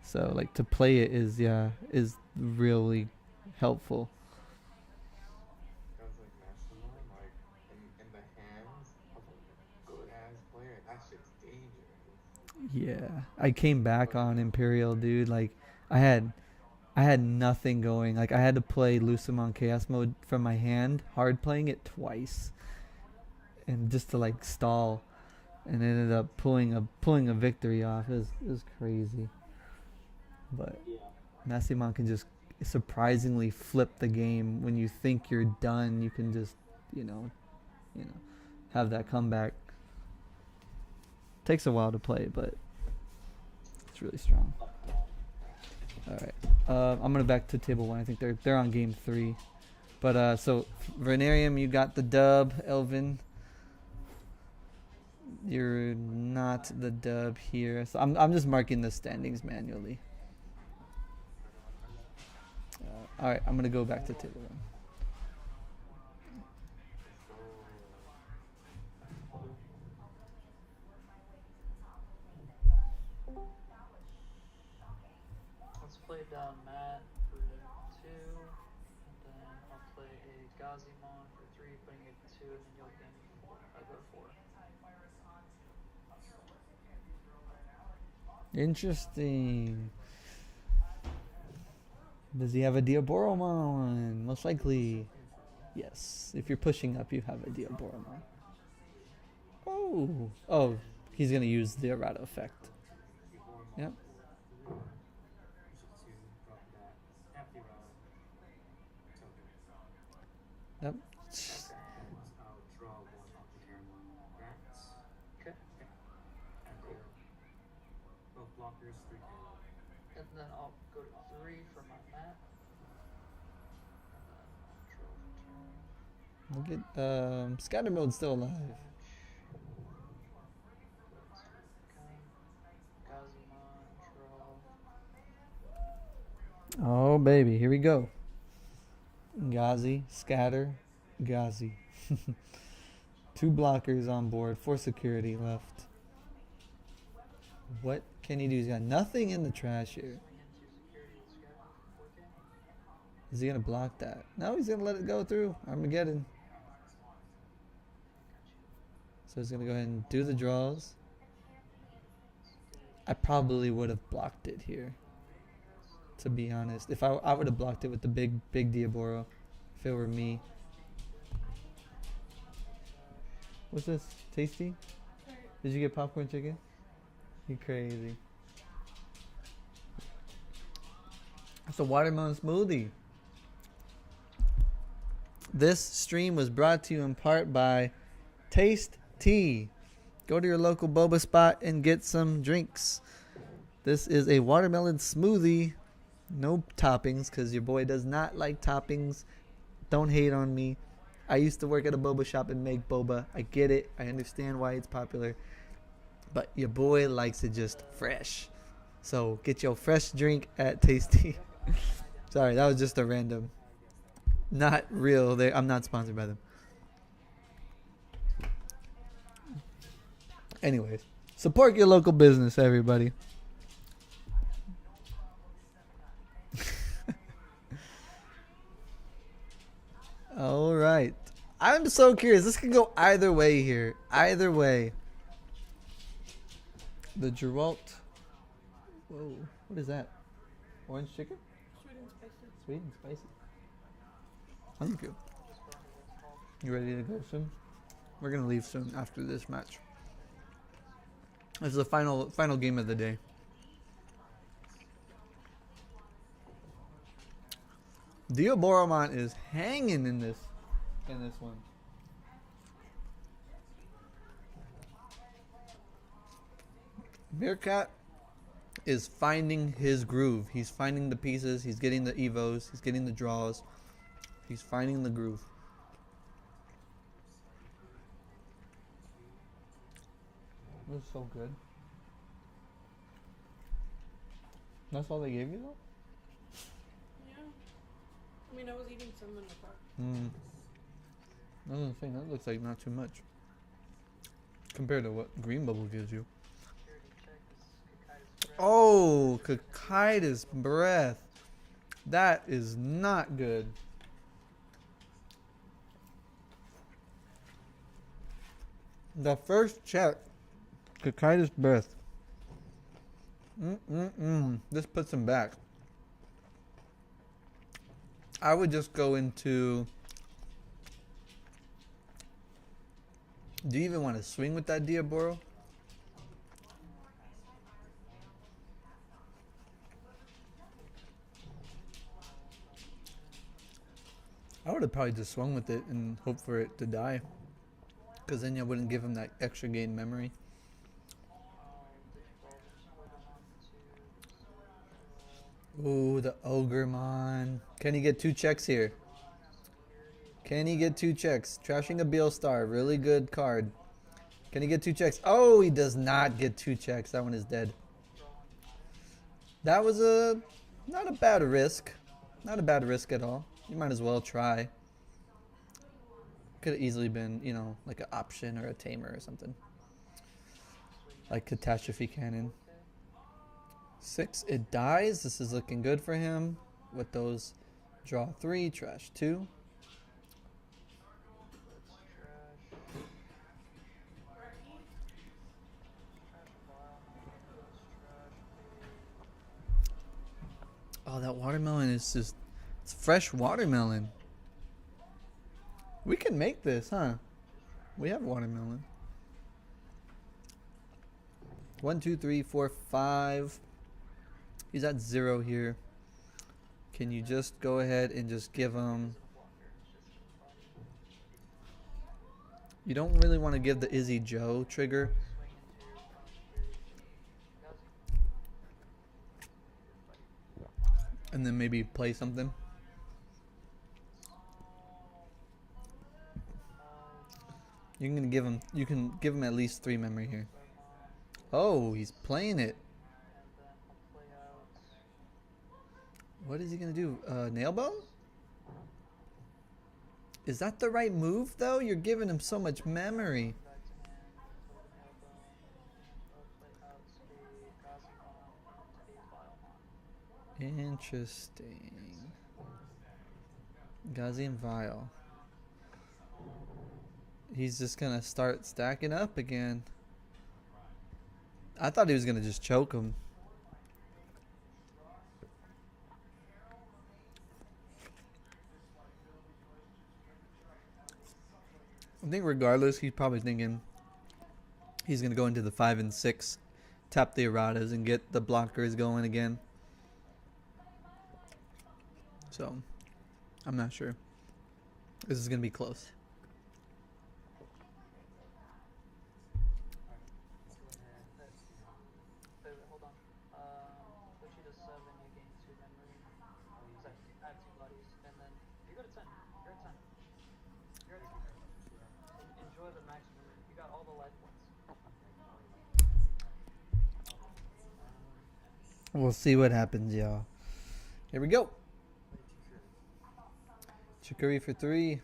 so like to play it is really helpful. Cause like Mastamon, like in the hands of a good ass player, that shit's dangerous. Yeah, I came back But on Imperial, dude. Like I had I had nothing going. Like I had to play Lucimon Chaos mode from my hand, hard playing it twice, and just to like stall, and ended up pulling a victory off. It was crazy, but Yeah. Massimon can just surprisingly flip the game when you think you're done. You can just you know you know have that comeback. Takes a while to play, but it's really strong. Luck ball. All right, I'm gonna back to table one. I think they're on game 3. But so Vernarium, you got the dub. Elvin, you're not the dub here. So I'm just marking the standings manually. All right, I'm gonna go back to table one. let's go. Let's play down Matt for 2, and then I'll play a Gazimon for 3, putting it 2, and then you'll gain 4. Go to 4. Interesting. Does he have a Diaboromon? Most likely, yes. If you're pushing up, you have a Diaboromon. Oh, he's gonna use the errata effect. Yep. For 3. Push it to drop that. Tap the token. Yep. And I'll draw 1 off the turn. That. Okay, Okay. And cool. deal both blockers 3k. And then I'll go to 3 for my Matt, and then I'll draw for turn. Look at scatter mode's still alive. Go to Gazimon, draw. Oh baby, here we go. Gazi, scatter, Gazi. 2 blockers on board, 4 security left. What can he do? He's got nothing in the trash here. Swing into security with scatter for 4K. Is he gonna block that? No, he's gonna let it go through. Armageddon. Got you. So he's gonna go ahead and do the draws. Security I probably would have blocked it here, best. to be honest. If I would have blocked it with the big Diaboro, if it were me. Trash. What's this? Tasty? Did you get popcorn chicken? You crazy. It's a watermelon smoothie. This stream was brought to you in part by Taste Tea. Go to your local boba spot and get some drinks. This is a watermelon smoothie. No toppings, because your boy does not like toppings. Don't hate on me. I used to work at a boba shop and make boba. I get it. I understand why it's popular. But your boy likes it just fresh. So get your fresh drink at Tasty. Sorry, that was just a random. Not real. I'm not sponsored by them. Anyways, support your local business, everybody. All right. I'm so curious. This could go either way here. Either way. The Geralt. Whoa. What is that? Orange chicken? Sweet and spicy. Sweet and spicy. Hungry. Just going to what's called. You ready to go soon? We're gonna leave soon after this match. This is the final game of the day. Diaboromon is hanging in this one. Meerkat is finding his groove. He's finding the pieces. He's getting the evos. He's getting the draws. He's finding the groove. It was so good. That's all they gave you though? Yeah. I mean, I was eating some in the park. I was gonna say, that looks like not too much. Compared to what Green Bubble gives you. Oh, Kakaitis breath. That is not good. The first check, Kakaitis breath. This puts him back. I would just go into... Do you even want to swing with that Diaboro? I would have probably just swung with it and hoped for it to die. Because then you wouldn't give him that extra gain memory. Ooh, the Ogremon. Can he get 2 checks here? Can he get 2 checks? Trashing a Beelstar. Really good card. Can he get 2 checks? Oh, he does not get 2 checks. That one is dead. That was not a bad risk. Not a bad risk at all. You might as well try. Could have easily been, you know, like an option or a tamer or something. Like Catastrophe Cannon. 6, it dies. This is looking good for him. With those, draw 3, trash 2. Oh, that watermelon is just... It's fresh watermelon. We can make this, huh? We have watermelon. 1, 2, 3, 4, 5. He's at 0 here. Can you just go ahead and just give him... You don't really want to give the Izzy Joe trigger. And then maybe play something. You can give him at least 3 memory here. Oh, he's playing it. What is he gonna do? Nail bone? Is that the right move though? You're giving him so much memory. Interesting. Gazi and Vile. He's just gonna start stacking up again. I thought he was gonna just choke him. I think regardless, he's probably thinking he's gonna go into the 5 and 6, tap the erratas and get the blockers going again. So, I'm not sure. This is gonna be close. We'll see what happens, y'all. Here we go. Chikuri for 3.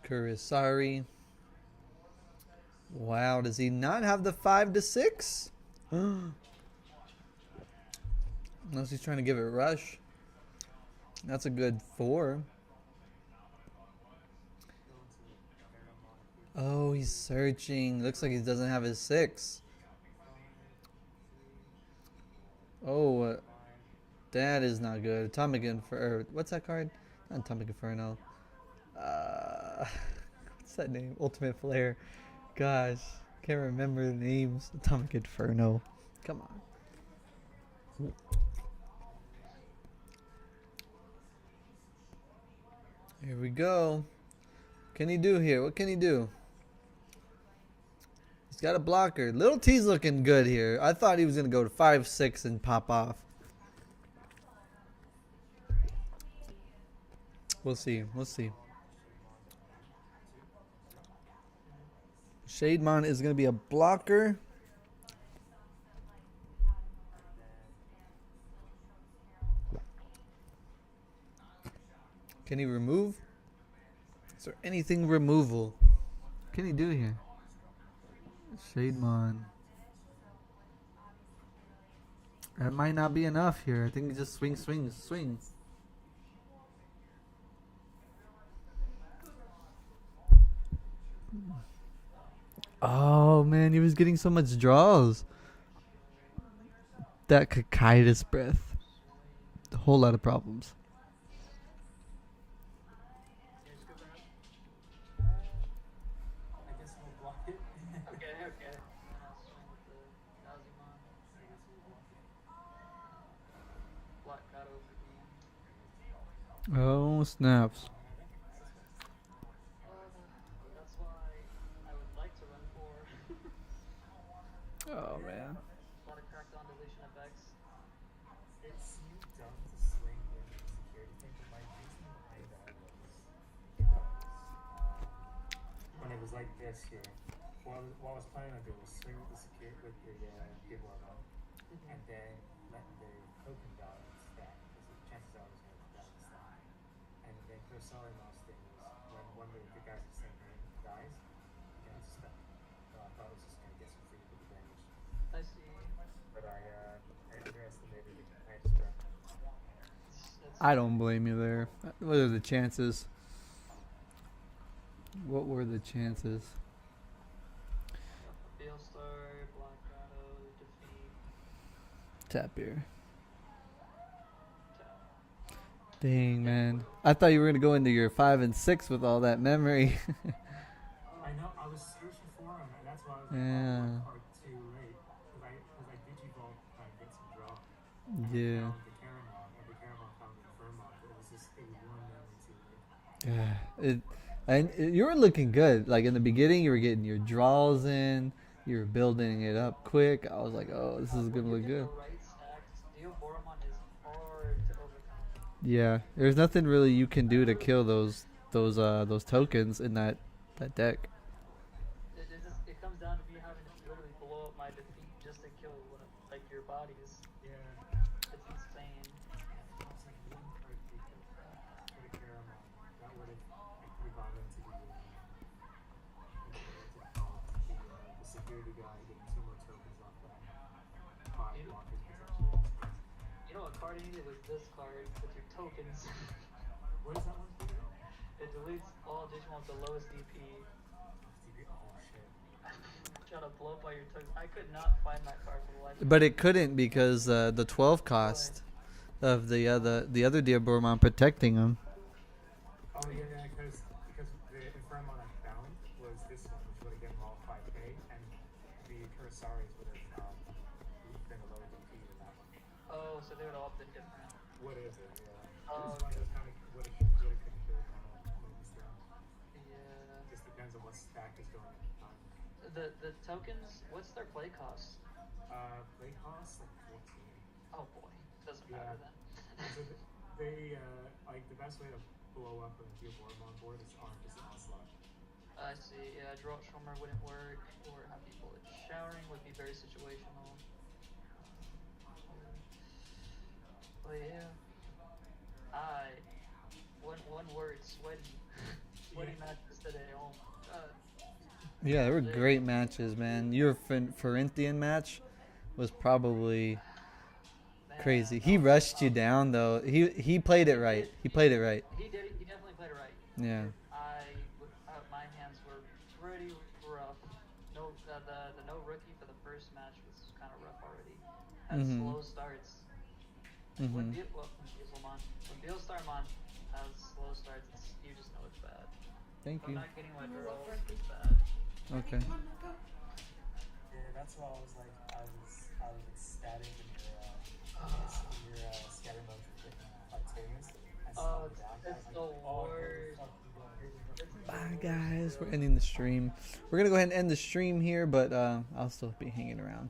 Kurisari. Wow, does he not have the 5 to 6? Unless he's trying to give it rush. That's a good 4. Oh, he's searching. Looks like he doesn't have his 6. 5, 3, 4, Oh, 5. that is not good. Atomic Inferno. What's that card? Not Atomic Inferno. What's that name? Ultimate Flare. Gosh, can't remember the names. Atomic Inferno. Come on. Here we go. What can he do here? What can he do? He's got a blocker. Little T's looking good here. I thought he was going to go to 5-6 and pop off. We'll see. We'll see. Shademon is going to be a blocker. Can he remove? Is there anything removal? What can he do here? Shademon. That might not be enough here. I think he just swings. Oh man, he was getting so much draws. That Cocytus breath. A whole lot of problems. Can you scoop that up? I guess we'll block it. Okay, okay. And then I'll swing with the Digimon. I guess we'll block it. Black Gato for game. Oh snaps. That's why I would like to run 4. Oh man. A lot of crackdown deletion effects. It seemed dumb to swing in the security thing, but my reasoning behind that was because when it was like this here, what I was planning on doing was swing with the Digimon on, and then let the token balance stack, because the chances are I was going to balance stack. And then Kurosawa mouse thing was when one of the guys at the same name dies, you can just stack. So I thought I was just going to get some free with the damage. I see. But I underestimated the Cocytus breath. I don't blame you there. What are the chances? What were the chances? Beelstar, Black Gato, defeat, Tap here. tap. Dang man. I thought you were gonna go into your 5 and 6 with all that memory. I know, I was searching for him, and that's why I was like, Yeah. oh, one card too late. Because I Digivolved to try and get some draw. And Yeah. I found the Caramon, and the Caramon found the Infermon, but it was one memory too late. You were looking good. Like in the beginning, you were getting your draws in. You were building it up quick. I was like, oh, this is When gonna you look get good. the right stacks, Boromon is hard to overcome. Yeah, there's nothing really you can do to kill those tokens in that deck. It comes down to me having to literally blow up my defeat just to kill like your bodies. Yeah. It's insane. I was like, one card pick up for the Caramon. That would have, I could have gone into the security guy, getting 2 more tokens off that. 5 You know- blockers potentially. You know what card I needed was this card with your tokens. What is that one for? It deletes all Digimon with the lowest DP. Oh shit. Trying to blow up all your tokens. I could not find that card for the life of me. But it couldn't because the 12 cost of the other Diaboromon protecting him. Oh yeah, because the Infermon I found was this one, which would have given them all 5k, and the Kurosaris would have been a lower DP than that one. Oh, so they would all been different. What is it? Yeah. Oh, This one just kind of would have couldn't kill moves down. Yeah. Just depends on what stack is going at the time. The tokens, what's their play cost? Play cost like 14. Oh boy, doesn't Yeah. matter then. So they like the best way to blow up a Diaboromon board is just onslaught. I see. Yeah, Drought Stormer wouldn't work, or Happy Bullet Showering would be very situational. But yeah, one word, sweaty, sweaty matches today. Oh my god. Yeah, they were great matches, man. Your Ferenthian match was probably Man, crazy. that He was rushed you tough. down though. He played it right. He played it right. He did. He definitely played it right. Yeah. My hands were pretty the no rookie for the first match was kind of rough already. Had Mhm. slow starts. Mhm. When Beelstarmon has slow starts, you just know it's bad. Thank If I'm you. not getting my Oh, drills, Rookie. it's bad. Rookie, Okay. come on, now go. Yeah, that's why I was like, I was ecstatic when your scatter modes were getting like tournaments and Oh, slowing down. I was it's like, the oh, here we worst. fucking go, here we This fucking is go. the Bye, worst guys. We're build. ending the stream. We're gonna go ahead and end the stream here, but I'll still be hanging around.